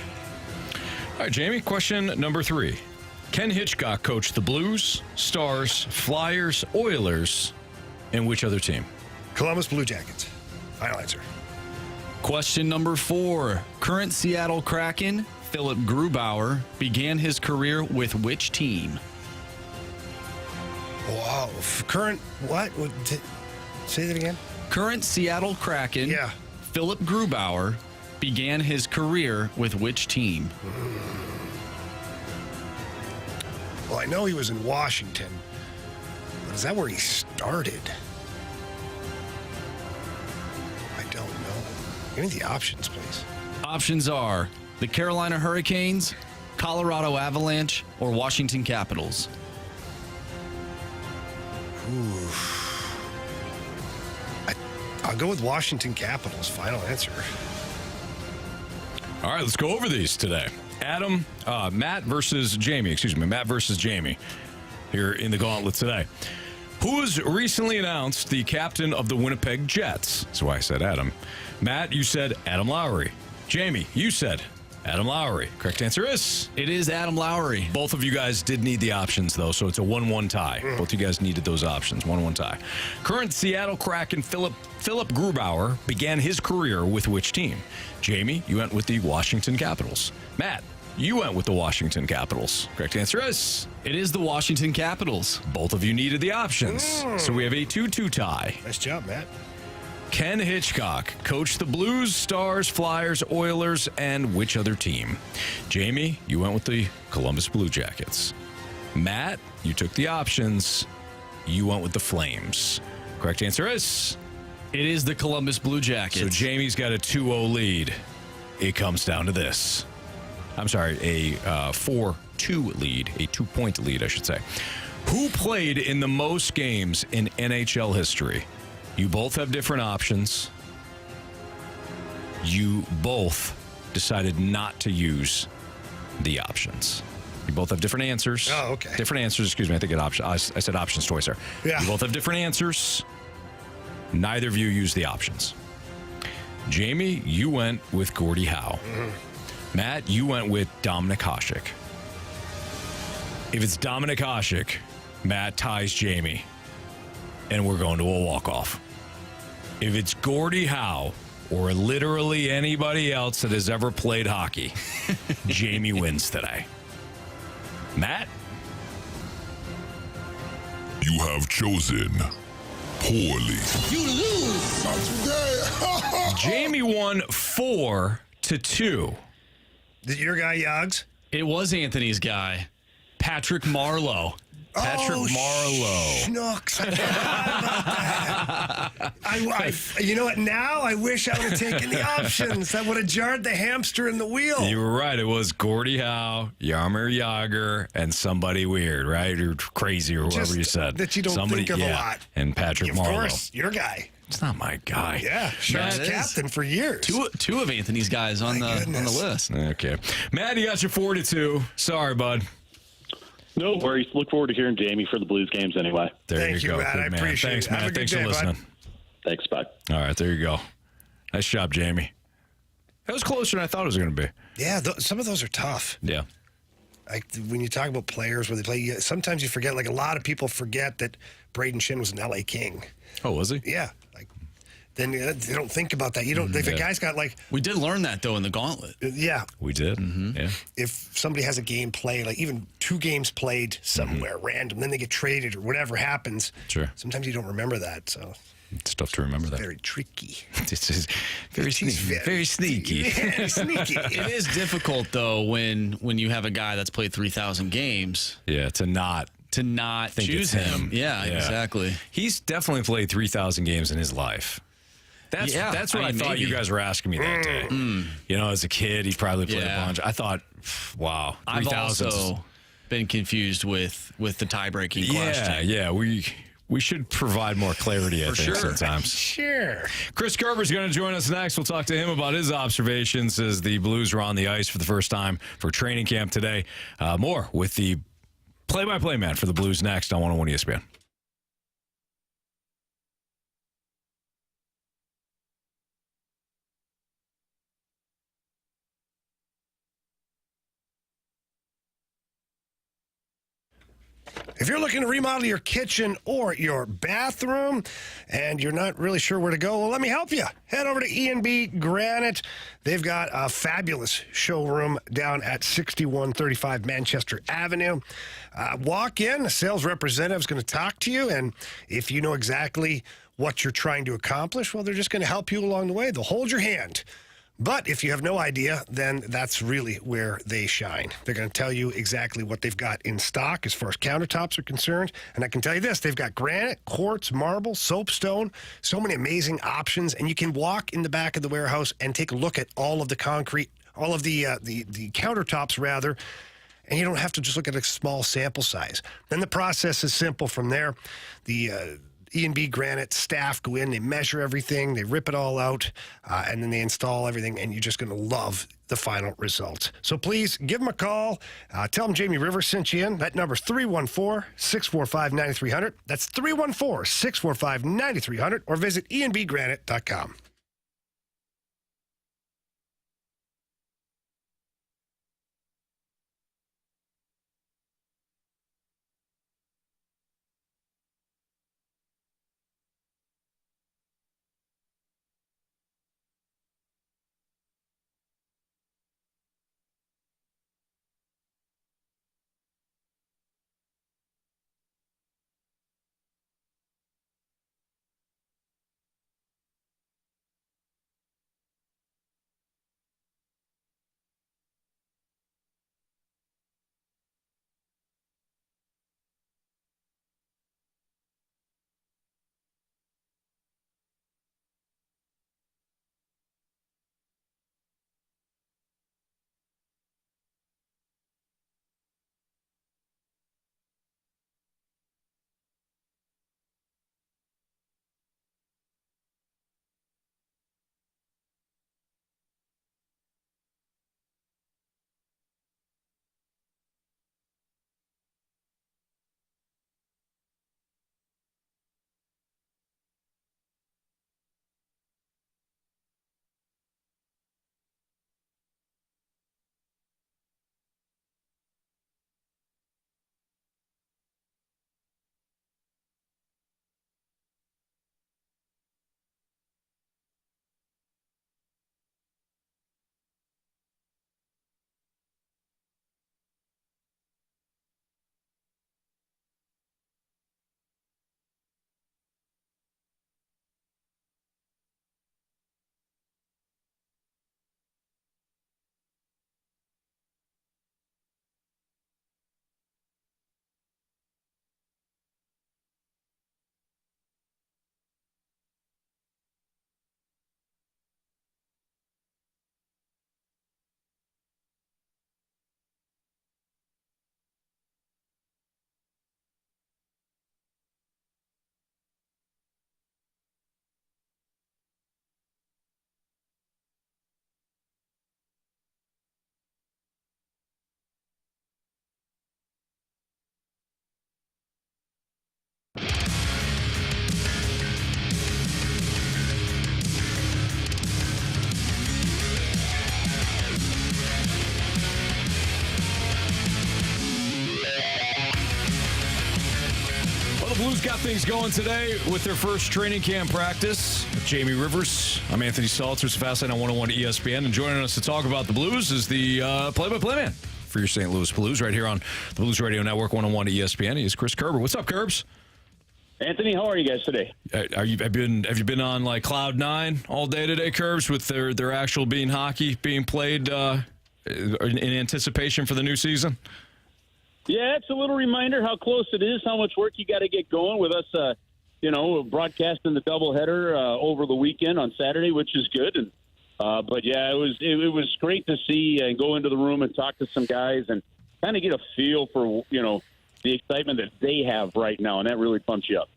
A: All right, Jamie, question number 3. Ken Hitchcock coached the Blues, Stars, Flyers, Oilers, and which other team?
B: Columbus Blue Jackets. Final answer.
C: Question number 4. Current Seattle Kraken, Philip Grubauer, began his career with which team?
B: Wow. Current what? Say that again?
C: Current Seattle Kraken, Philip Grubauer, began his career with which team?
B: Well, I know he was in Washington. But is that where he started? I don't know. Give me the options, please.
C: Options are the Carolina Hurricanes, Colorado Avalanche, or Washington Capitals.
B: Ooh. I'll go with Washington Capitals. Final answer.
A: All right, let's go over these today. Matt versus Jamie here in the Gauntlet today. Who was recently announced the captain of the Winnipeg Jets? That's why I said Adam. Matt, you said Adam Lowry. Jamie, you said Adam Lowry. Correct answer is?
C: It is Adam Lowry.
A: Both of you guys did need the options, though, so it's a 1-1 tie. Both you guys needed those options. 1-1 tie. Current Seattle Kraken Philip Grubauer began his career with which team? Jamie, you went with the Washington Capitals. Matt, you went with the Washington Capitals. Correct answer is?
C: It is the Washington Capitals.
A: Both of you needed the options. So we have a 2-2 tie.
B: Nice job, Matt.
A: Ken Hitchcock coached the Blues, Stars, Flyers, Oilers, and which other team? Jamie, you went with the Columbus Blue Jackets. Matt, you took the options. You went with the Flames. Correct answer is?
C: It is the Columbus Blue Jackets.
A: So Jamie's got a 2-0 lead. It comes down to this. I'm sorry, a 4-2 lead, a 2-point lead, I should say. Who played in the most games in NHL history? You both have different options. You both decided not to use the options. You both have different answers.
B: Oh, okay.
A: Different answers. Excuse me. I think I said options twice there.
B: Yeah.
A: You both have different answers. Neither of you used the options. Jamie, you went with Gordie Howe. Matt, you went with Dominik Hasek. If it's Dominik Hasek, Matt ties Jamie, and we're going to a walk-off. If it's Gordie Howe or literally anybody else that has ever played hockey, Jamie wins today. Matt?
M: You have chosen poorly.
N: You lose. Not today.
A: Jamie won 4-2.
B: Did your guy Yogs?
C: It was Anthony's guy, Patrick Marleau.
B: Schnooks. I forgot about that. You know what? Now I wish I would have taken the options. That would have jarred the hamster in the wheel.
A: You were right. It was Gordie Howe, Jaromir Jagr, and somebody weird, right? Or crazy, or whatever you said.
B: That you don't think of a lot.
A: And Patrick Marleau.
B: Of course, your guy.
A: It's not my guy.
B: Yeah, Sharks captain for years.
C: Two of Anthony's guys on the list.
A: Okay. Matt, you got your 4-2. Sorry, bud.
L: No worries. Look forward to hearing Jamie for the Blues games anyway.
B: Thank you,
A: go.
B: Matt.
A: Good
B: I
A: man.
B: appreciate
A: Thanks,
B: it.
A: Matt.
B: Have a good
A: Thanks
B: day,
A: for listening.
B: bud.
L: Thanks, bye.
A: All right, there you go. Nice job, Jamie. That was closer than I thought it was going to be.
B: Yeah, some of those are tough.
A: Yeah.
B: Like when you talk about players where they play, sometimes you forget. Like a lot of people forget that Braden Shin was an LA King.
A: Oh, was he?
B: Yeah. Like then they don't think about that. You don't. If a guy's got like.
C: We did learn that though in the Gauntlet.
B: Yeah.
A: We did. Mm-hmm. Yeah.
B: If somebody has a game played, like even 2 games played somewhere random, then they get traded or whatever happens.
A: Sure.
B: Sometimes you don't remember that. So.
A: It's tough to remember that.
B: Very tricky.
A: It's very sneaky. Very sneaky.
B: Very sneaky.
C: It is difficult though when you have a guy that's played 3,000 games.
A: Yeah, to not
C: to not
A: think
C: choose
A: it's
C: him. Yeah, exactly.
A: He's definitely played 3,000 games in his life. That's what I thought you guys were asking me that day. You know, as a kid, he probably played a bunch. I thought, wow, 3,000.
C: I've also been confused with the tie-breaking question.
A: Yeah, we should provide more clarity, I think, sometimes.
B: Sure.
A: Chris Kerber is going to join us next. We'll talk to him about his observations as the Blues are on the ice for the first time for training camp today. More with the play-by-play man for the Blues next on 101 ESPN.
B: If you're looking to remodel your kitchen or your bathroom and you're not really sure where to go, well, let me help you. Head over to E&B Granite. They've got a fabulous showroom down at 6135 Manchester Avenue. Walk in, a sales representative is going to talk to you, and if you know exactly what you're trying to accomplish, well, they're just going to help you along the way. They'll hold your hand. But if you have no idea, then that's really where they shine. They're going to tell you exactly what they've got in stock as far as countertops are concerned. And I can tell you this, they've got granite, quartz, marble, soapstone, so many amazing options. And you can walk in the back of the warehouse and take a look at all of the concrete, all of the countertops, rather. And you don't have to just look at a small sample size. Then the process is simple from there. The E&B Granite staff go in, they measure everything, they rip it all out, and then they install everything, and you're just going to love the final results. So please give them a call. Tell them Jamie Rivers sent you in. That number's 314-645-9300. That's 314-645-9300, or visit enbgranite.com.
A: Blues got things going today with their first training camp practice. With Jamie Rivers, I'm Anthony Stalter, it's Fastlane on 101 ESPN, and joining us to talk about the Blues is the play-by-play man for your St. Louis Blues right here on the Blues Radio Network 101 ESPN. He is Chris Kerber. What's up, Kerbs?
L: Anthony, how are you guys today?
A: Have you been on like cloud nine all day today, Kerbs, with their actual hockey being played in anticipation for the new season?
O: Yeah, it's a little reminder how close it is, how much work you got to get going with us, broadcasting the doubleheader over the weekend on Saturday, which is good. And but yeah, it was great to see and go into the room and talk to some guys and kind of get a feel for the excitement that they have right now, and that really pumps you up.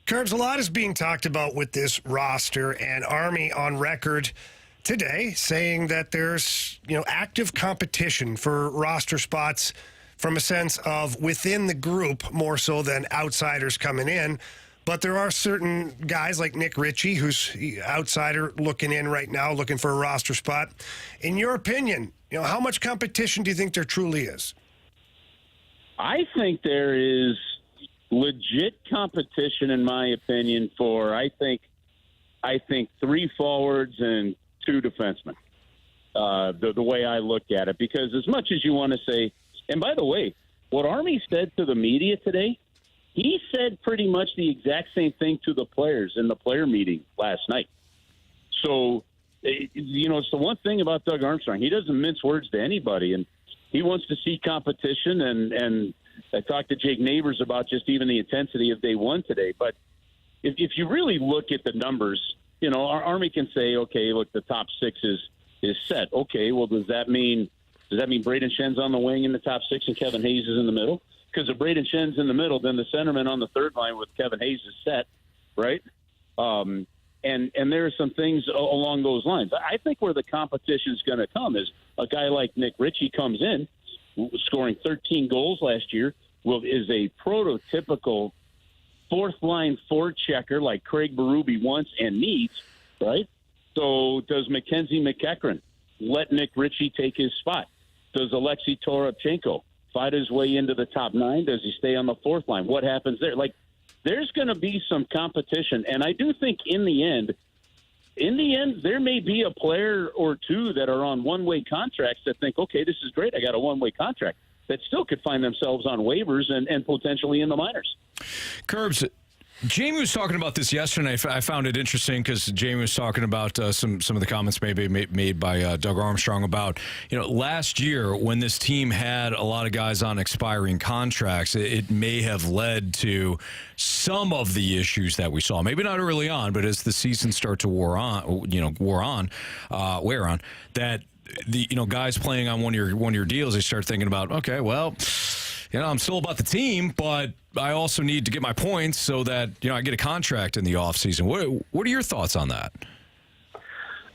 B: Curbs, a lot is being talked about with this roster, and Army on record today saying that there's active competition for roster spots from a sense of within the group more so than outsiders coming in. But there are certain guys like Nick Ritchie, who's outsider looking in right now, looking for a roster spot. In your opinion, how much competition do you think there truly is?
O: I think there is legit competition, in my opinion, for I think 3 forwards and 2 defensemen. The way I look at it, because as much as you want to say, and by the way, what Army said to the media today, he said pretty much the exact same thing to the players in the player meeting last night. So, it's the one thing about Doug Armstrong. He doesn't mince words to anybody, and he wants to see competition. And I talked to Jake Neighbors about just even the intensity of day one today. But if you really look at the numbers, our Army can say, okay, look, the top 6 is set. Okay, well, does that mean Braden Schen's on the wing in the top 6 and Kevin Hayes is in the middle? Because if Braden Schen's in the middle, then the centerman on the third line with Kevin Hayes is set, right? And there are some things along those lines. I think where the competition is going to come is a guy like Nick Ritchie comes in, scoring 13 goals last year, is a prototypical fourth-line forechecker like Craig Berube wants and needs, right? So does Mackenzie McEachran let Nick Ritchie take his spot? Does Alexei Toropchenko fight his way into the top 9? Does he stay on the fourth line? What happens there? There's going to be some competition, and I do think in the end, there may be a player or two that are on one-way contracts that think, okay, this is great, I got a one-way contract, that still could find themselves on waivers and potentially in the minors.
A: Curbs, Jamie was talking about this yesterday. I found it interesting because Jamie was talking about some of the comments maybe made by Doug Armstrong about, last year when this team had a lot of guys on expiring contracts, it may have led to some of the issues that we saw. Maybe not early on, but as the season started to wear on, that the guys playing on one of your deals, they start thinking about, okay, well, I'm still about the team, but I also need to get my points so that, I get a contract in the offseason. What are your thoughts on that?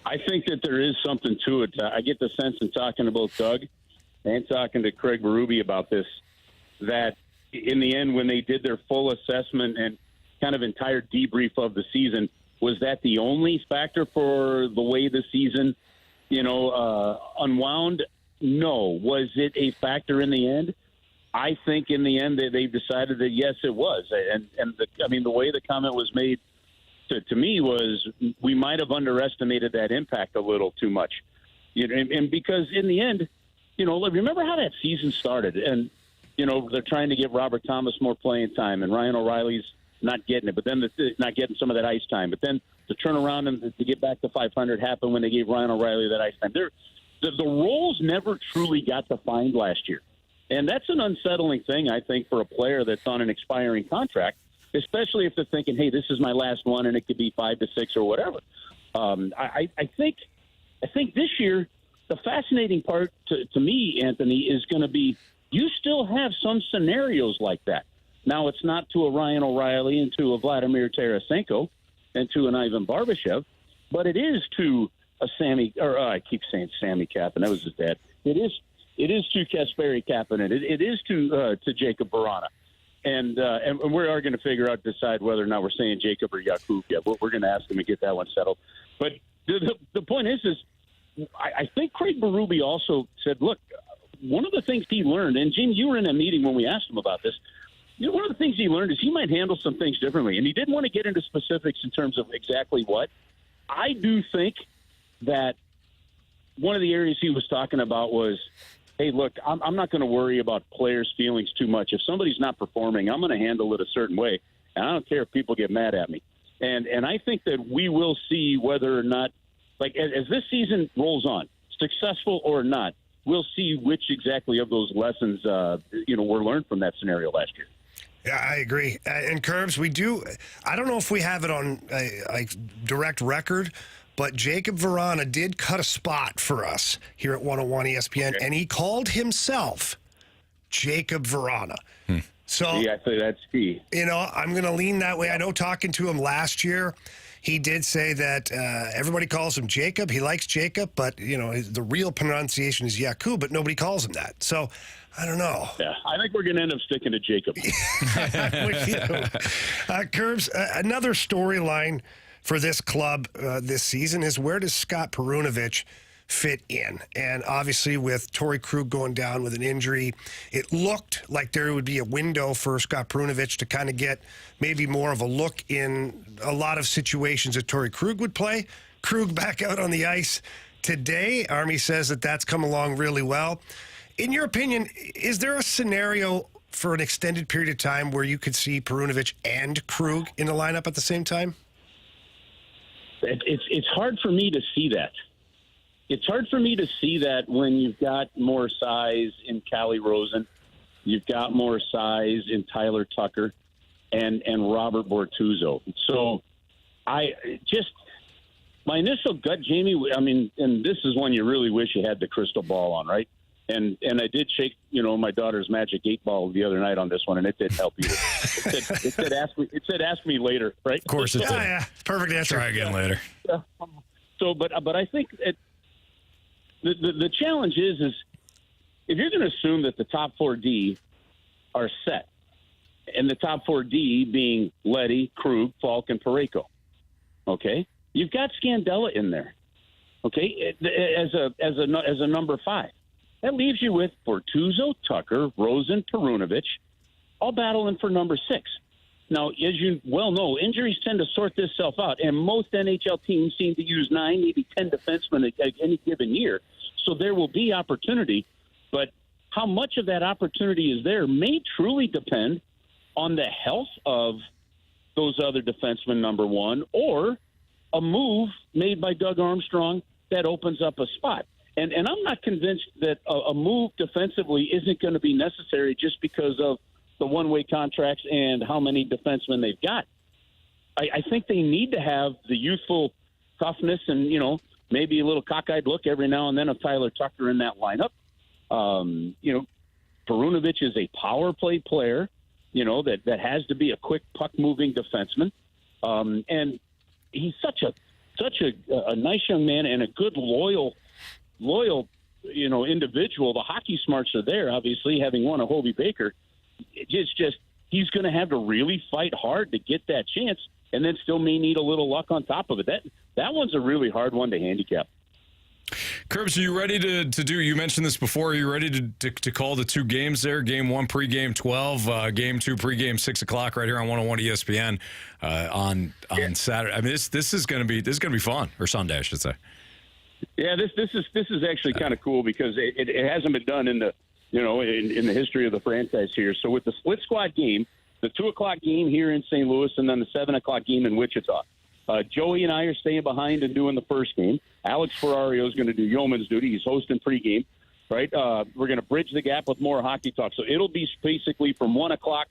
O: I think that there is something to it. I get the sense in talking to both Doug and talking to Craig Berube about this, that in the end, when they did their full assessment and kind of entire debrief of the season, was that the only factor for the way the season, unwound? No. Was it a factor in the end? I think in the end they decided that yes, it was, and the way the comment was made to me was we might have underestimated that impact a little too much, and because in the end, remember how that season started, and they're trying to give Robert Thomas more playing time, and Ryan O'Reilly's not getting it, but then not getting some of that ice time, but then to turn around and to get back to 500 happened when they gave Ryan O'Reilly that ice time. The roles never truly got defined last year. And that's an unsettling thing, I think, for a player that's on an expiring contract, especially if they're thinking, hey, this is my last one and it could be 5 to 6 or whatever. I think this year, the fascinating part to me, Anthony, is going to be you still have some scenarios like that. Now, it's not to a Ryan O'Reilly and to a Vladimir Tarasenko and to an Ivan Barbashev, but it is to a I keep saying Sammy Kapanen. That was his dad. It is to Kasperi Kapanen. It is to Jacob Barana. And we are going to decide whether or not we're saying Jacob or Jakub yet. We're going to ask him to get that one settled. But the point is I think Craig Berube also said, look, one of the things he learned, and Gene, you were in a meeting when we asked him about this, one of the things he learned is he might handle some things differently. And he didn't want to get into specifics in terms of exactly what. I do think that one of the areas he was talking about was, hey, look, I'm not going to worry about players' feelings too much. If somebody's not performing, I'm going to handle it a certain way, and I don't care if people get mad at me. And I think that we will see whether or not, like as this season rolls on, successful or not, we'll see which exactly of those lessons, were learned from that scenario last year.
B: Yeah, I agree. And Curbs, we do. I don't know if we have it on a direct record, but Jacob Verana did cut a spot for us here at 101 ESPN, and he called himself Jacob Verana. So
O: yeah, I say that's key.
B: I'm going to lean that way. I know talking to him last year, he did say that everybody calls him Jacob. He likes Jacob, but, the real pronunciation is Jakub, but nobody calls him that. So I don't know.
O: Yeah, I think we're going to end up sticking to Jacob.
B: Curbs, another storyline for this club this season is where does Scott Perunovich fit in? And obviously with Torrey Krug going down with an injury, it looked like there would be a window for Scott Perunovich to kind of get maybe more of a look in a lot of situations that Torrey Krug would play. Krug back out on the ice today. Army says that that's come along really well. In your opinion, is there a scenario for an extended period of time where you could see Perunovich and Krug in the lineup at the same time?
O: It's hard for me to see that. It's hard for me to see that when you've got more size in Callie Rosen, you've got more size in Tyler Tucker and Robert Bortuzzo. So my initial gut, Jamie, and this is one you really wish you had the crystal ball on, right? And I did shake, my daughter's Magic 8 Ball the other night on this one, and it didn't help either. It said ask me later, right?
A: Of course it did.
B: Yeah, perfect answer.
A: Try again later.
O: So, but I think the challenge is if you're going to assume that the top 4D are set, and the top 4D being Leddy, Krug, Falk, and Parayko, okay, you've got Scandella in there, okay, as a number 5. That leaves you with Bortuzzo, Tucker, Rosen, Perunovich, all battling for number 6. Now, as you well know, injuries tend to sort this self out, and most NHL teams seem to use 9, maybe 10 defensemen at any given year. So there will be opportunity, but how much of that opportunity is there may truly depend on the health of those other defensemen, number 1, or a move made by Doug Armstrong that opens up a spot. And I'm not convinced that a move defensively isn't going to be necessary just because of the one-way contracts and how many defensemen they've got. I think they need to have the youthful toughness and, maybe a little cockeyed look every now and then of Tyler Tucker in that lineup. Perunovich is a power play player, that has to be a quick puck-moving defenseman. And he's such a nice young man and a good, loyal, individual. The hockey smarts are there, obviously, having won a Hobie Baker. It's just he's going to have to really fight hard to get that chance, and then still may need a little luck on top of it. That one's a really hard one to handicap.
A: Curbs, are you ready to do? You mentioned this before. Are you ready to call the 2 games there? Game 1 pregame 12, game 2 pregame 6 o'clock right here on 101 ESPN on Saturday. I mean, this is going to be fun, or Sunday, I should say.
O: Yeah, this is actually kind of cool because it hasn't been done in the in the history of the franchise here. So with the split squad game, the 2 o'clock game here in St. Louis, and then the 7 o'clock game in Wichita. Joey and I are staying behind and doing the first game. Alex Ferrario is going to do yeoman's duty. He's hosting pregame, right? We're going to bridge the gap with more hockey talk. So it'll be basically from 1 o'clock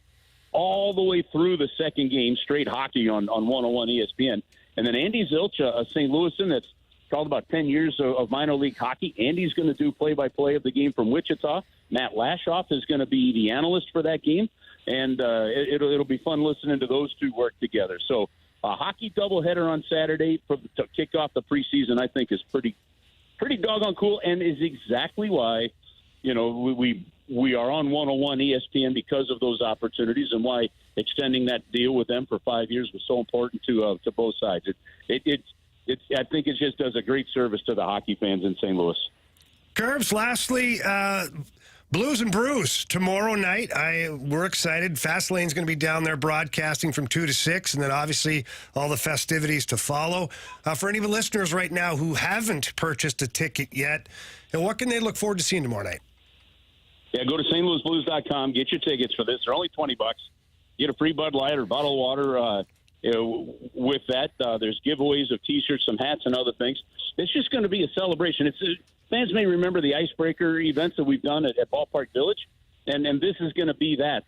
O: all the way through the second game, straight hockey on 101 ESPN. And then Andy Zilch, a St. Louisan that's called about 10 years of minor league hockey. Andy's going to do play-by-play of the game from Wichita. Matt Lashoff is going to be the analyst for that game. And it'll be fun listening to those two work together. So a hockey doubleheader on Saturday to kick off the preseason, I think, is pretty doggone cool, and is exactly why, we are on 101 ESPN because of those opportunities, and why extending that deal with them for 5 years was so important to both sides. I think it just does a great service to the hockey fans in St. Louis.
B: Curbs, lastly, Blues and Brews tomorrow night. We're excited. Fastlane's going to be down there broadcasting from 2 to 6, and then obviously all the festivities to follow. For any of the listeners right now who haven't purchased a ticket yet, what can they look forward to seeing tomorrow night?
O: Yeah, go to stlouisblues.com, get your tickets for this. They're only $20. Get a free Bud Light or bottle of water. With that, there's giveaways of T-shirts, some hats, and other things. It's just going to be a celebration. fans may remember the icebreaker events that we've done at Ballpark Village, and this is going to be that.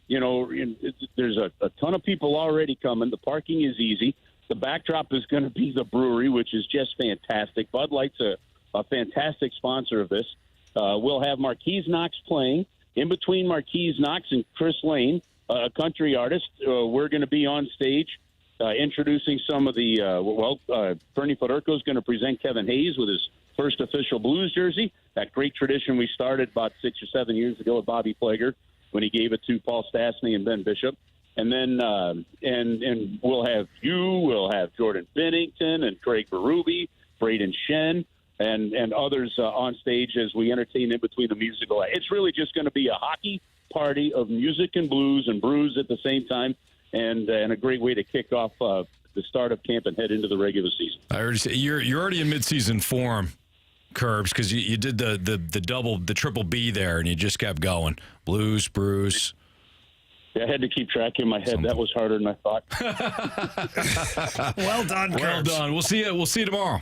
O: There's a ton of people already coming. The parking is easy. The backdrop is going to be the brewery, which is just fantastic. Bud Light's a fantastic sponsor of this. We'll have Marquise Knox playing. In between Marquise Knox and Chris Lane, a country artist, we're going to be on stage introducing some of the, Bernie Federko is going to present Kevin Hayes with his first official Blues jersey, that great tradition we started about 6 or 7 years ago with Bobby Plager when he gave it to Paul Stastny and Ben Bishop. And then and we'll have Jordan Bennington and Craig Berube, Braden Shen, and others on stage as we entertain in between the musical. It's really just going to be a hockey party of music and blues and brews at the same time, and a great way to kick off the start of camp and head into the regular season.
A: I already say you're already in midseason form, Curbs, because you did the triple B there, and you just kept going. Blues, brews.
O: Yeah, I had to keep track in my head. Something. That was harder than I thought.
B: Well done, Curbs.
A: Well done. We'll see you tomorrow.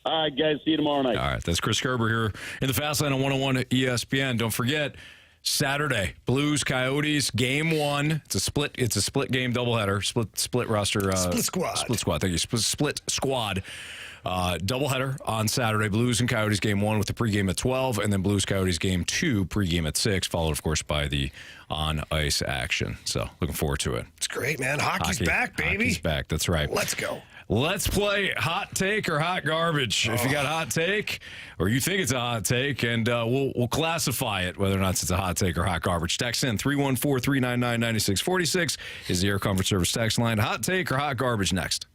O: All right, guys. See you tomorrow night.
A: All right. That's Chris Kerber here in the Fast Lane on 101 ESPN. Don't forget, Saturday, Blues Coyotes game 1. It's a split game doubleheader. Split roster.
B: Split squad.
A: Split squad. Thank you. Split squad. Doubleheader on Saturday. Blues and Coyotes game 1 with the pregame at 12, and then Blues Coyotes game 2 pregame at 6, followed of course by the on ice action. So looking forward to it.
B: It's great, man. Hockey's back, baby.
A: Hockey's back. That's right.
B: Let's go.
A: Let's play hot take or hot garbage. If you got a hot take or you think it's a hot take, and we'll classify it whether or not it's a hot take or hot garbage. Text in 314-399-9646 is the Air Comfort Service text line. Hot take or hot garbage next.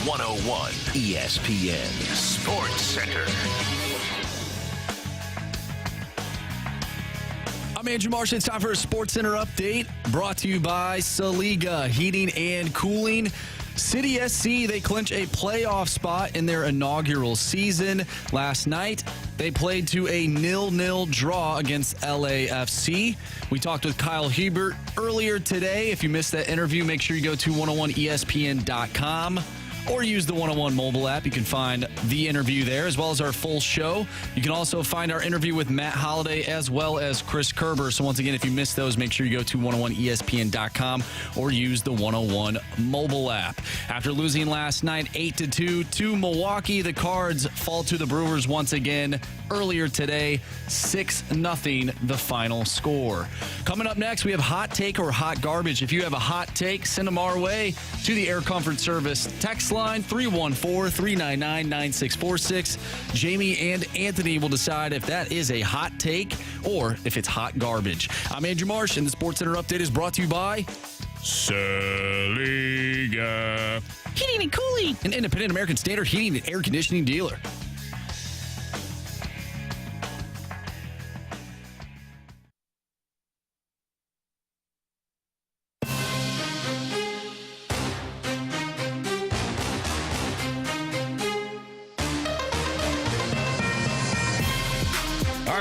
D: 101 ESPN Sports Center.
C: I'm Andrew Marsh. It's time for a Sports Center update brought to you by Saliga Heating and Cooling. City SC, they clinch a playoff spot in their inaugural season. Last night, they played to a 0-0 draw against LAFC. We talked with Kyle Hiebert earlier today. If you missed that interview, make sure you go to 101ESPN.com or use the 101 mobile app. You can find the interview there as well as our full show. You can also find our interview with Matt Holliday as well as Chris Kerber. So once again, if you missed those, make sure you go to 101ESPN.com or use the 101 mobile app. After losing last night 8-2 to Milwaukee, the Cards fall to the Brewers once again earlier today, 6-0 the final score. Coming up next, we have Hot Take or Hot Garbage. If you have a hot take, send them our way to the Air Comfort Service text line 314-399-9646. Jamie and Anthony will decide if that is a hot take or if it's hot garbage. I'm Andrew Marsh, and the Sports Center update is brought to you by Saliga Heating and Cooling, an independent American Standard heating and air conditioning dealer.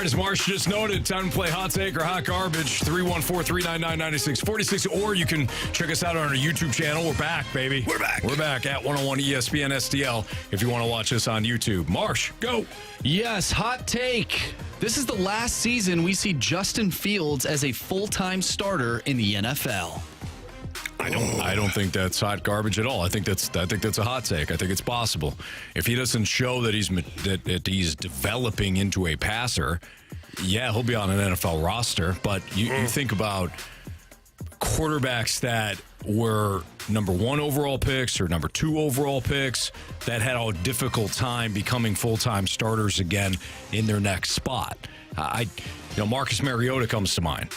A: As Marsh just noted, time to play Hot Take or Hot Garbage, 314-399-9646, or you can check us out on our YouTube channel. We're back, baby. We're back at 101 ESPN STL if you want to watch us on YouTube. Marsh, go.
C: Yes, Hot Take. This is the last season we see Justin Fields as a full-time starter in the NFL.
A: I don't think that's hot garbage at all. I think that's a hot take. I think it's possible. If he doesn't show that he's developing into a passer, yeah, he'll be on an NFL roster. But you think about quarterbacks that were number 1 overall picks or number 2 overall picks that had a difficult time becoming full-time starters again in their next spot. Marcus Mariota comes to mind.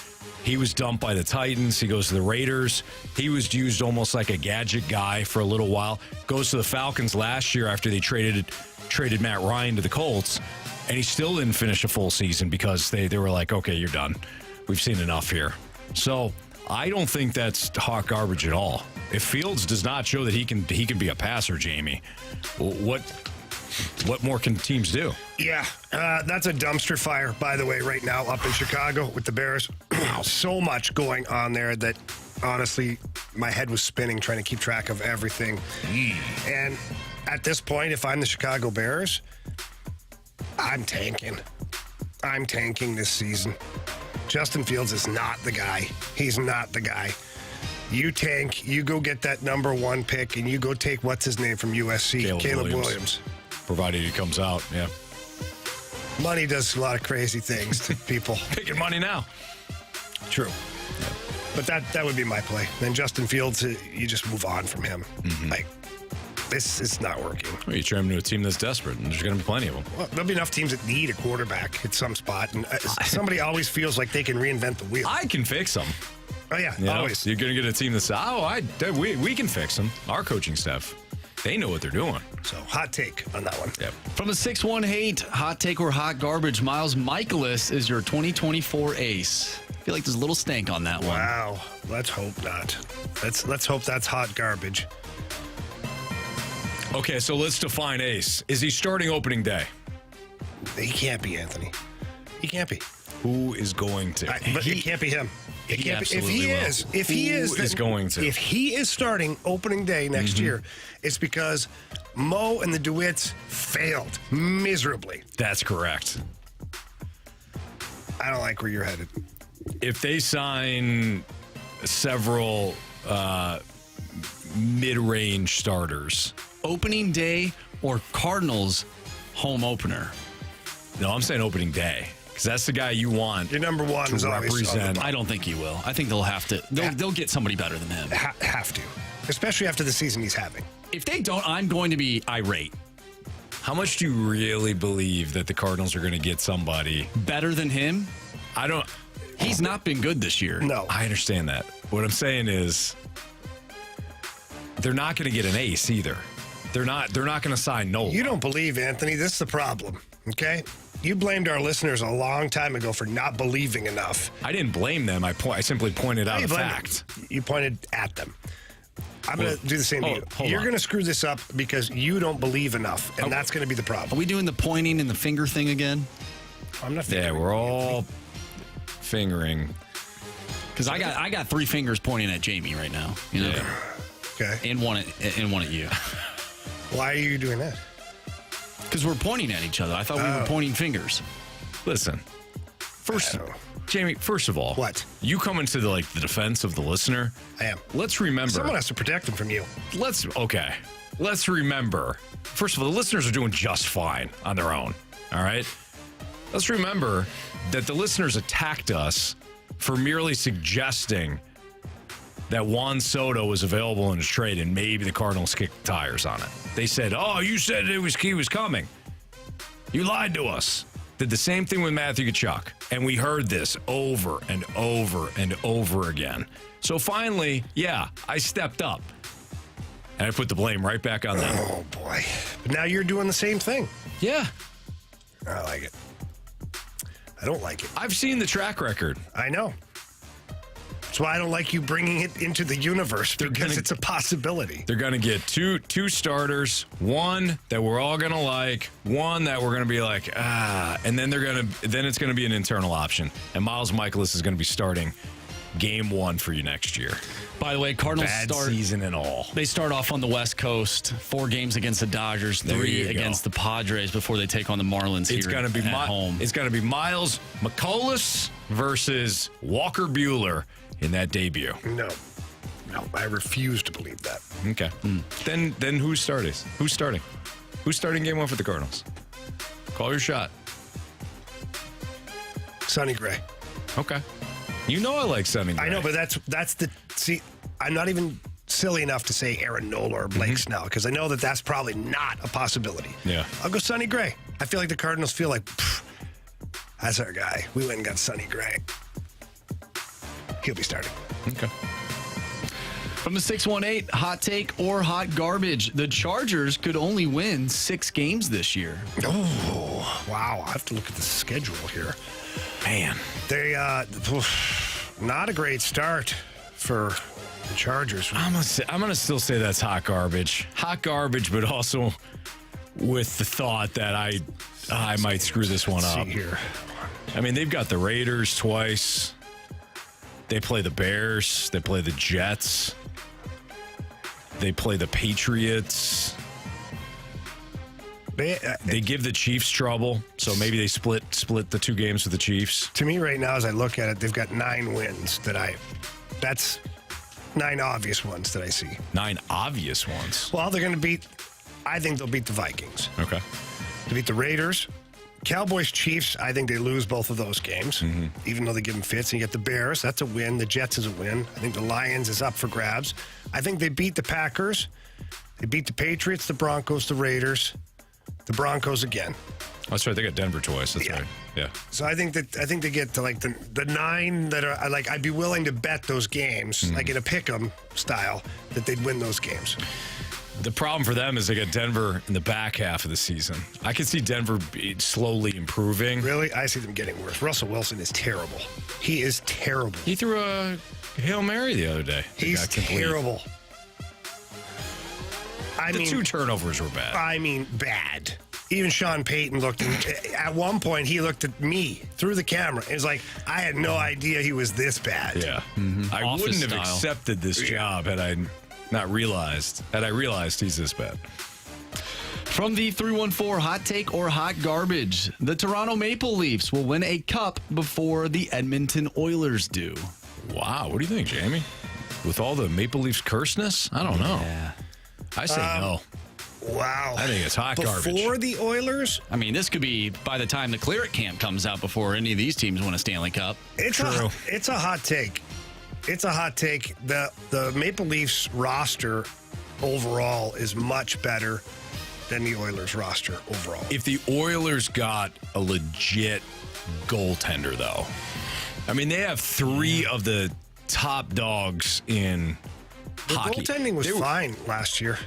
A: He was dumped by the Titans. He goes to the Raiders. He was used almost like a gadget guy for a little while. Goes to the Falcons last year after they traded Matt Ryan to the Colts, and he still didn't finish a full season because they were like, okay, you're done. We've seen enough here. So I don't think that's hot garbage at all. If Fields does not show that he can be a passer, Jamie, what more can teams do?
B: Yeah, that's a dumpster fire, by the way, right now up in Chicago with the Bears. So much going on there that, honestly, my head was spinning trying to keep track of everything. And at this point, if I'm the Chicago Bears, I'm tanking. I'm tanking this season. Justin Fields is not the guy. He's not the guy. You tank, you go get that number 1 pick, and you go take what's his name from USC, Caleb Williams.
A: Provided he comes out, yeah.
B: Money does a lot of crazy things to people.
A: Picking money now.
B: True. Yeah. But that would be my play. Then Justin Fields, you just move on from him. Like, this is not working.
A: Well, you turn him to a team that's desperate, and there's going to be plenty of them.
B: Well, there'll be enough teams that need a quarterback at some spot, and somebody always feels like they can reinvent the wheel.
A: I can fix them.
B: Oh, yeah, always.
A: You're going to get a team that's, we can fix them. Our coaching staff. They know what they're doing.
B: So, hot take on that one.
A: Yep.
C: From the 618, hot take or hot garbage, Miles Michaelis is your 2024 ace. I feel like there's a little stank on that one.
B: Wow. Let's hope not. Let's hope that's hot garbage.
A: Okay, so let's define ace. Is he starting opening day?
B: He can't be, Anthony. He can't be.
A: Who is going to?
B: But it can't be him. It can't be. If he is starting opening day next year, it's because Mo and the DeWitts failed miserably.
A: That's correct.
B: I don't like where you're headed.
A: If they sign several mid-range starters,
C: opening day or Cardinals home opener?
A: No, I'm saying opening day. Because that's the guy you want.
B: Your number 1 is
A: represent.
C: I don't think he will. I think they'll have to. They'll get somebody better than him.
B: Have to. Especially after the season he's having.
C: If they don't, I'm going to be irate.
A: How much do you really believe that the Cardinals are going to get somebody
C: better than him?
A: I don't.
C: He's not been good this year.
B: No.
A: I understand that. What I'm saying is they're not going to get an ace either. They're not going to sign Nola.
B: You don't believe, Anthony. This is the problem, okay? You blamed our listeners a long time ago for not believing enough.
A: I didn't blame them. I simply pointed out a fact.
B: You pointed at them. I'm going to do the same to you. You're going to screw this up because you don't believe enough, and that's going to be the problem.
C: Are we doing the pointing and the finger thing again?
B: I'm not fingering.
A: Yeah, we're all fingering.
C: Because I got 3 fingers pointing at Jamie right now. You know?
B: Yeah. Okay.
C: And one at you.
B: Why are you doing that?
C: Because we're pointing at each other. I thought we were pointing fingers.
A: Listen, Jamie, first of all,
B: what?
A: You come into the defense of the listener.
B: I am.
A: Let's remember.
B: Someone has to protect them from you.
A: Let's remember. First of all, the listeners are doing just fine on their own. All right? Let's remember that the listeners attacked us for merely suggesting that Juan Soto was available in a trade and maybe the Cardinals kicked the tires on it. They said, you said he was coming. You lied to us. Did the same thing with Matthew Tkachuk. And we heard this over and over and over again. So finally, I stepped up. And I put the blame right back on them.
B: Oh, boy. But now you're doing the same thing.
A: Yeah.
B: I like it. I don't like it.
A: I've seen the track record.
B: I know. That's why I don't like you bringing it into the universe, because it's a possibility.
A: They're going to get two starters, one that we're all going to like, one that we're going to be like, and then it's going to be an internal option. And Miles Michaelis is going to be starting game 1 for you next year.
C: By the way, Cardinals
A: Bad season and all.
C: They start off on the West Coast, 4 games against the Dodgers, 3 against the Padres before they take on the Marlins
A: at home. It's going to be Miles Michaelis versus Walker Buehler in that debut.
B: No, I refuse to believe that.
A: Okay. Then who's starting? Who's starting game 1 for the Cardinals? Call your shot.
B: Sonny Gray.
A: Okay. You know I like Sonny Gray.
B: I know, but I'm not even silly enough to say Aaron Nola or Blake Snell, because I know that's probably not a possibility.
A: Yeah.
B: I'll go Sonny Gray. I feel like the Cardinals feel like, that's our guy. We went and got Sonny Gray. He'll be starting.
A: Okay.
C: From the 618, hot take or hot garbage. The Chargers could only win 6 games this year.
B: Oh, wow. I have to look at the schedule here.
A: Man.
B: They, not a great start for the Chargers.
A: I'm gonna still say that's hot garbage. Hot garbage, but also with the thought that I might screw this one up.
B: See here.
A: I mean, they've got the Raiders twice. They play the Bears. They play the Jets. They play the Patriots. They give the Chiefs trouble, so maybe they split the 2 games with the Chiefs.
B: To me right now, as I look at it, they've got 9 wins that's 9 obvious ones that I see.
A: 9 obvious ones?
B: Well, I think they'll beat the Vikings.
A: Okay.
B: They beat the Raiders. Cowboys, Chiefs, I think they lose both of those games, even though they give them fits. And you get the Bears, that's a win. The Jets is a win. I think the Lions is up for grabs. I think they beat the Packers. They beat the Patriots, the Broncos, the Raiders, the Broncos again.
A: That's right. They got Denver twice. That's right. Yeah.
B: So I think they get to like the 9 that are like, I'd be willing to bet those games, like in a pick'em style, that they'd win those games.
A: The problem for them is they got Denver in the back half of the season. I can see Denver slowly improving.
B: Really? I see them getting worse. Russell Wilson is terrible. He is terrible.
A: He threw a Hail Mary the other day.
B: He's terrible.
A: The 2 turnovers were bad.
B: I mean, bad. Even Sean Payton at one point, he looked at me through the camera. And was like, I had no idea he was this bad.
A: Yeah. I wouldn't have accepted this job had I realized he's this bad.
C: From the 314, hot take or hot garbage. The Toronto Maple Leafs will win a cup before the Edmonton Oilers do.
A: Wow. What do you think, Jamie? With all the Maple Leafs curseness? I don't know.
C: Yeah.
A: I say no.
B: Wow.
A: I think it's hot garbage.
B: Before the Oilers?
C: I mean, this could be by the time the Clear It Camp comes out before any of these teams win a Stanley Cup.
B: It's a hot take. It's a hot take. The Maple Leafs roster overall is much better than the Oilers roster overall.
A: If the Oilers got a legit goaltender, though, I mean, they have 3 of the top dogs in
B: the
A: hockey.
B: Goaltending was fine last year.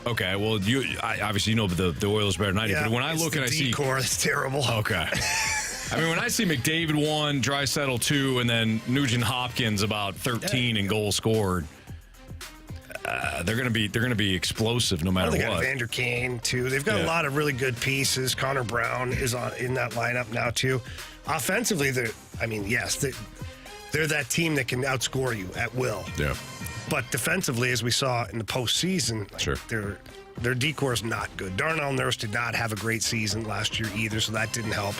A: Okay, well, obviously you know the Oilers better than I do. But when I look and I see
B: decor, it's terrible.
A: Okay. I mean, when I see McDavid 1, Draisaitl 2, and then Nugent Hopkins about 13 and goals scored, they're gonna be explosive no matter
B: they got
A: what.
B: Evander Kane too. They've got a lot of really good pieces. Connor Brown is in that lineup now too. Offensively, they're that team that can outscore you at will.
A: Yeah.
B: But defensively, as we saw in the postseason, their decor is not good. Darnell Nurse did not have a great season last year either, so that didn't help.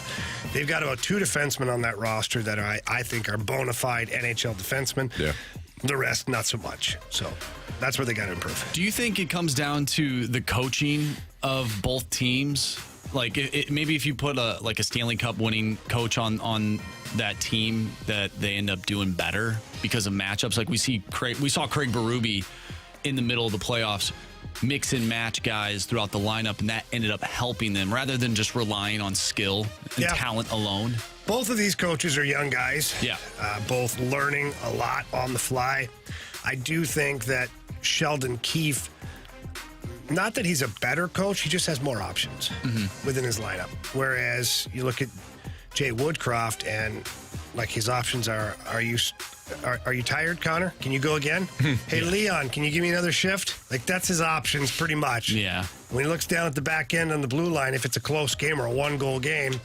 B: They've got about 2 defensemen on that roster that I think are bona fide NHL defensemen.
A: Yeah.
B: The rest, not so much. So that's where they got to improve.
C: Do you think it comes down to the coaching of both teams? Like, maybe if you put a Stanley Cup winning coach on that team, that they end up doing better because of matchups. Like we saw Craig Berube in the middle of the playoffs mix and match guys throughout the lineup, and that ended up helping them rather than just relying on skill and talent alone.
B: Both of these coaches are young guys.
C: Yeah.
B: Both learning a lot on the fly. I do think that Sheldon Keefe, not that he's a better coach, he just has more options within his lineup. Whereas you look at Jay Woodcroft and like his options are you tired, Connor? Can you go again? Hey, Leon, can you give me another shift? Like, that's his options pretty much.
C: Yeah.
B: When he looks down at the back end on the blue line, if it's a close game or a 1-goal game,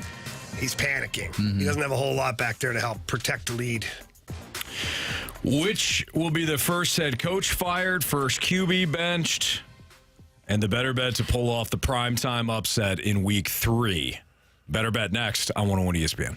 B: he's panicking. He doesn't have a whole lot back there to help protect the lead.
A: Which will be the first head coach fired, first QB benched, and the better bet to pull off the primetime upset in week 3. Better bet next on 101 ESPN.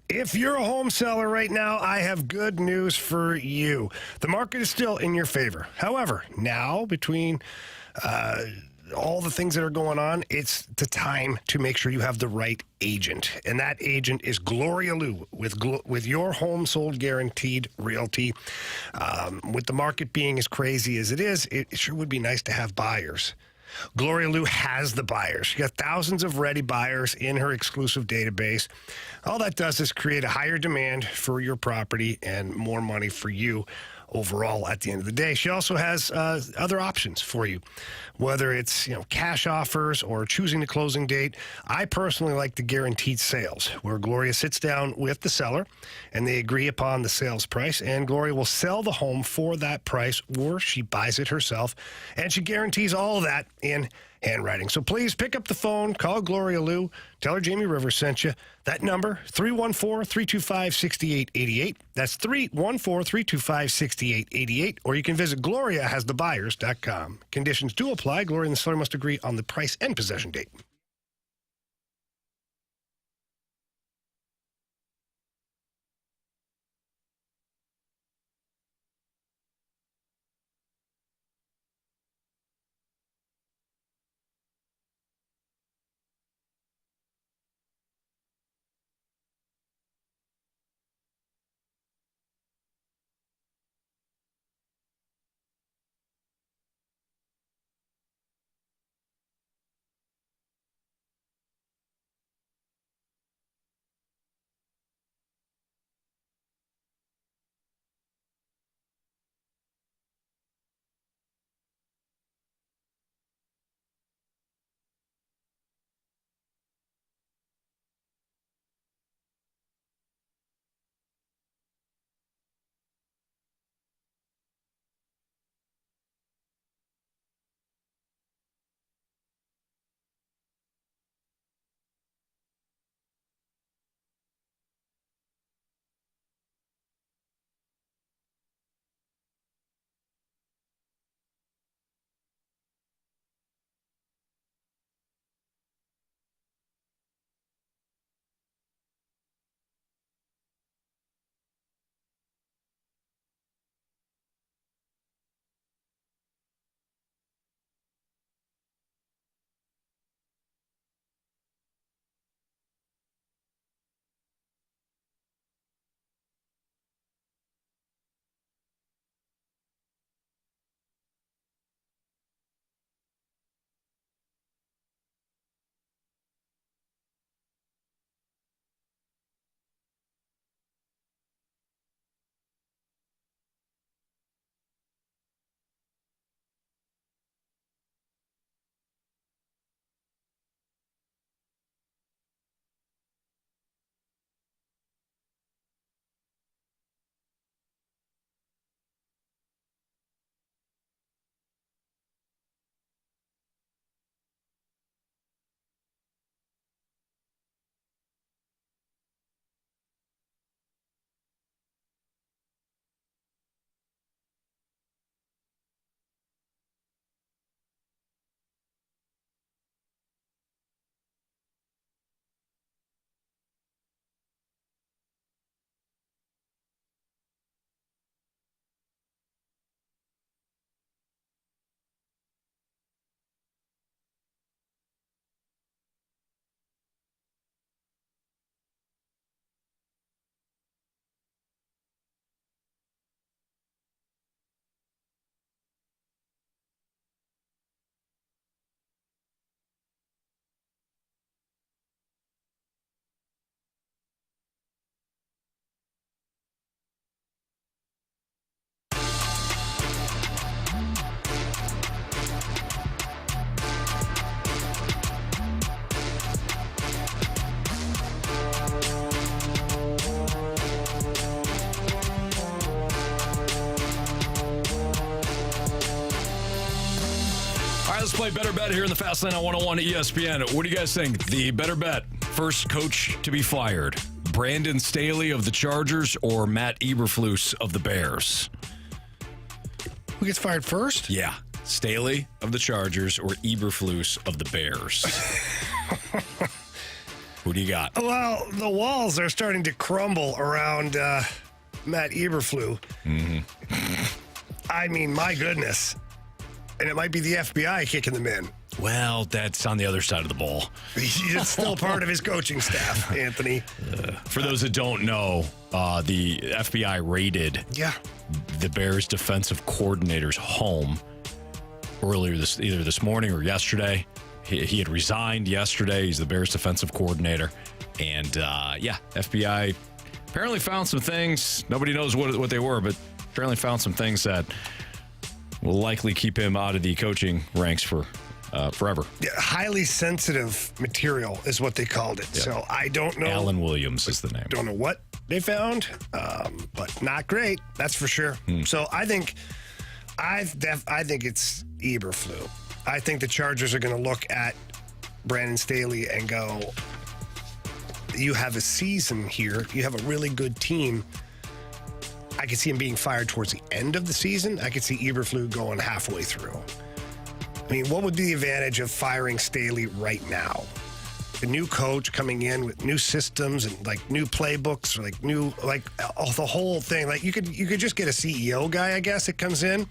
B: If you're a home seller right now, I have good news for you. The market is still in your favor. However, now between all the things that are going on, it's the time to make sure you have the right agent. And that agent is Gloria Liu with Your Home Sold Guaranteed Realty. With the market being as crazy as it is, it sure would be nice to have buyers. Gloria Liu has the buyers. She got thousands of ready buyers in her exclusive database. All that does is create a higher demand for your property and more money for you overall at the end of the day. She also has other options for you, whether it's cash offers or choosing the closing date. I personally like the guaranteed sales, where Gloria sits down with the seller and they agree upon the sales price, and Gloria will sell the home for that price, or she buys it herself, and she guarantees all of that in handwriting. So please pick up the phone, call Gloria Liu, tell her Jamie Rivers sent you. That number, 314-325-6888. That's 314-325-6888. Or you can visit GloriaHasTheBuyers.com. Conditions do apply. Gloria and the seller must agree on the price and possession date.
A: Let's play Better Bet here in the Fast Lane on 101 ESPN. What do you guys think? The Better Bet, first coach to be fired, Brandon Staley of the Chargers or Matt Eberflus of the Bears?
B: Who gets fired first?
A: Yeah. Staley of the Chargers or Eberflus of the Bears? Who do you got?
B: Well, the walls are starting to crumble around Matt Eberflus. I mean, my goodness. And it might be the FBI kicking them in.
A: Well, that's on the other side of the ball.
B: It's still part of his coaching staff, Anthony.
A: For those that don't know, the FBI raided the Bears defensive coordinator's home earlier either this morning or yesterday. He had resigned yesterday. He's the Bears defensive coordinator. And, FBI apparently found some things. Nobody knows what they were, but apparently found some things that will likely keep him out of the coaching ranks for forever.
B: Yeah, highly sensitive material is what they called it. Yeah. So I don't know.
A: Alan Williams is the name.
B: Don't know what they found, but not great. That's for sure. So I think it's Eberflus. I think the Chargers are going to look at Brandon Staley and go, you have a season here. You have a really good team. I could see him being fired towards the end of the season. I could see Eberflus going halfway through. I mean, what would be the advantage of firing Staley right now? The new coach coming in with new systems and like new playbooks, or the whole thing. Like you could just get a CEO guy, I guess, that comes in,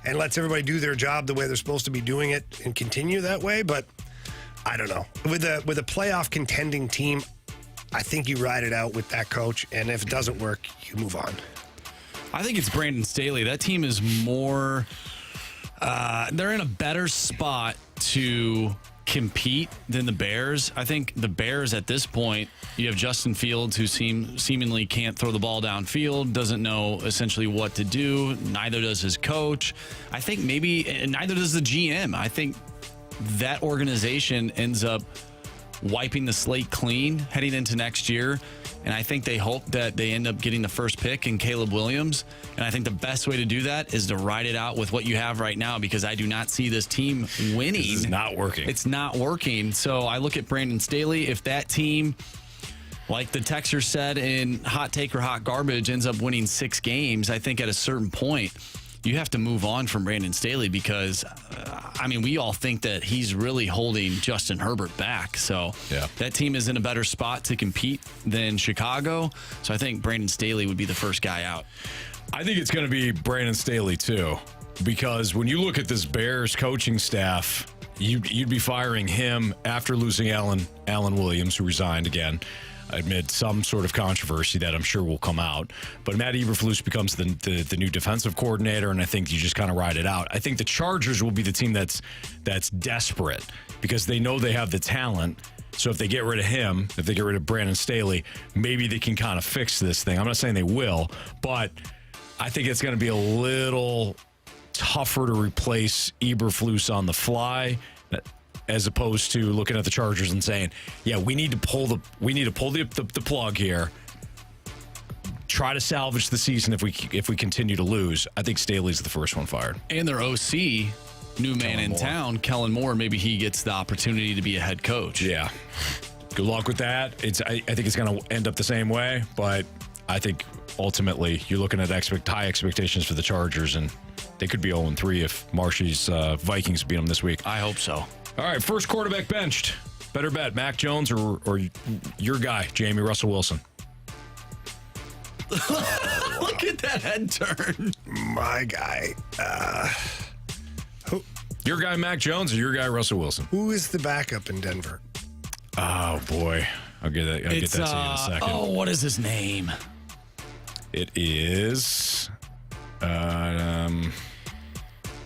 B: and lets everybody do their job the way they're supposed to be doing it and continue that way. But I don't know. With a playoff contending team, I think you ride it out with that coach, and if it doesn't work, you move on.
C: I think it's Brandon Staley. That team is more. They're in a better spot to compete than the Bears. I think the Bears at this point, you have Justin Fields who seemingly can't throw the ball downfield, doesn't know essentially what to do. Neither does his coach. I think neither does the GM. I think that organization ends up wiping the slate clean heading into next year. And I think they hope that they end up getting the first pick in Caleb Williams. And I think the best way to do that is to ride it out with what you have right now, because I do not see this team winning.
A: This is not working.
C: It's not working. So I look at Brandon Staley. If that team, like the texter said in Hot Take or Hot Garbage, ends up winning 6 games, I think at a certain point, you have to move on from Brandon Staley because, we all think that he's really holding Justin Herbert back. So that team is in a better spot to compete than Chicago. So I think Brandon Staley would be the first guy out.
A: I think it's going to be Brandon Staley, too, because when you look at this Bears coaching staff, you'd be firing him after losing Alan Williams, who resigned again, amid some sort of controversy that I'm sure will come out. But Matt Eberflus becomes the new defensive coordinator, and I think you just kind of ride it out. I think the Chargers will be the team that's desperate because they know they have the talent. So if they get rid of him, if they get rid of Brandon Staley, maybe they can kind of fix this thing. I'm not saying they will, but I think it's going to be a little tougher to replace Eberflus on the fly, as opposed to looking at the Chargers and saying, "Yeah, we need to pull the plug here. Try to salvage the season if we continue to lose." I think Staley's the first one fired.
C: And their OC, new man in town, Kellen Moore. Maybe he gets the opportunity to be a head coach.
A: Yeah, good luck with that. I think it's going to end up the same way, but I think ultimately you're looking at high expectations for the Chargers, and they could be 0-3 if Marshy's Vikings beat them this week.
C: I hope so.
A: All right, first quarterback benched. Better bet, Mac Jones or your guy, Jamie Russell Wilson?
C: Look at that head turn.
B: My guy.
A: Your guy, Mac Jones, or your guy, Russell Wilson?
B: Who is the backup in Denver?
A: Oh, boy. I'll get that to you in a second.
C: Oh, what is his name?
A: It is...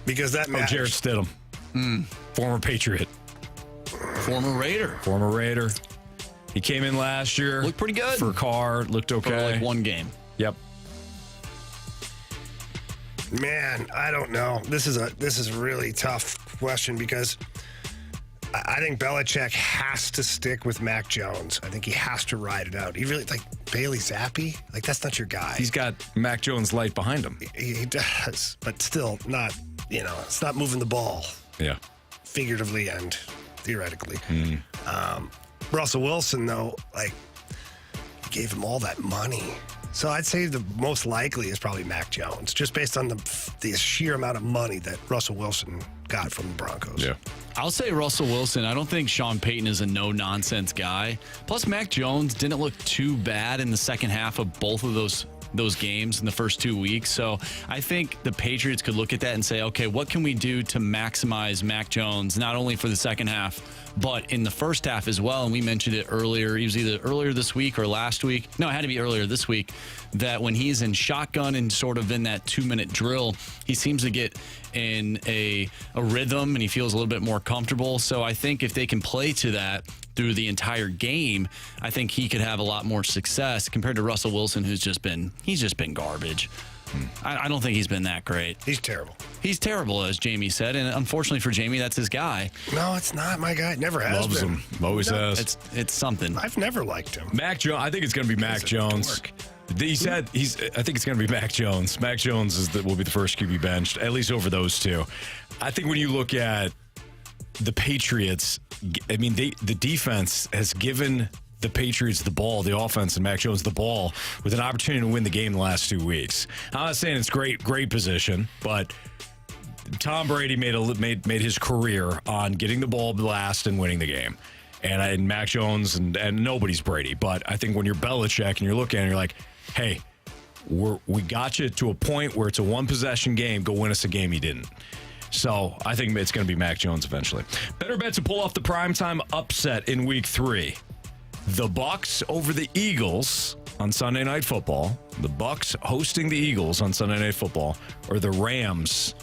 B: because that matters.
A: Jarrett Stidham. Former Patriot.
C: Former
A: Raider. He came in last year.
C: Looked pretty good.
A: For Carr. Looked okay.
C: For like one game.
A: Yep.
B: Man, I don't know. This is a really tough question because I think Belichick has to stick with Mac Jones. I think he has to ride it out. He really, Bailey Zappi? That's not your guy.
A: He's got Mac Jones light behind him.
B: He does, but still not, it's not moving the ball.
A: Yeah.
B: figuratively and theoretically. Russell Wilson, though, gave him all that money. So I'd say the most likely is probably Mac Jones, just based on the sheer amount of money that Russell Wilson got from the Broncos.
A: Yeah.
C: I'll say Russell Wilson. I don't think Sean Payton is a no-nonsense guy. Plus, Mac Jones didn't look too bad in the second half of both of those games in the first 2 weeks. So I think the Patriots could look at that and say, okay, what can we do to maximize Mac Jones, not only for the second half, but in the first half as well? And we mentioned it earlier. He was either earlier this week or last week. No, it had to be earlier this week, that when he's in shotgun and sort of in that 2-minute drill, he seems to get in a rhythm and he feels a little bit more comfortable. So I think if they can play to that through the entire game, I think he could have a lot more success compared to Russell Wilson, who's just been garbage. I don't think he's been that great.
B: He's terrible.
C: He's terrible, as Jamie said, and unfortunately for Jamie, that's his guy.
B: No, it's not my guy. It never has
A: Loves
B: been.
A: him. Always has.
C: It's something.
B: I've never liked him.
A: Mac Jones. I think it's going to be Mac Jones. He said I think it's going to be Mac Jones. Mac Jones will be the first QB benched, at least over those two. I think when you look at the Patriots, I mean, the defense has given the Patriots the ball, the offense, and Mac Jones the ball with an opportunity to win the game the last 2 weeks. I'm not saying it's great position, but Tom Brady made his career on getting the ball last and winning the game. And Mac Jones and nobody's Brady, but I think when you're Belichick and you're looking and you're like, hey, we got you to a point where it's a one-possession game. Go win us a game. He didn't. So I think it's going to be Mac Jones eventually. Better bet to pull off the primetime upset in Week 3. The Bucs over the Eagles on Sunday Night Football. The Bucs hosting the Eagles on Sunday Night Football, or the Rams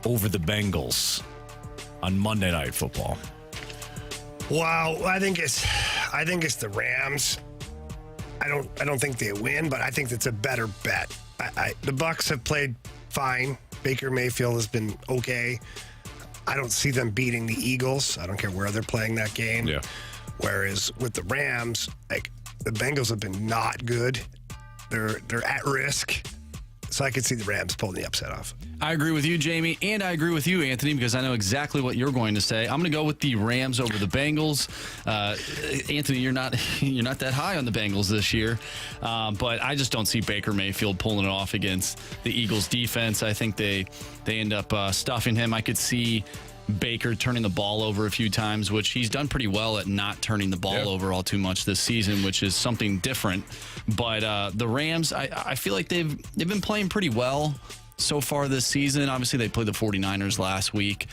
A: over the Bengals on Monday Night Football.
B: Wow, I think it's the Rams. I don't think they win, but I think it's a better bet. The Bucs have played fine. Baker Mayfield has been okay. I don't see them beating the Eagles. I don't care where they're playing that game.
A: Yeah.
B: Whereas with the Rams, the Bengals have been not good. They're at risk. So I could see the Rams pulling the upset off.
C: I agree with you, Jamie, and I agree with you, Anthony, because I know exactly what you're going to say. I'm going to go with the Rams over the Bengals. Anthony, you're not that high on the Bengals this year, but I just don't see Baker Mayfield pulling it off against the Eagles' defense. I think they end up stuffing him. I could see Baker turning the ball over a few times, which he's done pretty well at not turning the ball over all too much this season, which is something different. But the Rams, I feel like they've been playing pretty well so far this season. Obviously, they played the 49ers last week,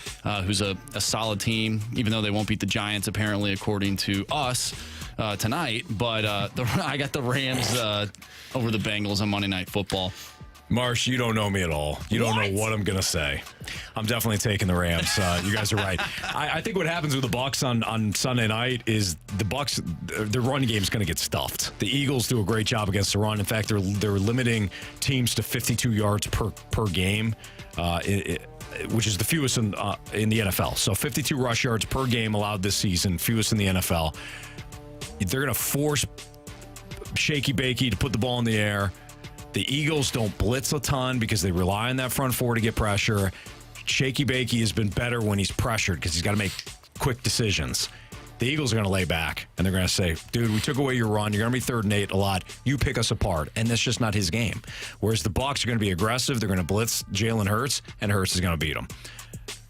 C: who's a solid team, even though they won't beat the Giants, apparently, according to us tonight. But I got the Rams over the Bengals on Monday Night Football.
A: Marsh, you don't know me at all. You don't know what I'm going to say. I'm definitely taking the Rams. You guys are right. I think what happens with the Bucs on Sunday night is the Bucs, their run game is going to get stuffed. The Eagles do a great job against the run. In fact, they're limiting teams to 52 yards per game, which is the fewest in the NFL. So 52 rush yards per game allowed this season, fewest in the NFL. They're going to force Shaky Bakey to put the ball in the air. The Eagles don't blitz a ton because they rely on that front four to get pressure. Shaky Bakey has been better when he's pressured because he's got to make quick decisions. The Eagles are going to lay back, and they're going to say, dude, we took away your run. You're going to be 3rd and 8 a lot. You pick us apart. And that's just not his game. Whereas the Bucs are going to be aggressive. They're going to blitz Jalen Hurts, and Hurts is going to beat them.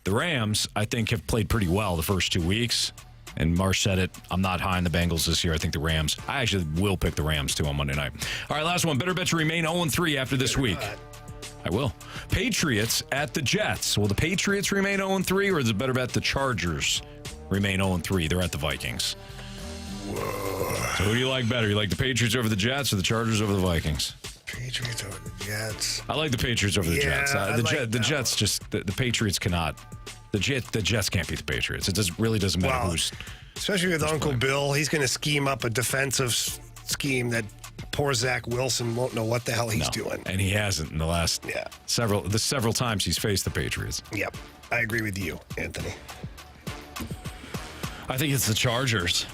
A: The Rams, I think, have played pretty well the first 2 weeks. And Marsh said it. I'm not high on the Bengals this year. I think the Rams. I actually will pick the Rams, too, on Monday night. All right, last one. Better bet to remain 0-3 after this week. I will. Patriots at the Jets. Will the Patriots remain 0-3, or is it better bet the Chargers remain 0-3? They're at the Vikings.
B: Whoa.
A: So who do you like better? You like the Patriots over the Jets or the Chargers over the Vikings?
B: Patriots over the Jets.
A: I like the Patriots over the Jets. The Jets just the Patriots cannot. The Jets can't beat the Patriots. It really doesn't matter who's.
B: Especially with Uncle Bill, he's going to scheme up a defensive scheme that poor Zach Wilson won't know what the hell he's doing.
A: And he hasn't in the last several times he's faced the Patriots.
B: Yep, I agree with you, Anthony.
C: I think it's the Chargers.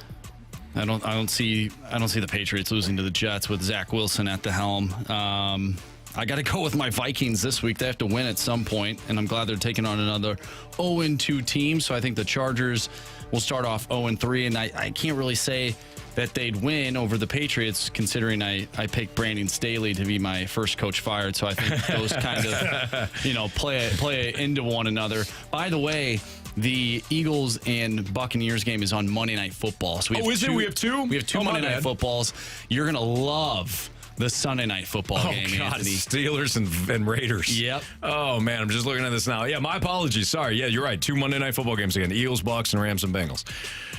C: I don't see the Patriots losing to the Jets with Zach Wilson at the helm. I got to go with my Vikings this week. They have to win at some point, and I'm glad they're taking on another 0-2 team. So I think the Chargers will start off 0-3, and I can't really say that they'd win over the Patriots, considering I picked Brandon Staley to be my first coach fired. So I think those kind of, play into one another. By the way, the Eagles and Buccaneers game is on Monday Night Football. So we have two? We have two Monday Night Footballs. You're going to love the Sunday Night Football game,
A: God,
C: Anthony.
A: Steelers and Raiders.
C: Yep.
A: Oh, man, I'm just looking at this now. Yeah, my apologies. Sorry. Yeah, you're right. Two Monday Night Football games again. Eagles, Bucks, and Rams and Bengals.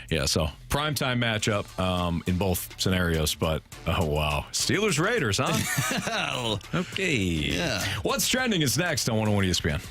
A: Yeah, so primetime matchup in both scenarios. But, oh, wow. Steelers, Raiders, huh? Okay.
C: Yeah.
A: What's trending is next on 101 ESPN.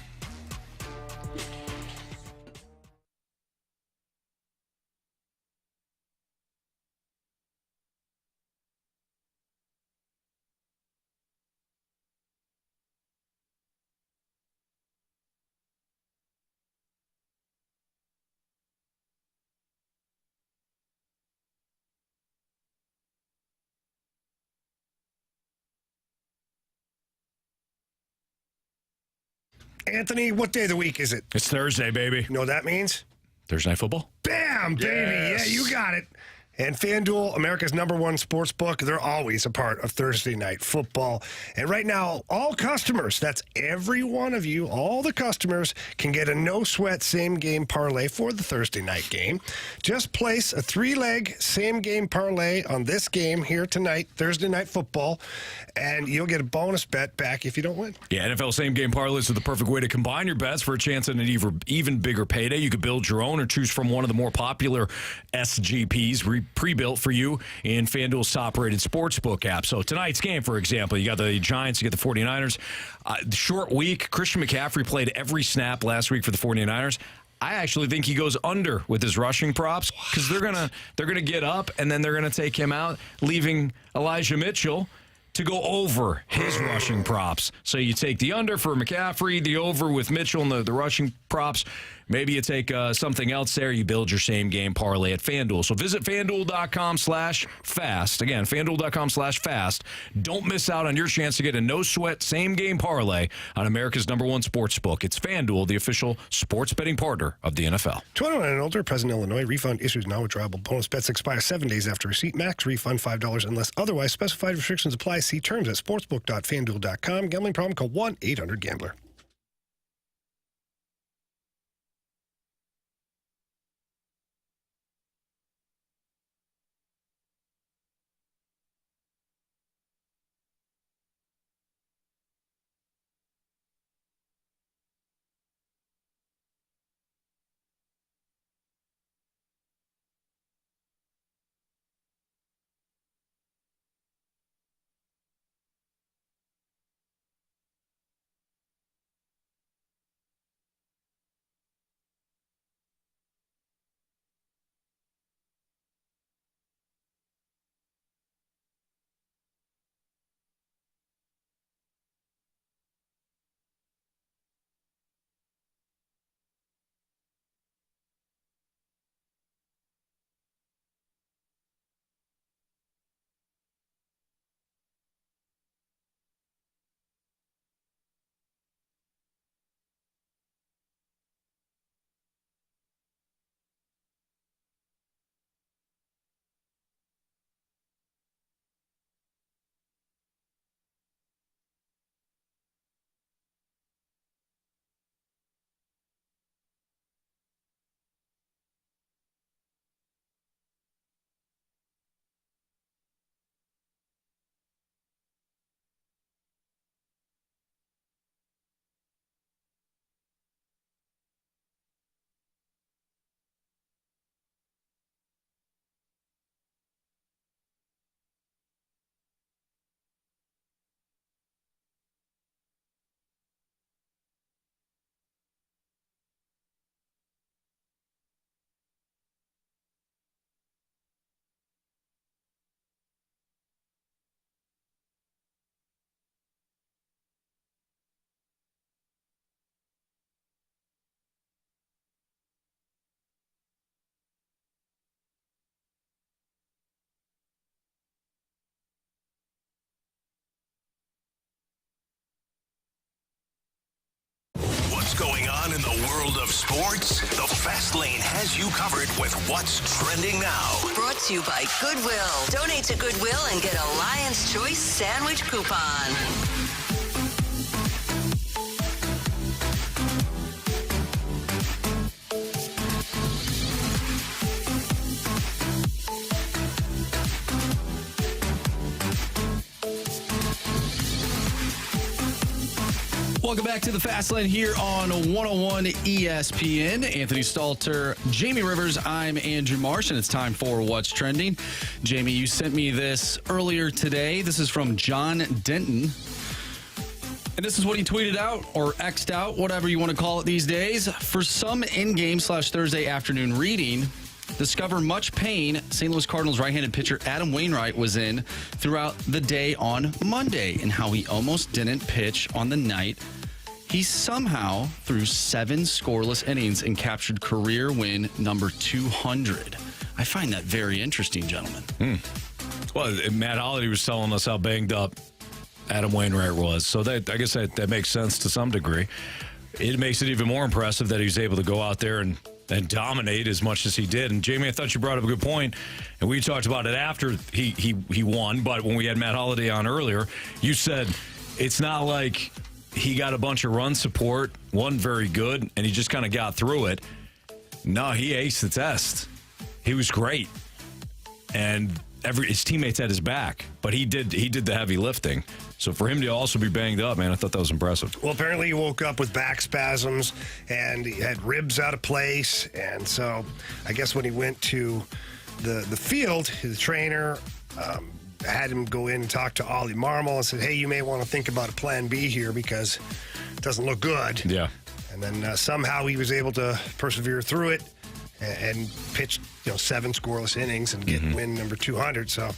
B: Anthony, what day of the week is it?
A: It's Thursday, baby.
B: You know what that means?
A: Thursday Night Football.
B: Bam, baby.
A: Yes.
B: Yeah, you got it. And FanDuel, America's #1 sports book, they're always a part of Thursday Night Football. And right now, all customers, that's every one of you, all the customers can get a no-sweat same-game parlay for the Thursday night game. Just place a 3-leg same-game parlay on this game here tonight, Thursday Night Football, and you'll get a bonus bet back if you don't win.
A: Yeah, NFL same-game parlays are the perfect way to combine your bets for a chance at an even bigger payday. You could build your own or choose from one of the more popular SGPs pre-built for you in FanDuel's top-rated sportsbook app. So tonight's game, for example, you got the Giants, you got the 49ers. Short week. Christian McCaffrey played every snap last week for the 49ers. I actually think he goes under with his rushing props because they're gonna get up and then they're gonna take him out, leaving Elijah Mitchell to go over his rushing props. So you take the under for McCaffrey, the over with Mitchell and the rushing props. Maybe you take something else there. You build your same game parlay at FanDuel. So visit FanDuel.com/fast. Again, FanDuel.com/fast. Don't miss out on your chance to get a no-sweat same game parlay on America's #1 sports book. It's FanDuel, the official sports betting partner of the NFL.
B: 21 and older, present Illinois. Refund issues now. Withdrawable bonus bets expire 7 days after receipt. Max refund $5 unless otherwise specified. Restrictions apply. See terms at sportsbook.fanduel.com. Gambling problem? Call 1-800-GAMBLER.
D: on in the world of sports? The Fast Lane has you covered with what's trending now.
E: Brought to you by Goodwill. Donate to Goodwill and get a Lion's Choice sandwich coupon.
C: Welcome back to the Fast Lane here on 101 ESPN. Anthony Stalter, Jamie Rivers, I'm Andrew Marsh, and it's time for What's Trending. Jamie, you sent me this earlier today. This is from John Denton. And this is what he tweeted out, or X'd out, whatever you want to call it these days. For some in-game/Thursday afternoon reading, discover much pain St. Louis Cardinals right-handed pitcher Adam Wainwright was in throughout the day on Monday, and how he almost didn't pitch on the night. He somehow threw 7 scoreless innings and captured career win number 200. I find that very interesting, gentlemen.
A: Well, Matt Holliday was telling us how banged up Adam Wainwright was, so I guess that makes sense to some degree. It makes it even more impressive that he was able to go out there and dominate as much as he did. And Jamie, I thought you brought up a good point, and we talked about it after he won, but when we had Matt Holliday on earlier, you said it's not like he got a bunch of run support, wasn't very good, and he just kind of got through it. No, he aced the test. He was great. And his teammates had his back, but he did the heavy lifting. So for him to also be banged up, man, I thought that was impressive.
B: Well, apparently he woke up with back spasms, and he had ribs out of place. And so I guess when he went to the field, his trainer had him go in and talk to Ollie Marmol and said, hey, you may want to think about a plan B here because it doesn't look good.
A: Yeah.
B: And then somehow he was able to persevere through it and pitched 7 scoreless innings and get win number 200. So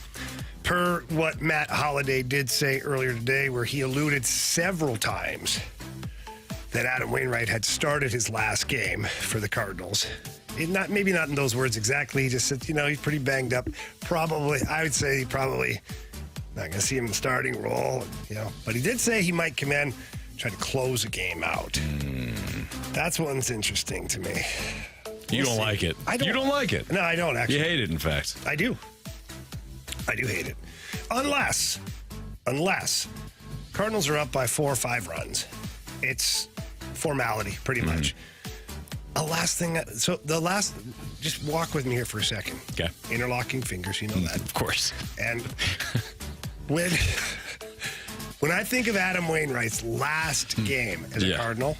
B: per what Matt Holliday did say earlier today, where he alluded several times that Adam Wainwright had started his last game for the Cardinals. Maybe not in those words exactly. He just said, he's pretty banged up. I would say probably not going to see him in the starting role, But he did say he might come in, try to close a game out. That's one's interesting to me.
A: You don't like it. You don't like it.
B: No, I don't actually.
A: You hate it, in fact.
B: I do hate it. Unless Cardinals are up by 4 or 5 runs. It's formality, pretty much. Just walk with me here for a second.
A: Okay.
B: Interlocking fingers, you know that.
A: Of course.
B: And when I think of Adam Wainwright's last game as a Cardinal,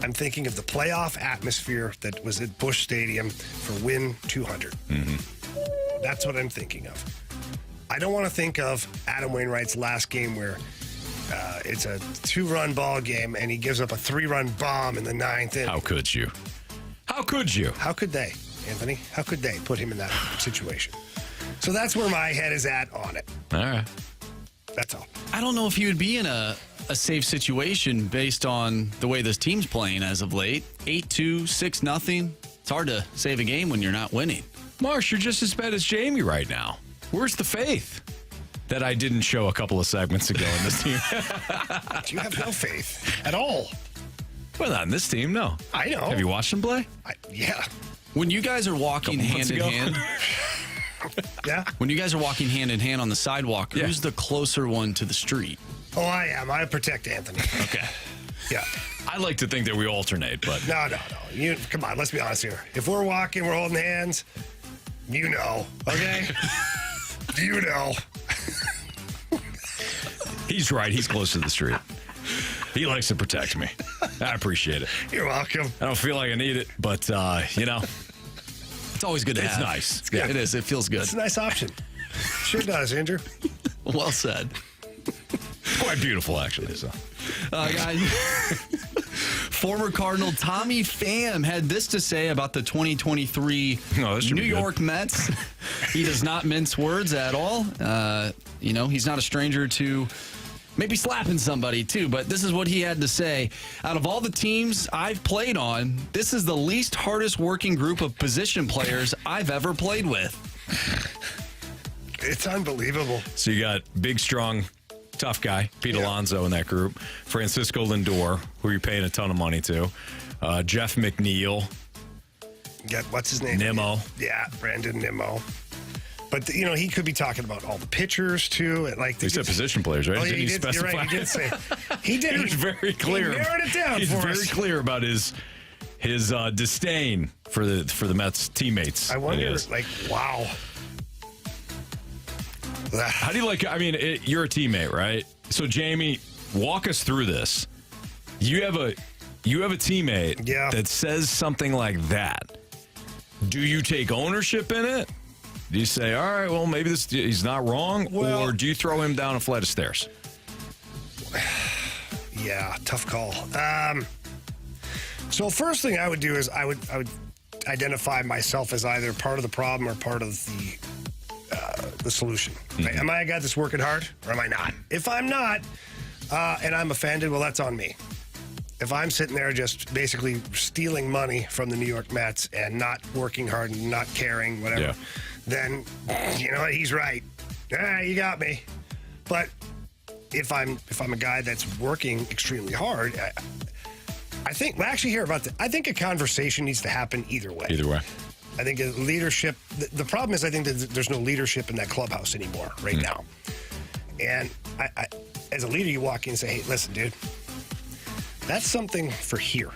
B: I'm thinking of the playoff atmosphere that was at Busch Stadium for win 200. That's what I'm thinking of. I don't want to think of Adam Wainwright's last game where it's a 2-run ball game and he gives up a 3-run bomb in the 9th inning.
A: How could you? How could you?
B: How could they, Anthony? How could they put him in that situation? So that's where my head is at on it.
A: All right.
B: That's all.
C: I don't know if he would be in a safe situation based on the way this team's playing as of late. 8-2, 6-0. It's hard to save a game when you're not winning.
A: Marsh, you're just as bad as Jamie right now. Where's the faith that I didn't show a couple of segments ago in this team?
B: You have no faith at all.
A: Well, not in this team, no.
B: I know.
A: Have you watched them play?
B: Yeah.
C: When you guys are walking hand in hand...
B: Yeah.
C: When you guys are walking hand in hand on the sidewalk, who's the closer one to the street?
B: Oh, I am. I protect Anthony.
C: Okay.
B: Yeah.
A: I like to think that we alternate, but...
B: No. Come on, let's be honest here. If we're walking, we're holding hands, okay?
A: He's right. He's close to the street. He likes to protect me. I appreciate it.
B: You're welcome.
A: I don't feel like I need it, but,
C: It's always good to have.
A: It's nice.
C: It's good. It is. It feels good.
B: It's a nice option. Sure does, Andrew.
C: Well said.
A: Quite beautiful, actually. So,
C: guys, former Cardinal Tommy Pham had this to say about the 2023 New York Mets. He does not mince words at all. He's not a stranger to maybe slapping somebody too, but this is what he had to say. Out of all the teams I've played on, this is the least hardest working group of position players I've ever played with.
B: It's unbelievable.
A: So you got big, strong tough guy. Pete Alonso in that group. Francisco Lindor, who you're paying a ton of money to. Jeff McNeil.
B: What's his name?
A: Nimmo.
B: Yeah, Brandon Nimmo. But, he could be talking about all the pitchers, too.
A: He said position players, right?
B: Oh, yeah,
A: Didn't he
B: did.
A: specify?
B: You're right. He did say. He did.
A: He was very clear.
B: He narrowed it down
A: He's
B: for
A: very
B: us.
A: clear about his disdain for the Mets teammates.
B: I wonder, wow.
A: How do you you're a teammate, right? So, Jamie, walk us through this. You have a teammate that says something like that. Do you take ownership in it? Do you say, all right, well, maybe he's not wrong? Or do you throw him down a flight of stairs?
B: Yeah, tough call. So first thing I would do is I would identify myself as either part of the problem or part of the solution. Right? Am I a guy that's working hard or am I not? If I'm not, and I'm offended, well, that's on me. If I'm sitting there just basically stealing money from the New York Mets and not working hard and not caring, whatever, then, he's right. You got me. But if I'm a guy that's working extremely hard, I think, I think a conversation needs to happen either way.
A: Either way.
B: I think leadership, the problem is I think that there's no leadership in that clubhouse anymore right now. And I, as a leader, you walk in and say, hey, listen, dude, that's something for here.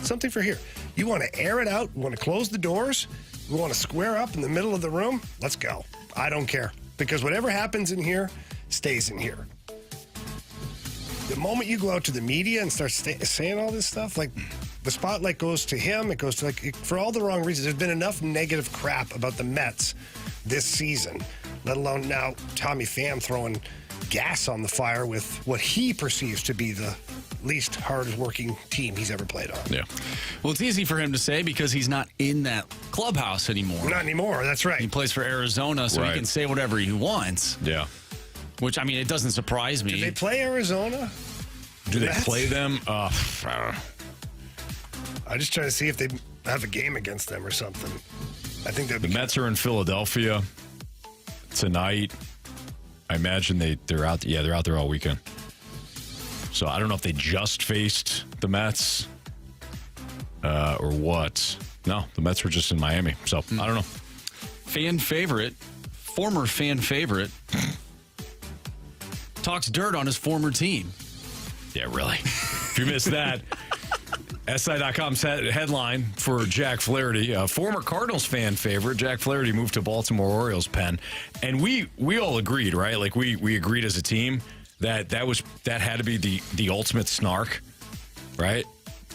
B: Something for here. You want to air it out? You want to close the doors? You want to square up in the middle of the room? Let's go. I don't care. Because whatever happens in here stays in here. The moment you go out to the media and start saying all this stuff, the spotlight goes to him. It goes to, for all the wrong reasons. There's been enough negative crap about the Mets this season, let alone now Tommy Pham throwing gas on the fire with what he perceives to be the least hard-working team he's ever played on.
C: Yeah. Well, it's easy for him to say because he's not in that clubhouse anymore.
B: Not anymore, that's right.
C: He plays for Arizona, so he can say whatever he wants.
A: Yeah.
C: Which, it doesn't surprise me.
B: Do they play Arizona?
A: Do they play them?
B: I'm just trying to see if they have a game against them or something. I think
A: the Mets are in Philadelphia tonight. I imagine they're out. Yeah, they're out there all weekend. So I don't know if they just faced the Mets or what. No, the Mets were just in Miami. So I don't know.
C: Former fan favorite, talks dirt on his former team.
A: Yeah, really. If you missed that, SI.com's headline for Jack Flaherty, former Cardinals fan favorite. Jack Flaherty moved to Baltimore Orioles pen, and we all agreed, right? We agreed as a team that had to be the ultimate snark, right?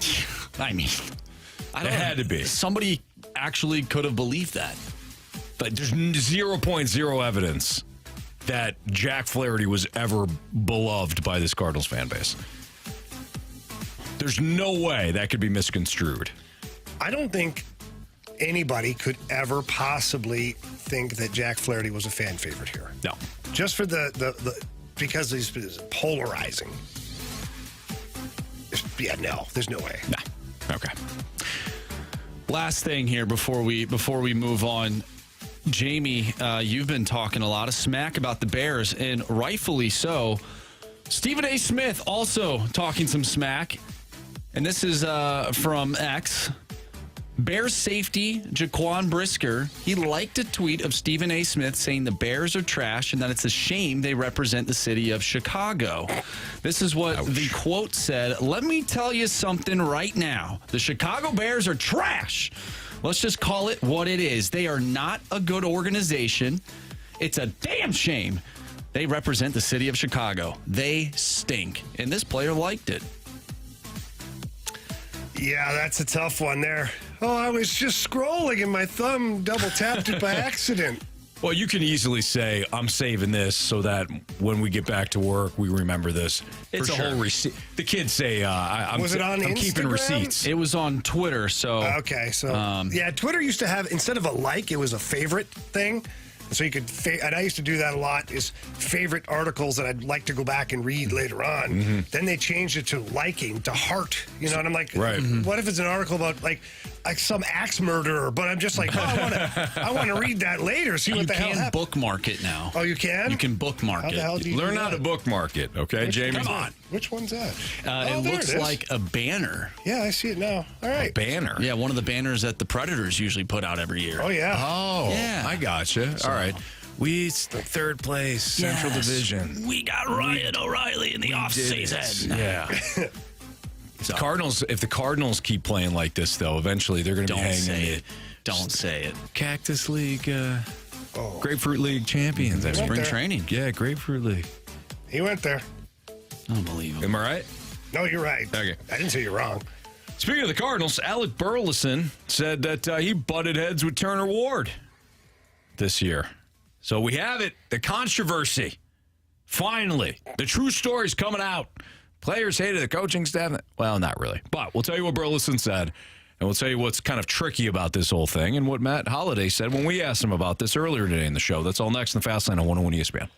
C: It
A: had to be.
C: Somebody actually could have believed that.
A: But there's 0.0 evidence that Jack Flaherty was ever beloved by this Cardinals fan base. There's no way that could be misconstrued.
B: I don't think anybody could ever possibly think that Jack Flaherty was a fan favorite here.
A: No.
B: Just for because he's polarizing. Yeah, no, there's no way.
A: No. Okay.
C: Last thing here before we move on. Jamie, you've been talking a lot of smack about the Bears, and rightfully so. Stephen A. Smith also talking some smack, and this is from X. Bears safety Jaquan Brisker, he liked a tweet of Stephen A. Smith saying the Bears are trash and that it's a shame they represent the city of Chicago. This is what the quote said. Let me tell you something right now. The Chicago Bears are trash. Let's just call it what it is. They are not a good organization. It's a damn shame. They represent the city of Chicago. They stink. And this player liked it.
B: Yeah, that's a tough one there. Oh, I was just scrolling and my thumb double tapped it by accident.
A: Well, you can easily say, I'm saving this so that when we get back to work, we remember this. It's a whole receipt. The kids say, I'm keeping receipts.
C: It was on Twitter, so.
B: Okay, so. Yeah, Twitter used to have, instead of a like, it was a favorite thing. So you could, and I used to do that a lot, is favorite articles that I'd like to go back and read later on. Mm-hmm. Then they changed it to liking, to heart, and I'm like, what if it's an article about, like some axe murderer, but I'm just like, I want to read that later, see what the hell happened.
C: You can bookmark it now.
B: Oh, you can?
C: You can bookmark
B: How the hell do you
A: Learn
B: do
A: how
B: that?
A: to bookmark it, okay, Jamie?
C: Come on.
B: Which one's that?
C: It
B: there
C: looks
B: it is.
C: like a banner.
B: Yeah, I see it now. All right.
A: Banner.
C: Yeah, one of the banners that the Predators usually put out every year.
B: Oh, yeah.
A: Oh,
C: Yeah.
A: I gotcha. All right. We third place, Central
C: Yes.
A: Division.
C: We got Ryan O'Reilly in the offseason.
A: Yeah. Cardinals. If the Cardinals keep playing like this, though, eventually they're going to be
C: Don't
A: hanging
C: say
A: in
C: it. Don't say it.
A: Cactus League, Grapefruit League champions.
B: He went
C: Spring
B: there.
C: training.
A: Yeah, Grapefruit League.
B: He went there.
C: Unbelievable.
A: Am I right?
B: No, you're right.
A: Okay.
B: I didn't say you're wrong.
A: Speaking of the Cardinals, Alec Burleson said that he butted heads with Turner Ward this year. So we have it. The controversy. Finally. The true story's coming out. Players hated the coaching staff. Well, not really. But we'll tell you what Burleson said, and we'll tell you what's kind of tricky about this whole thing and what Matt Holliday said when we asked him about this earlier today in the show. That's all next in the Fast Lane on 101 ESPN.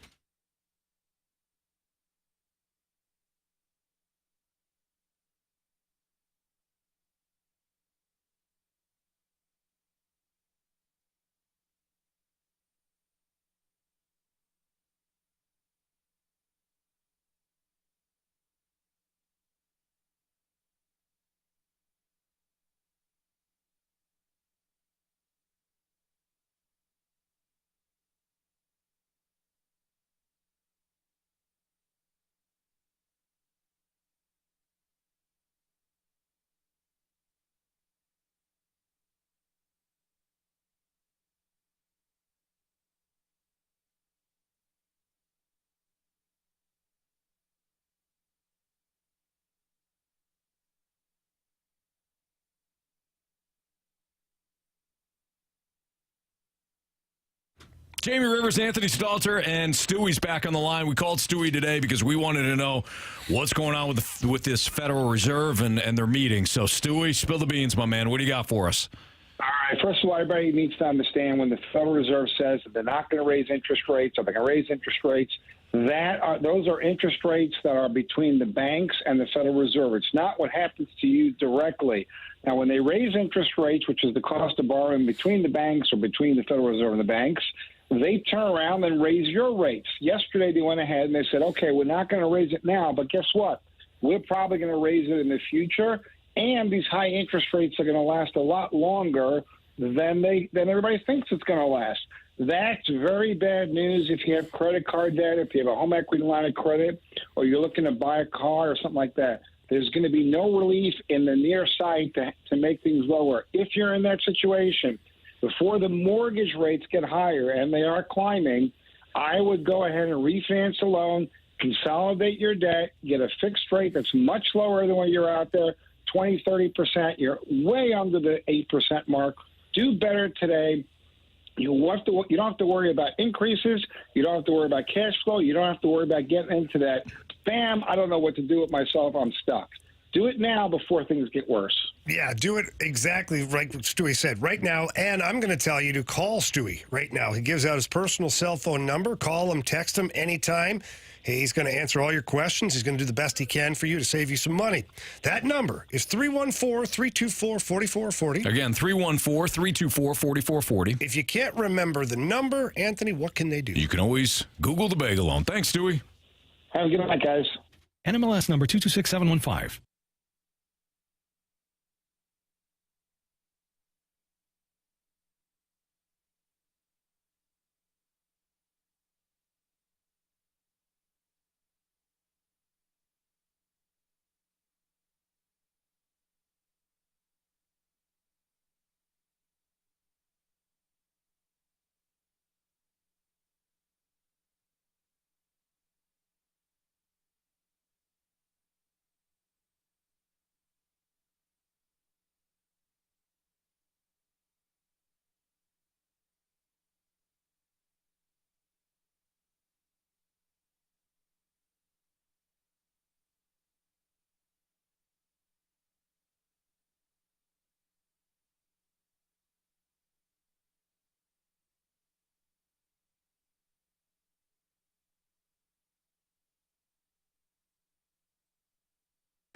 A: Jamie Rivers, Anthony Stalter, and Stewie's back on the line. We called Stewie today because we wanted to know what's going on with this Federal Reserve and their meeting. So, Stewie, spill the beans, my man. What do you got for us?
P: All right. First of all, everybody needs to understand when the Federal Reserve says that they're not going to raise interest rates or they're going to raise interest rates, those are interest rates that are between the banks and the Federal Reserve. It's not what happens to you directly. Now, when they raise interest rates, which is the cost of borrowing between the banks or between the Federal Reserve and the banks, they turn around and raise your rates. Yesterday, they went ahead and they said, okay, we're not going to raise it now, but guess what? We're probably going to raise it in the future, and these high interest rates are going to last a lot longer than everybody thinks it's going to last. That's very bad news if you have credit card debt, if you have a home equity line of credit, or you're looking to buy a car or something like that. There's going to be no relief in the near sight to make things lower. If you're in that situation, before the mortgage rates get higher, and they are climbing, I would go ahead and refinance a loan, consolidate your debt, get a fixed rate that's much lower than when you're out there, 20, 30%. You're way under the 8% mark. Do better today. You don't have to worry about increases. You don't have to worry about cash flow. You don't have to worry about getting into that, bam, I don't know what to do with myself. I'm stuck. Do it now before things get worse.
B: Yeah, do it exactly like what Stewie said right now. And I'm going to tell you to call Stewie right now. He gives out his personal cell phone number. Call him, text him anytime. He's going to answer all your questions. He's going to do the best he can for you to save you some money. That number is 314-324-4440.
A: Again, 314-324-4440.
B: If you can't remember the number, Anthony, what can they do?
A: You can always Google the bagel loan. Thanks, Stewie.
P: Have a good night, guys.
Q: NMLS number 226715.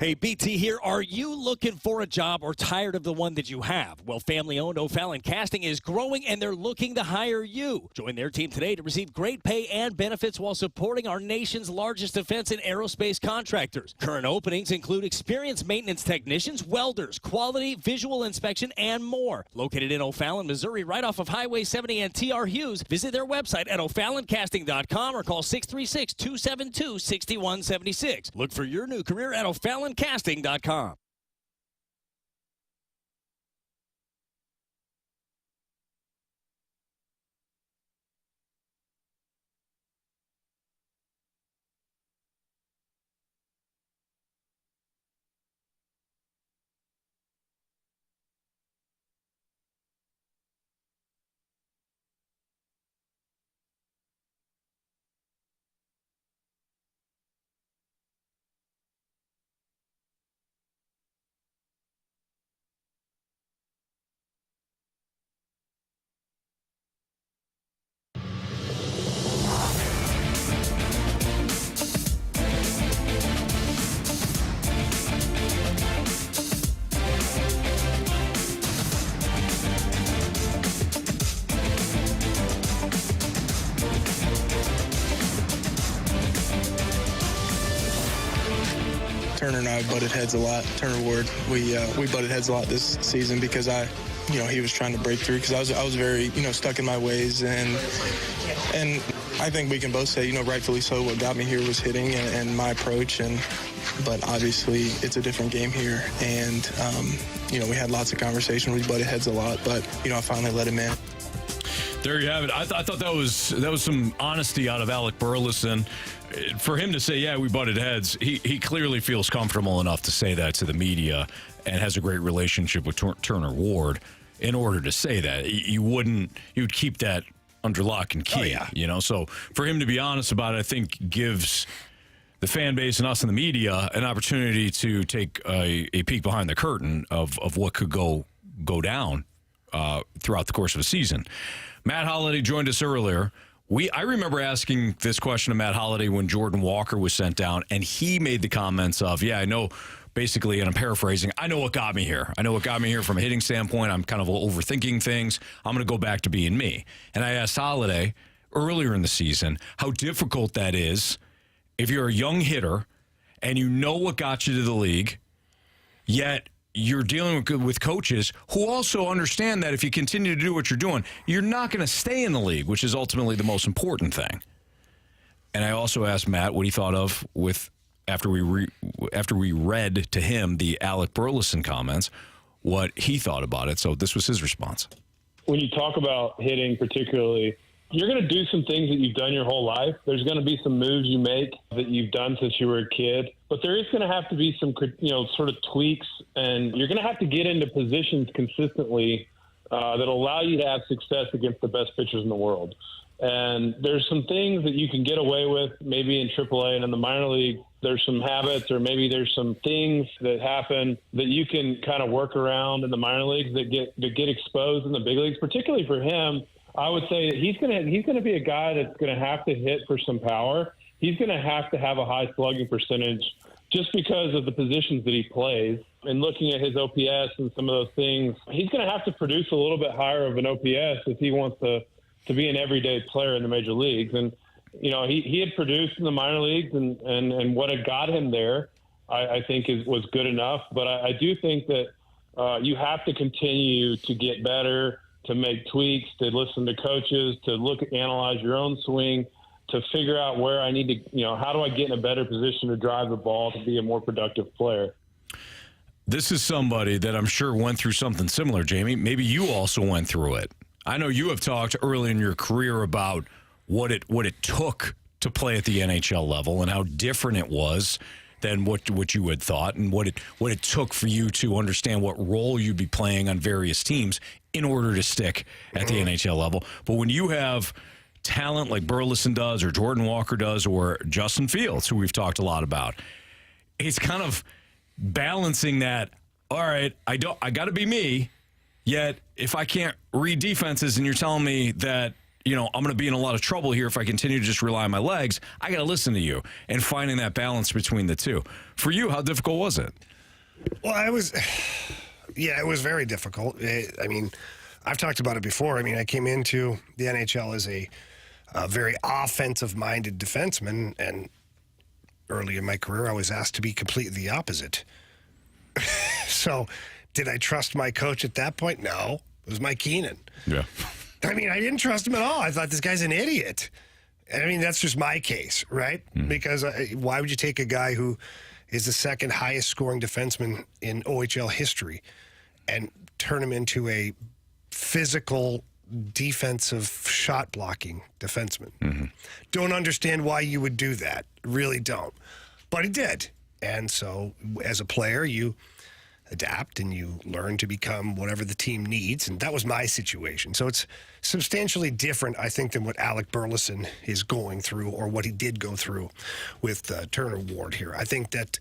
R: Hey, BT here. Are you looking for a job or tired of the one that you have? Well, family-owned O'Fallon Casting is growing, and they're looking to hire you. Join their team today to receive great pay and benefits while supporting our nation's largest defense and aerospace contractors. Current openings include experienced maintenance technicians, welders, quality, visual inspection, and more. Located in O'Fallon, Missouri, right off of Highway 70 and T.R. Hughes. Visit their website at o'falloncasting.com or call 636-272-6176. Look for your new career at o'falloncasting.com.
S: Turner and I butted heads a lot. Turner Ward, we butted heads a lot this season because he was trying to break through because I was very, stuck in my ways and I think we can both say, rightfully so, what got me here was hitting and my approach but obviously it's a different game here and we had lots of conversation. We butted heads a lot, but I finally let him in.
A: There you have it. I thought that was some honesty out of Alec Burleson. For him to say, yeah, we butted heads, he clearly feels comfortable enough to say that to the media and has a great relationship with Turner Ward in order to say that. You'd keep that under lock and key, So for him to be honest about it, I think gives the fan base and us in the media an opportunity to take a peek behind the curtain of what could go down throughout the course of a season. Matt Holliday joined us earlier. I remember asking this question to Matt Holliday when Jordan Walker was sent down, and he made the comments of, I know, basically, and I'm paraphrasing, I know what got me here. I know what got me here from a hitting standpoint. I'm kind of overthinking things. I'm going to go back to being me. And I asked Holliday earlier in the season how difficult that is if you're a young hitter and you know what got you to the league, yet you're dealing with coaches who also understand that if you continue to do what you're doing, you're not going to stay in the league, which is ultimately the most important thing. And I also asked Matt what he thought of after we read to him the Alec Burleson comments, what he thought about it. So this was his response.
F: When you talk about hitting particularly, you're going to do some things that you've done your whole life. There's going to be some moves you make that you've done since you were a kid, but there is going to have to be some, sort of tweaks, and you're going to have to get into positions consistently that'll allow you to have success against the best pitchers in the world. And there's some things that you can get away with maybe in AAA and in the minor league. There's some habits or maybe there's some things that happen that you can kind of work around in the minor leagues that get exposed in the big leagues, particularly for him. I would say that he's going to be a guy that's going to have to hit for some power. He's going to have a high slugging percentage just because of the positions that he plays. And looking at his OPS and some of those things, he's going to have to produce a little bit higher of an OPS if he wants to be an everyday player in the major leagues. And, he had produced in the minor leagues and what had got him there, I think was good enough. But I do think that you have to continue to get better, to make tweaks, to listen to coaches, to analyze your own swing, to figure out where I need to, how do I get in a better position to drive the ball to be a more productive player.
A: This is somebody that I'm sure went through something similar, Jamie. Maybe you also went through it. I know you have talked early in your career about what it took to play at the NHL level and how different it was than what you had thought and what it took for you to understand what role you'd be playing on various teams in order to stick at the NHL level. But when you have talent like Burleson does or Jordan Walker does or Justin Fields, who we've talked a lot about, it's kind of balancing that, all right, I got to be me, yet if I can't read defenses and you're telling me that I'm going to be in a lot of trouble here if I continue to just rely on my legs. I got to listen to you and finding that balance between the two. For you, how difficult was it?
B: Well, it was very difficult. I mean, I've talked about it before. I mean, I came into the NHL as a very offensive-minded defenseman, and early in my career, I was asked to be completely the opposite. So, did I trust my coach at that point? No. It was Mike Keenan.
A: Yeah.
B: I mean, I didn't trust him at all. I thought this guy's an idiot. I mean, that's just my case, right? Mm-hmm. Because why would you take a guy who is the second highest scoring defenseman in OHL history and turn him into a physical, defensive, shot blocking defenseman? Mm-hmm. Don't understand why you would do that. Really don't. But he did. And so as a player, you adapt and you learn to become whatever the team needs. And that was my situation. So it's substantially different, I think, than what Alec Burleson is going through or what he did go through with Turner Ward here. I think that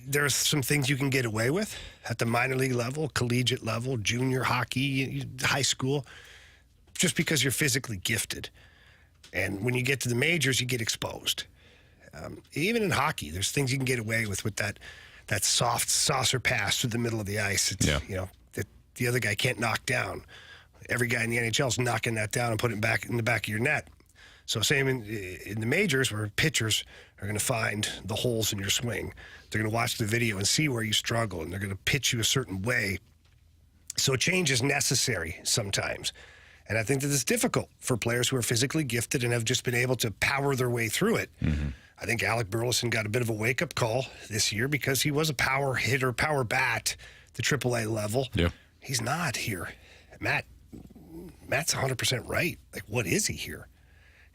B: there's some things you can get away with at the minor league level, collegiate level, junior hockey, high school, just because you're physically gifted. And when you get to the majors, you get exposed. Even in hockey, there's things you can get away with that soft saucer pass through the middle of the ice. It's, that the other guy can't knock down. Every guy in the NHL is knocking that down and putting it back in the back of your net. So same in the majors where pitchers are going to find the holes in your swing. They're going to watch the video and see where you struggle, and they're going to pitch you a certain way. So change is necessary sometimes. And I think that it's difficult for players who are physically gifted and have just been able to power their way through it. Mm-hmm. I think Alec Burleson got a bit of a wake-up call this year because he was a power hitter, power bat, the AAA level. Yeah. He's not here. Matt's 100% right. Like, what is he here?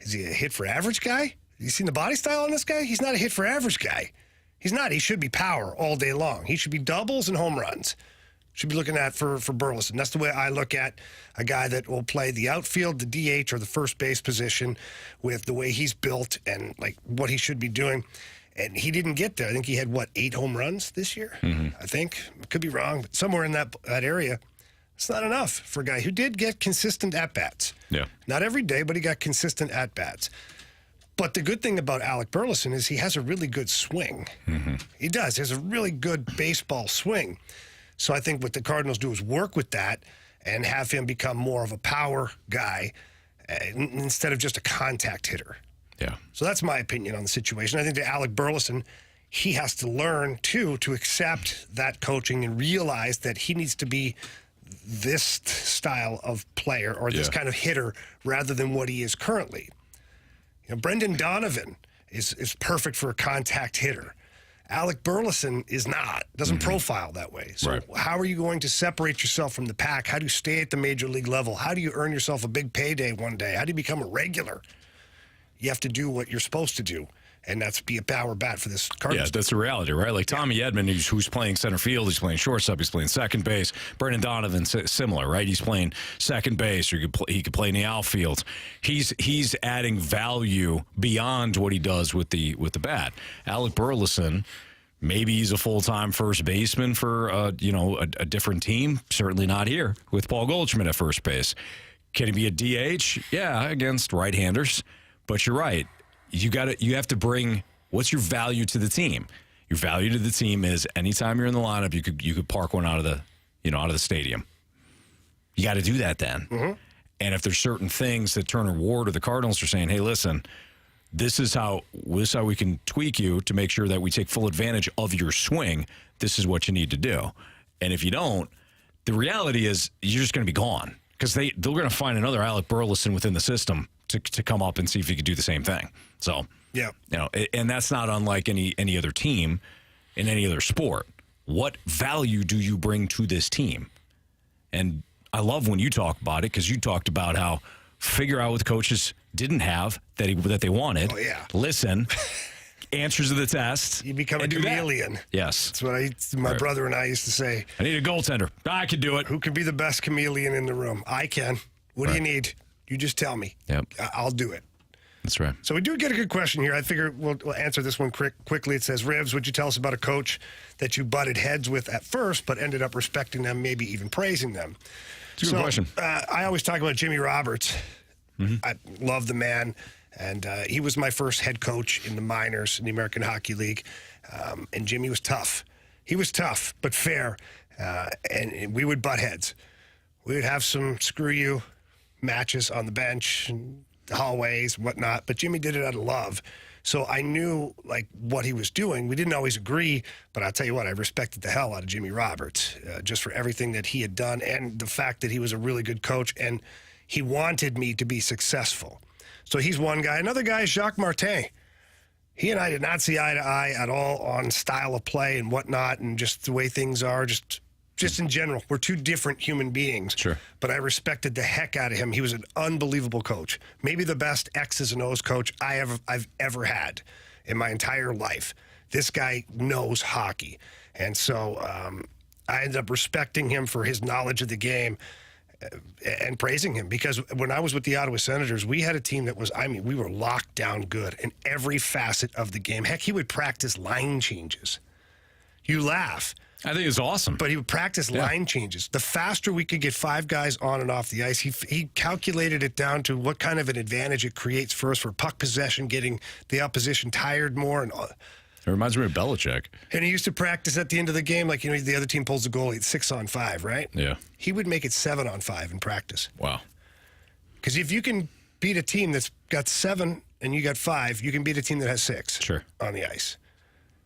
B: Is he a hit for average guy? You seen the body style on this guy? He's not a hit for average guy. He's not. He should be power all day long. He should be doubles and home runs. Should be looking at for Burleson. That's the way I look at a guy that will play the outfield, the DH, or the first base position with the way he's built and like what he should be doing. And he didn't get there. I think he had, 8 home runs this year? Mm-hmm. I think. Could be wrong, but somewhere in that area. It's not enough for a guy who did get consistent at-bats. Yeah. Not every day, but he got consistent at-bats. But the good thing about Alec Burleson is he has a really good swing. Mm-hmm. He does. He has a really good baseball swing. So I think what the Cardinals do is work with that and have him become more of a power guy instead of just a contact hitter. Yeah. So that's my opinion on the situation. I think that Alec Burleson, he has to learn, too, to accept that coaching and realize that he needs to be this style of player or this kind of hitter rather than what he is currently. Brendan Donovan is perfect for a contact hitter. Alec Burleson is not, doesn't profile that way. So how are you going to separate yourself from the pack? How do you stay at the major league level? How do you earn yourself a big payday one day? How do you become a regular? You have to do what you're supposed to do, and that's be a power bat for this Cardinals.
A: Yeah, that's the reality, right? Like Tommy Edman, who's playing center field, he's playing shortstop, he's playing second base. Brendan Donovan's similar, right? He's playing second base, or he could play in the outfield. He's adding value beyond what he does with the bat. Alec Burleson, maybe he's a full-time first baseman for a different team. Certainly not here with Paul Goldschmidt at first base. Can he be a DH? Yeah, against right-handers. But you're right. You have to bring what's your value to the team. Your value to the team is anytime you're in the lineup, you could park one out of the stadium. You got to do that then. Mm-hmm. And if there's certain things that Turner Ward or the Cardinals are saying, hey, listen, this is how we can tweak you to make sure that we take full advantage of your swing. This is what you need to do. And if you don't, the reality is you're just going to be gone because they're going to find another Alec Burleson within the system to come up and see if he could do the same thing. So, and that's not unlike any other team in any other sport. What value do you bring to this team? And I love when you talk about it because you talked about how figure out what the coaches didn't have that they wanted. Oh, yeah. Listen, answers to the test.
B: You become a chameleon.
A: Yes.
B: That's what my brother and I used to say.
A: I need a goaltender. I can do it.
B: Who can be the best chameleon in the room? I can. What do you need? You just tell me.
A: Yep.
B: I'll do it.
A: That's right.
B: So we do get a good question here. I figure we'll answer this one quickly. It says, Rivs, would you tell us about a coach that you butted heads with at first but ended up respecting them, maybe even praising them?
A: It's a good question.
B: I always talk about Jimmy Roberts. I love the man, and he was my first head coach in the minors in the American Hockey League. And Jimmy was tough. He was tough, but fair. And we would butt heads. We would have some screw you matches on the bench, and the hallways, and whatnot. But Jimmy did it out of love. So I knew what he was doing. We didn't always agree, but I'll tell you what, I respected the hell out of Jimmy Roberts just for everything that he had done and the fact that he was a really good coach and he wanted me to be successful. So he's one guy. Another guy is Jacques Martin. He and I did not see eye to eye at all on style of play and whatnot and just the way things are, just in general. We're two different human beings.
A: Sure. But
B: I respected the heck out of him. He was an unbelievable coach. Maybe the best X's and O's coach I've ever had in my entire life. This guy knows hockey. And so I ended up respecting him for his knowledge of the game and praising him, because when I was with the Ottawa Senators, we had a team that was, we were locked down good in every facet of the game. Heck, he would practice line changes. You laugh.
A: I think it's awesome.
B: But he would practice line changes. The faster we could get 5 guys on and off the ice, he calculated it down to what kind of an advantage it creates for us for puck possession, getting the opposition tired more. And
A: it reminds me of Belichick.
B: And he used to practice at the end of the game, the other team pulls the goalie, it's 6-on-5, right?
A: Yeah.
B: He would make it 7-on-5 in practice.
A: Wow.
B: Because if you can beat a team that's got 7 and you got 5, you can beat a team that has 6 on the ice.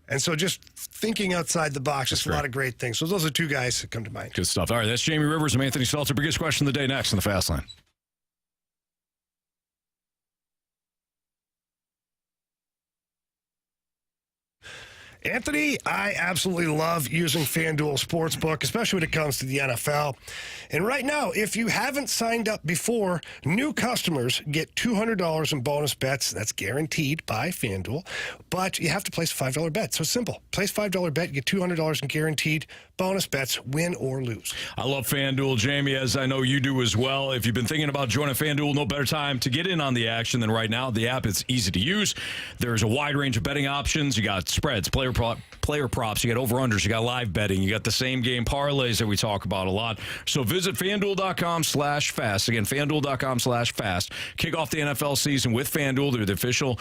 B: And so just thinking outside the box, just a lot of great things. So those are 2 guys that come to mind.
A: Good stuff. All right, that's Jamie Rivers and Anthony Stalter. Biggest question of the day next on the Fast Line.
B: Anthony, I absolutely love using FanDuel Sportsbook, especially when it comes to the NFL. And right now, if you haven't signed up before, new customers get $200 in bonus bets. That's guaranteed by FanDuel. But you have to place a $5 bet. So it's simple. Place a $5 bet, you get $200 in guaranteed bonus bets, win or lose.
A: I love FanDuel, Jamie, as I know you do as well. If you've been thinking about joining FanDuel, no better time to get in on the action than right now. The app is easy to use. There's a wide range of betting options. You got spreads, player props, you got over-unders, you got live betting, you got the same game parlays that we talk about a lot. So visit FanDuel.com/fast. Again, FanDuel.com/fast. Kick off the NFL season with FanDuel. They're the official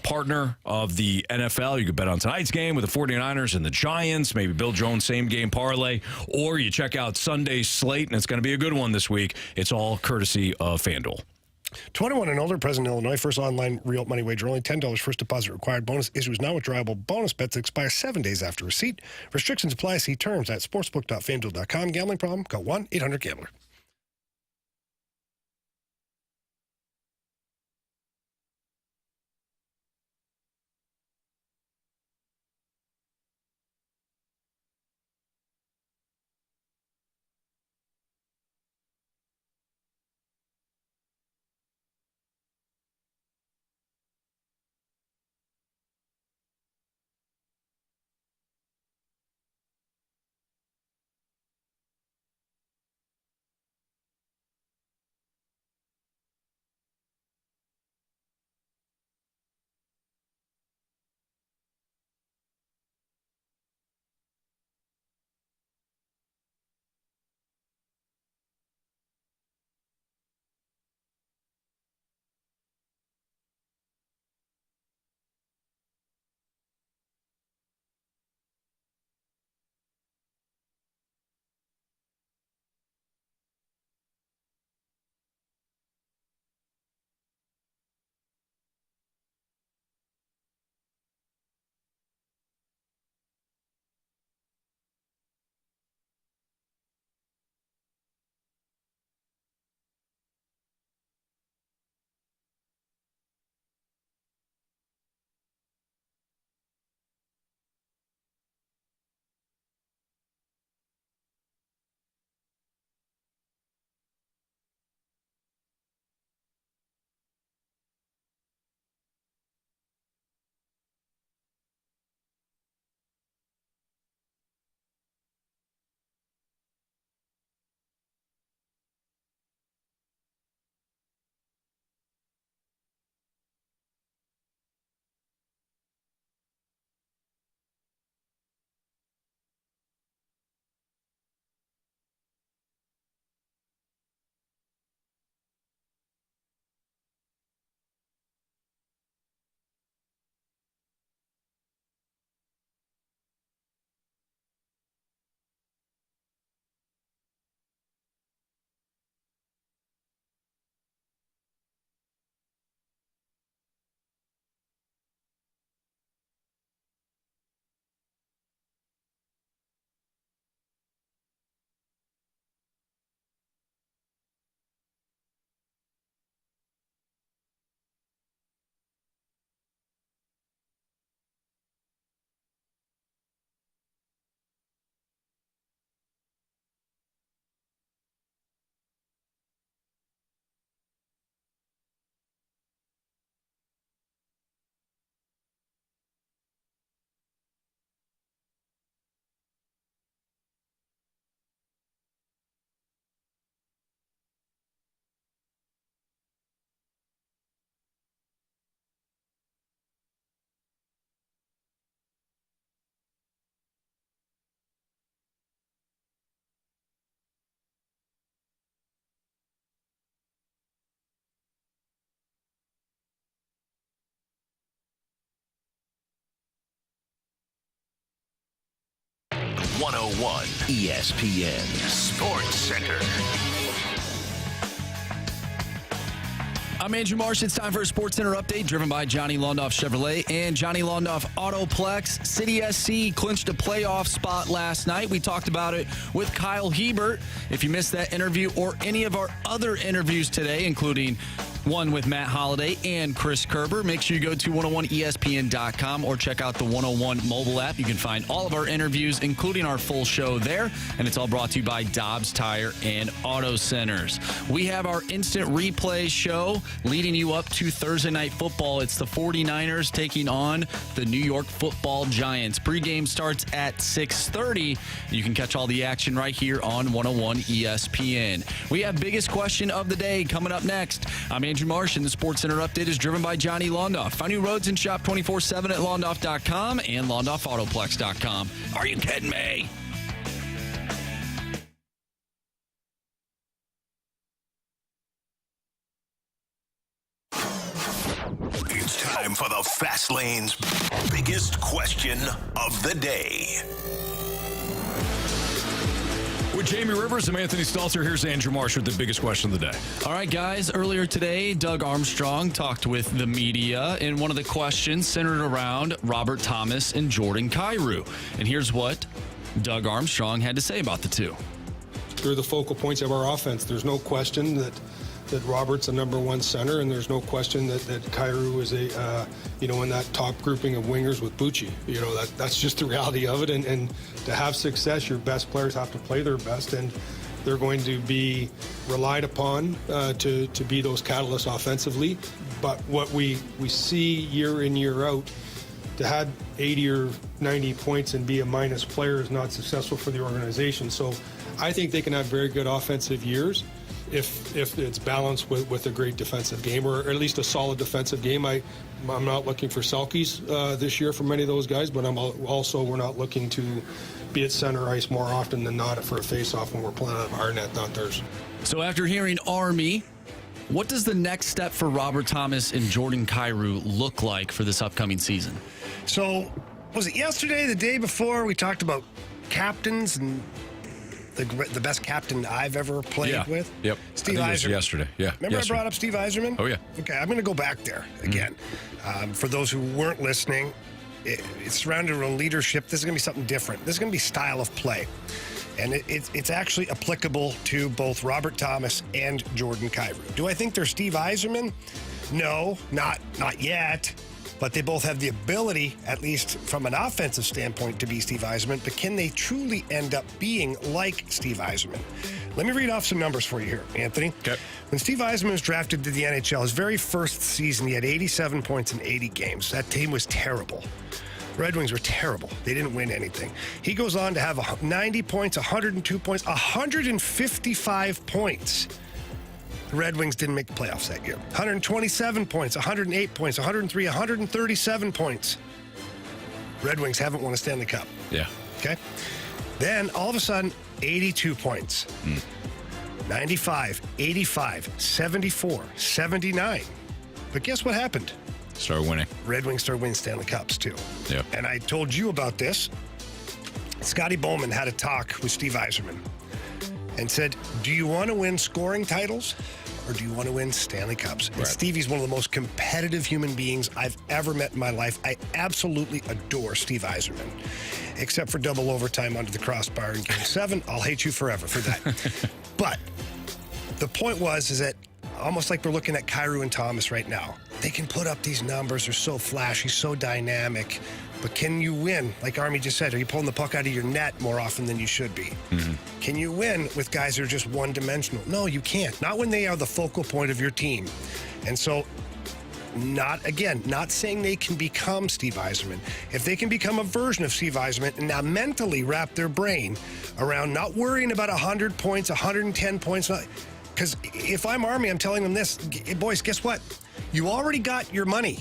A: partner of the NFL. You can bet on tonight's game with the 49ers and the Giants, maybe Bill Jones same game parlay, or you check out Sunday's slate, and it's going to be a good one this week. It's all courtesy of FanDuel.
B: 21 and older, present in Illinois. First online real money wager. Only $10 first deposit required. Bonus issues not withdrawable. Bonus bets expire 7 days after receipt. Restrictions apply. See terms at sportsbook.fanduel.com. Gambling problem? Call 1-800-GAMBLER.
D: 101 ESPN Sports Center.
C: I'm Andrew Marsh. It's time for a Sports Center update driven by Johnny Londoff Chevrolet and Johnny Londoff Autoplex. City SC clinched a playoff spot last night. We talked about it with Kyle Hiebert. If you missed that interview or any of our other interviews today, including one with Matt Holliday and Chris Kerber, make sure you go to 101ESPN.com or check out the 101 mobile app. You can find all of our interviews, including our full show there. And it's all brought to you by Dobbs Tire and Auto Centers. We have our instant replay show leading you up to Thursday Night Football. It's the 49ers taking on the New York Football Giants. Pregame starts at 6:30. You can catch all the action right here on 101 ESPN. We have biggest question of the day coming up next. I'm Andrew Marsh, and the Sports Center update is driven by Johnny Londoff. Find new roads and shop 24/7 at londoff.com and londoffautoplex.com. Are you kidding me?
D: It's time for the Fast Lane's biggest question of the day.
A: With Jamie Rivers and Anthony Stalter, here's Andrew Marsh with the biggest question of the day.
C: All right, guys. Earlier today, Doug Armstrong talked with the media, and one of the questions centered around Robert Thomas and Jordan Kyrou. And here's what Doug Armstrong had to say about the two.
G: They're the focal points of our offense. There's no question that Robert's a number one center, and there's no question that Kyrou is in that top grouping of wingers with Bucci. That's just the reality of it. And to have success, your best players have to play their best, and they're going to be relied upon to be those catalysts offensively. But what we see year in, year out, to have 80 or 90 points and be a minus player is not successful for the organization. So I think they can have very good offensive years if it's balanced with a great defensive game, or at least a solid defensive game. I'm not looking for selkies this year from many of those guys, but we're not looking to be at center ice more often than not for a face-off when we're playing out of our net, not theirs.
C: So after hearing Army, what does the next step for Robert Thomas and Jordan Kyrou look like for this upcoming season?
B: So, was it yesterday, the day before, we talked about captains and the best captain I've ever played with?
A: Yep.
B: Steve
A: I think it was
B: Yzerman.
A: yesterday. Yeah.
B: Remember
A: yesterday.
B: I brought up Steve Yzerman?
A: Oh, yeah.
B: Okay, I'm going to go back there again. For those who weren't listening, it's surrounded around leadership. This is going to be something different. This is going to be style of play. And it's actually applicable to both Robert Thomas and Jordan Kyrou. Do I think they're Steve Yzerman? No, not yet. But they both have the ability, at least from an offensive standpoint, to be Steve Yzerman. But can they truly end up being like Steve Yzerman? Let me read off some numbers for you here, Anthony.
A: Okay.
B: When Steve Yzerman was drafted to the NHL, his very first season, he had 87 points in 80 games. That team was terrible. Red Wings were terrible. They didn't win anything. He goes on to have 90 points, 102 points, 155 points. The Red Wings didn't make the playoffs that year. 127 points, 108 points, 103, 137 points. Red Wings haven't won a Stanley Cup.
A: Yeah.
B: Okay? Then, all of a sudden, 82 points. 95, 85, 74, 79. But guess what happened?
A: Started winning.
B: Red Wings started winning Stanley Cups, too.
A: Yeah.
B: And I told you about this. Scotty Bowman had a talk with Steve Yzerman and said, do you want to win scoring titles or do you want to win Stanley Cups? And Stevie's one of the most competitive human beings I've ever met in my life. I absolutely adore Steve Yzerman, except for double overtime under the crossbar in Game 7. I'll hate you forever for that. But the point is that almost like we're looking at Kyrou and Thomas right now. They can put up these numbers. They're so flashy, so dynamic. But can you win? Like Army just said, are you pulling the puck out of your net more often than you should be? Mm-hmm. Can you win with guys that are just one-dimensional? No, you can't. Not when they are the focal point of your team. And so, not saying they can become Steve Yzerman. If they can become a version of Steve Yzerman and now mentally wrap their brain around not worrying about 100 points, 110 points, because if I'm Army, I'm telling them this, boys, guess what? You already got your money.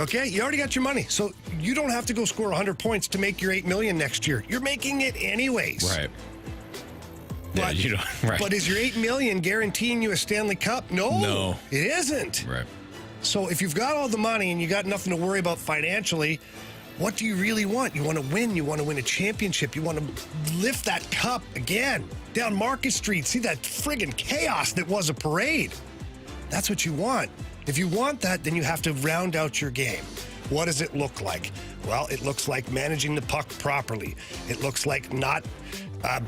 B: Okay, you already got your money, so you don't have to go score 100 points to make your $8 million next year. You're making it anyways.
A: Right.
B: But,
A: you don't. Right.
B: But is your $8 million guaranteeing you a Stanley Cup? No, it isn't.
A: Right.
B: So if you've got all the money and you got nothing to worry about financially, What do you really want? You want to win. You want to win a championship. You want to lift that cup again down Market Street. See that friggin' chaos that was a parade. That's what you want. If you want that, then you have to round out your game. What does it look like? Well, it looks like managing the puck properly. It looks like not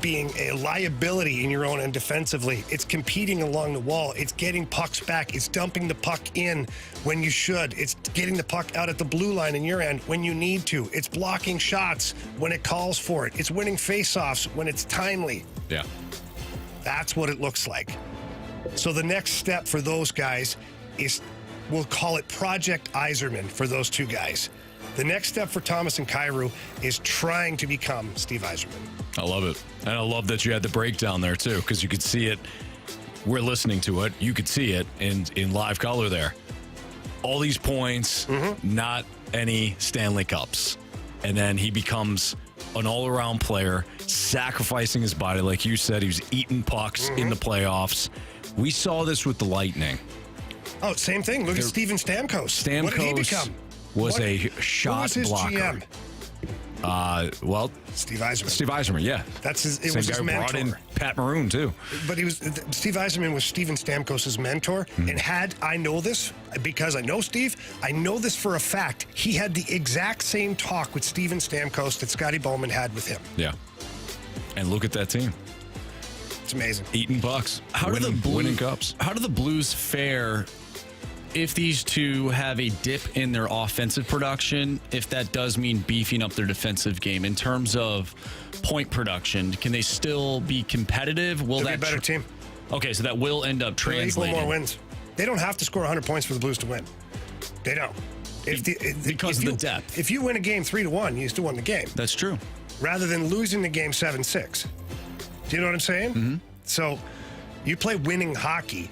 B: being a liability in your own end defensively. It's competing along the wall. It's getting pucks back. It's dumping the puck in when you should. It's getting the puck out at the blue line in your end when you need to. It's blocking shots when it calls for it. It's winning faceoffs when it's timely.
A: Yeah.
B: That's what it looks like. So the next step for those guys is, we'll call it Project Yzerman for those two guys. The next step for Thomas and Kyrou is trying to become Steve Yzerman.
A: I love it. And I love that you had the breakdown there, too, because you could see it. We're listening to it. You could see it in live color there. All these points, not any Stanley Cups. And then he becomes an all-around player, sacrificing his body. Like you said, he was eating pucks in the playoffs. We saw this with the Lightning.
B: Oh, same thing. Look at Steven Stamkos. What did he become?
A: Was a shot
B: Who was his
A: blocker.
B: GM? Steve Yzerman.
A: Steve Yzerman, yeah.
B: That's his. It
A: Same
B: was
A: guy
B: his
A: who
B: mentor.
A: brought in Pat Maroon too.
B: But Steve Yzerman was Steven Stamkos' mentor, and I know this because I know Steve. I know this for a fact. He had the exact same talk with Steven Stamkos that Scotty Bowman had with him.
A: Yeah. And look at that team.
B: It's amazing.
A: Eating pucks. Winning cups.
C: How do the Blues fare if these two have a dip in their offensive production, if that does mean beefing up their defensive game? In terms of point production, can they still be competitive? Will
B: They'll
C: that
B: be a better team?
C: Okay, so that will end up
B: They'll
C: translating.
B: equal more wins. They don't have to score 100 points for the Blues to win. They don't.
C: Because of the depth.
B: If you win a game 3-1, you still won the game.
C: That's true.
B: Rather than losing the game 7-6. Do you know what I'm saying? Mm-hmm. So you play winning hockey.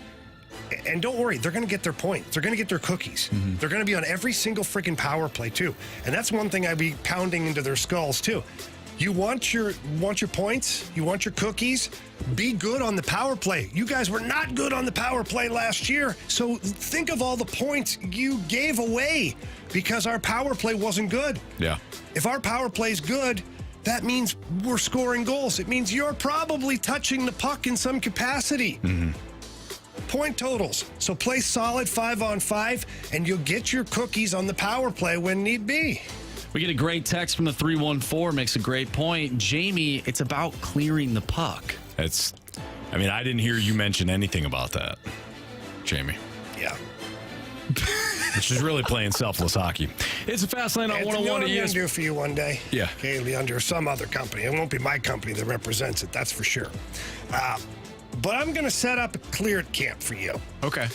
B: And don't worry, they're going to get their points. They're going to get their cookies. They're going to be on every single freaking power play, too. And that's one thing I'd be pounding into their skulls, too. You want your points? You want your cookies? Be good on the power play. You guys were not good on the power play last year. So think of all the points you gave away because our power play wasn't good.
A: Yeah.
B: If our power play's good, that means we're scoring goals. It means you're probably touching the puck in some capacity. Point totals. So play solid 5-on-5, and you'll get your cookies on the power play when need be.
C: We get a great text from the 314, makes a great point. Jamie, it's about clearing the puck.
A: I didn't hear you mention anything about that, Jamie.
B: Yeah.
A: Which is really playing selfless hockey. It's a fast lane on 101
B: what I'm
A: ESPN.
B: going to do for you one day.
A: Yeah.
B: Okay, under some other company. It won't be my company that represents it, that's for sure. But I'm going to set up a cleared camp for you.
A: Okay.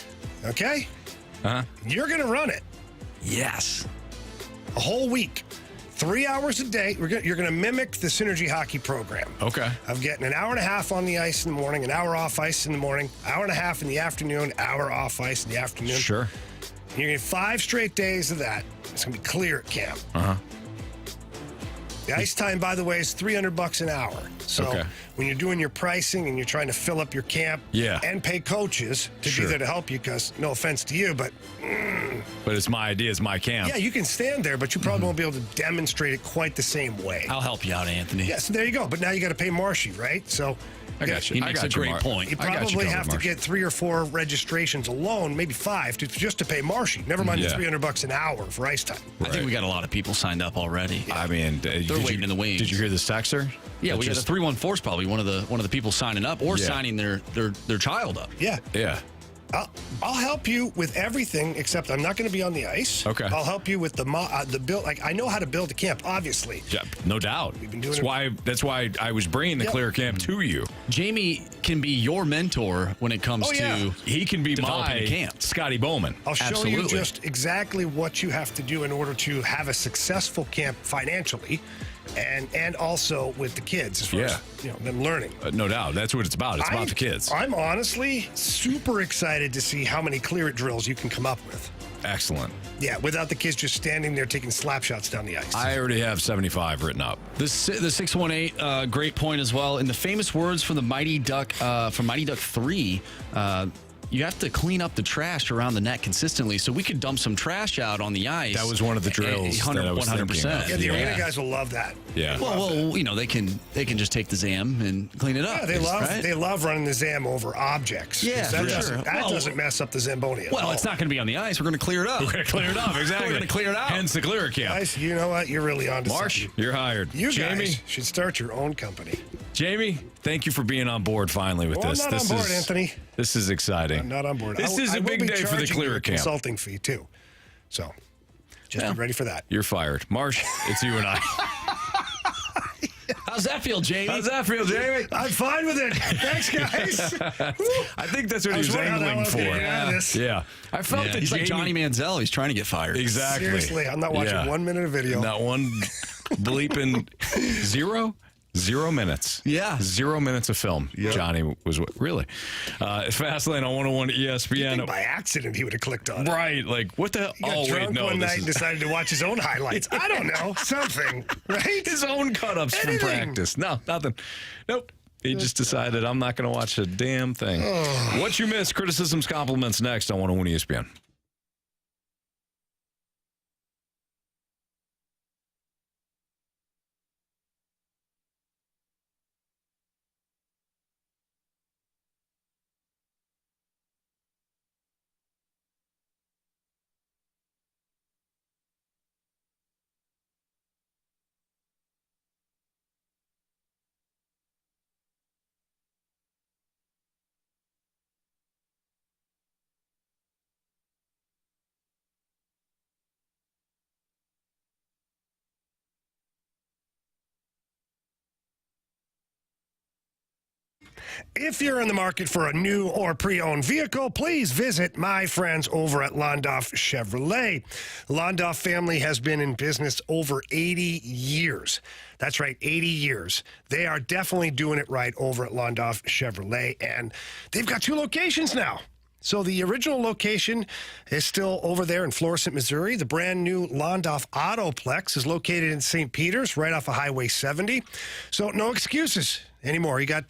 B: Okay?
A: Uh-huh.
B: You're going to run it.
C: Yes.
B: A whole week. 3 hours a day. You're going to mimic the Synergy Hockey program.
A: Okay.
B: Of getting an hour and a half on the ice in the morning, an hour off ice in the morning, hour and a half in the afternoon, hour off ice in the afternoon.
A: Sure.
B: You're going to get 5 straight days of that. It's going to be clear at camp.
A: Uh-huh.
B: The ice time, by the way, is $300 an hour. So
A: Okay.
B: when you're doing your pricing and you're trying to fill up your camp and pay coaches to be there to help you, because no offense to you, but
A: But it's my idea. It's my camp.
B: yeah, you can stand there, but you probably won't be able to demonstrate it quite the same way.
C: I'll help you out, Anthony.
B: Yeah, so there you go. But now you got to pay Marshy, right? So
A: I got you.
C: He makes a great point.
B: You probably have to get 3 or 4 registrations alone, maybe 5, just to pay Marshy. Never mind the $300 an hour for ice time.
C: I think we got a lot of people signed up already.
A: I mean,
C: they're waiting in the wings.
A: Did you hear this texter?
C: Yeah, we got the 314 is probably one of the people signing up or signing their child up.
B: Yeah.
A: Yeah.
B: I'll help you with everything except I'm not going to be on the ice.
A: Okay.
B: I'll help you with the build. Like I know how to build a camp, obviously.
A: Yeah, no doubt.
B: We've been doing
A: That's why I was bringing the clear camp to you.
C: Jamie can be your mentor when it comes to
A: he can be
C: developing
A: my
C: a camp.
A: Scotty Bowman.
B: I'll show you just exactly what you have to do in order to have a successful camp financially, and also with the kids as far as them learning.
A: No doubt. That's what it's about. It's about the kids.
B: I'm honestly super excited to see how many clear it drills you can come up with.
A: Excellent.
B: Yeah, without the kids just standing there taking slap shots down the ice.
A: I already have 75 written up.
C: The 618, great point as well. In the famous words from the Mighty Duck, from Mighty Duck 3, you have to clean up the trash around the net consistently. So we could dump some trash out on the ice.
A: That was one of the drills.
C: 100%.
B: Yeah, the arena guys will love that.
A: Yeah.
C: Well, they can just take the ZAM and clean it up.
B: Yeah, they love running the ZAM over objects.
C: Yeah,
B: that doesn't mess up the Zamboni at all.
C: Well, it's not going to be on the ice. We're going to clear it up.
A: We're going to clear it up, exactly.
C: We're going to clear it out.
A: Hence the clear camp.
B: Guys, you know what? You're really on to
A: Marsh,
B: something.
A: you're hired.
B: You
A: Jamie
B: guys should start your own company.
A: Jamie, thank you for being on board finally with this.
B: I'm not on board, Anthony.
A: This is exciting.
B: I'm not on board.
A: This is a big day for the clear camp.
B: Consulting fee too. So, just be ready for that.
A: You're fired, Marsh. It's you and I.
C: How's that feel, Jamie?
A: How's that feel, Jamie?
B: I'm fine with it. Thanks, guys.
A: I think that's what he was angling for. Yeah. I felt that
C: he's
A: Jamie,
C: like Johnny Manziel. He's trying to get fired.
A: Exactly.
B: Seriously, I'm not watching 1 minute of video.
A: Not one bleeping 0 minutes.
C: Yeah.
A: 0 minutes of film. Yep. Johnny was really. Fastlane on 101 ESPN.
B: You think by accident he would have clicked on it.
A: Right. Like, what the hell?
B: He got drunk one night and decided to watch his own highlights. I don't know. Something. Right?
A: His own cut-ups from practice. No, nothing. Nope. He just decided, I'm not going to watch a damn thing. What you missed, criticisms, compliments next on 101 ESPN.
B: If you're in the market for a new or pre-owned vehicle, please visit my friends over at Londoff Chevrolet. The Londoff family has been in business over 80 years. That's right, 80 years. They are definitely doing it right over at Londoff Chevrolet, and they've got 2 locations now. So the original location is still over there in Florissant, Missouri. The brand new Londoff Autoplex is located in St. Peter's, right off of Highway 70. So no excuses anymore. You got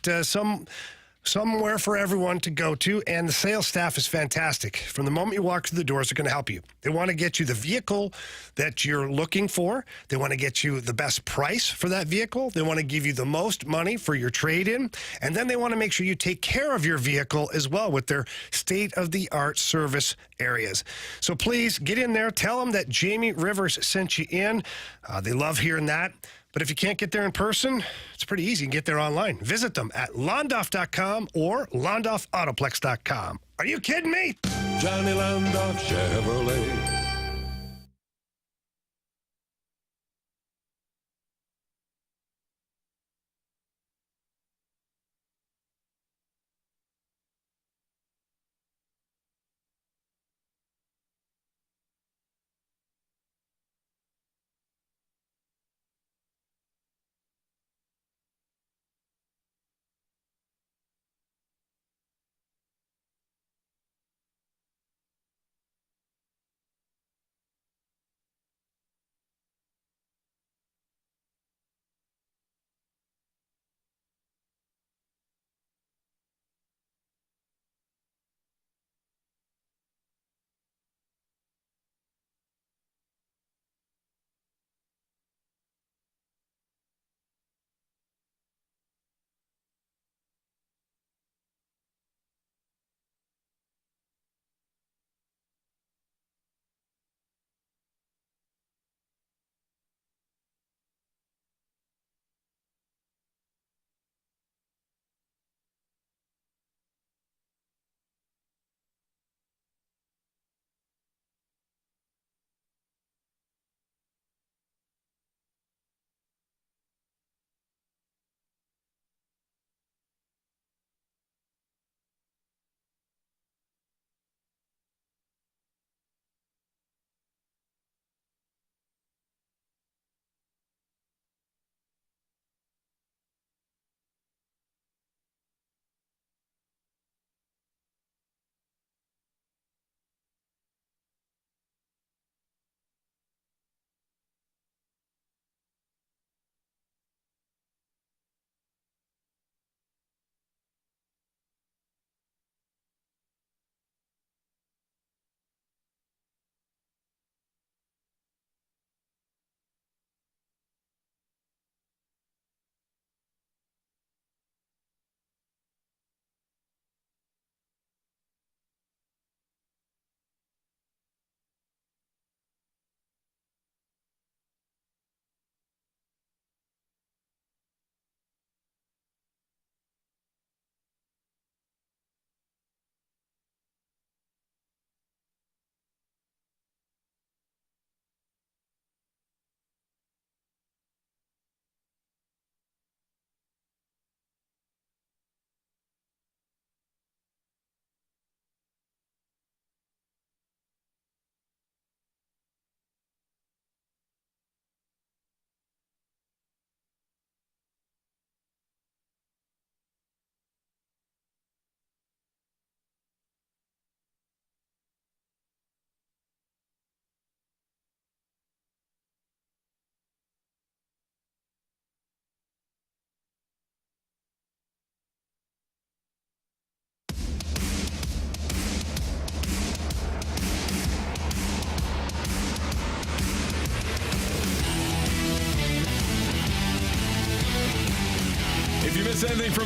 B: somewhere for everyone to go to, and the sales staff is fantastic. From the moment you walk through the doors, they're going to help you. They want to get you the vehicle that you're looking for. They want to get you the best price for that vehicle. They want to give you the most money for your trade-in, and then they want to make sure you take care of your vehicle as well with their state-of-the-art service areas. So please get in there. Tell them that Jamie Rivers sent you in. They love hearing that. But if you can't get there in person, it's pretty easy. You can get there online. Visit them at londoff.com or londoffautoplex.com. Are you kidding me?
T: Johnny Londoff Chevrolet.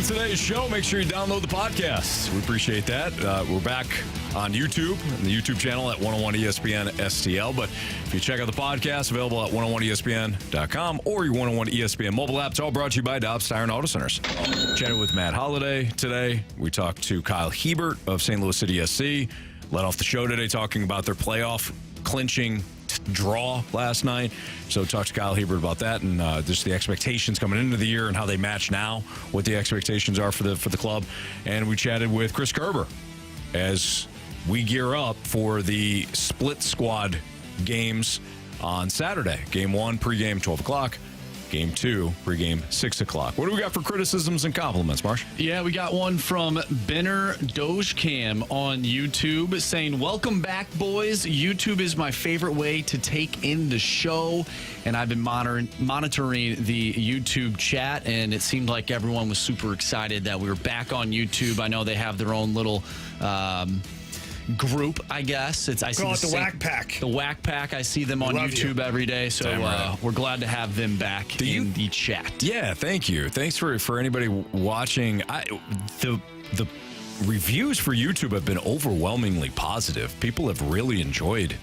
A: today's show, make sure you download the podcast. We appreciate that. We're back on YouTube, the YouTube channel at 101 ESPN STL. But if you check out the podcast, available at 101ESPN.com or your 101 ESPN mobile app. It's all brought to you by Dobbs Tire and Auto Centers. Chatted with Matt Holliday today. We talked to Kyle Hiebert of St. Louis City SC. Led off the show today talking about their playoff clinching draw last night. So talked to Kyle Hiebert about that and just the expectations coming into the year and how they match now, what the expectations are for the club. And we chatted with Chris Kerber as we gear up for the split squad games on Saturday. Game 1, pregame, 12 o'clock. Game 2, pregame, 6 o'clock. What do we got for criticisms and compliments, Marsh?
C: Yeah, we got one from Benner Dogecam on YouTube saying, welcome back, boys. YouTube is my favorite way to take in the show. And I've been monitoring the YouTube chat, and it seemed like everyone was super excited that we were back on YouTube. I know they have their own little group, I guess.
B: Call it the Whack Pack.
C: The Whack Pack. I see them on YouTube every day, so we're glad to have them back in the chat.
A: Yeah, thank you. Thanks for anybody watching. The reviews for YouTube have been overwhelmingly positive. People have really enjoyed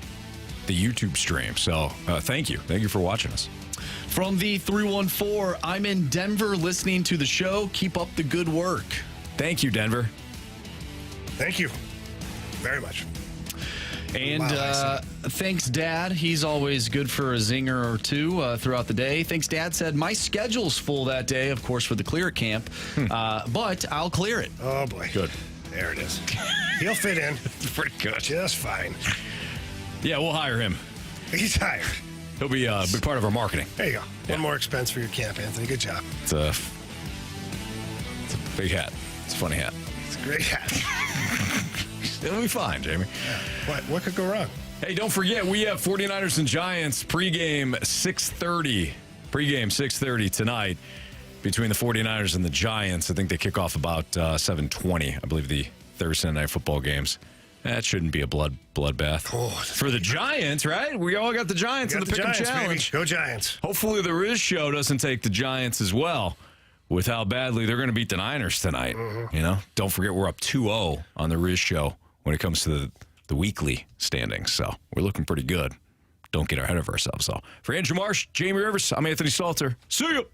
A: the YouTube stream, so thank you. Thank you for watching us.
C: From the 314, I'm in Denver listening to the show. Keep up the good work.
A: Thank you, Denver.
B: Thank you very much.
C: And thanks, Dad. He's always good for a zinger or two throughout the day. Thanks, Dad said, my schedule's full that day, of course, for the Clear It Camp, but I'll clear it.
B: Oh, boy.
A: Good.
B: There it is. He'll fit in.
A: Pretty good.
B: Just fine.
A: Yeah, we'll hire him.
B: He's hired.
A: He'll be a big part of our marketing.
B: There you go. One more expense for your camp, Anthony. Good job.
A: It's a big hat. It's a funny hat.
B: It's a great hat.
A: It'll be fine, Jamie.
B: Yeah. What could go wrong?
A: Hey, don't forget, we have 49ers and Giants pregame 6:30. Pregame 6:30 tonight between the 49ers and the Giants. I think they kick off about 7:20, I believe, the Thursday night football games. That shouldn't be a bloodbath.
B: Oh,
A: for the Giants, right? We all got the Giants in the Pick'em Challenge.
B: Baby. Go Giants.
A: Hopefully the Riz show doesn't take the Giants as well with how badly they're going to beat the Niners tonight.
B: Mm-hmm.
A: You know, don't forget we're up 2-0 on the Riz show when it comes to the weekly standings. So we're looking pretty good. Don't get ahead of ourselves. So for Andrew Marsh, Jamie Rivers, I'm Anthony Stalter. See you.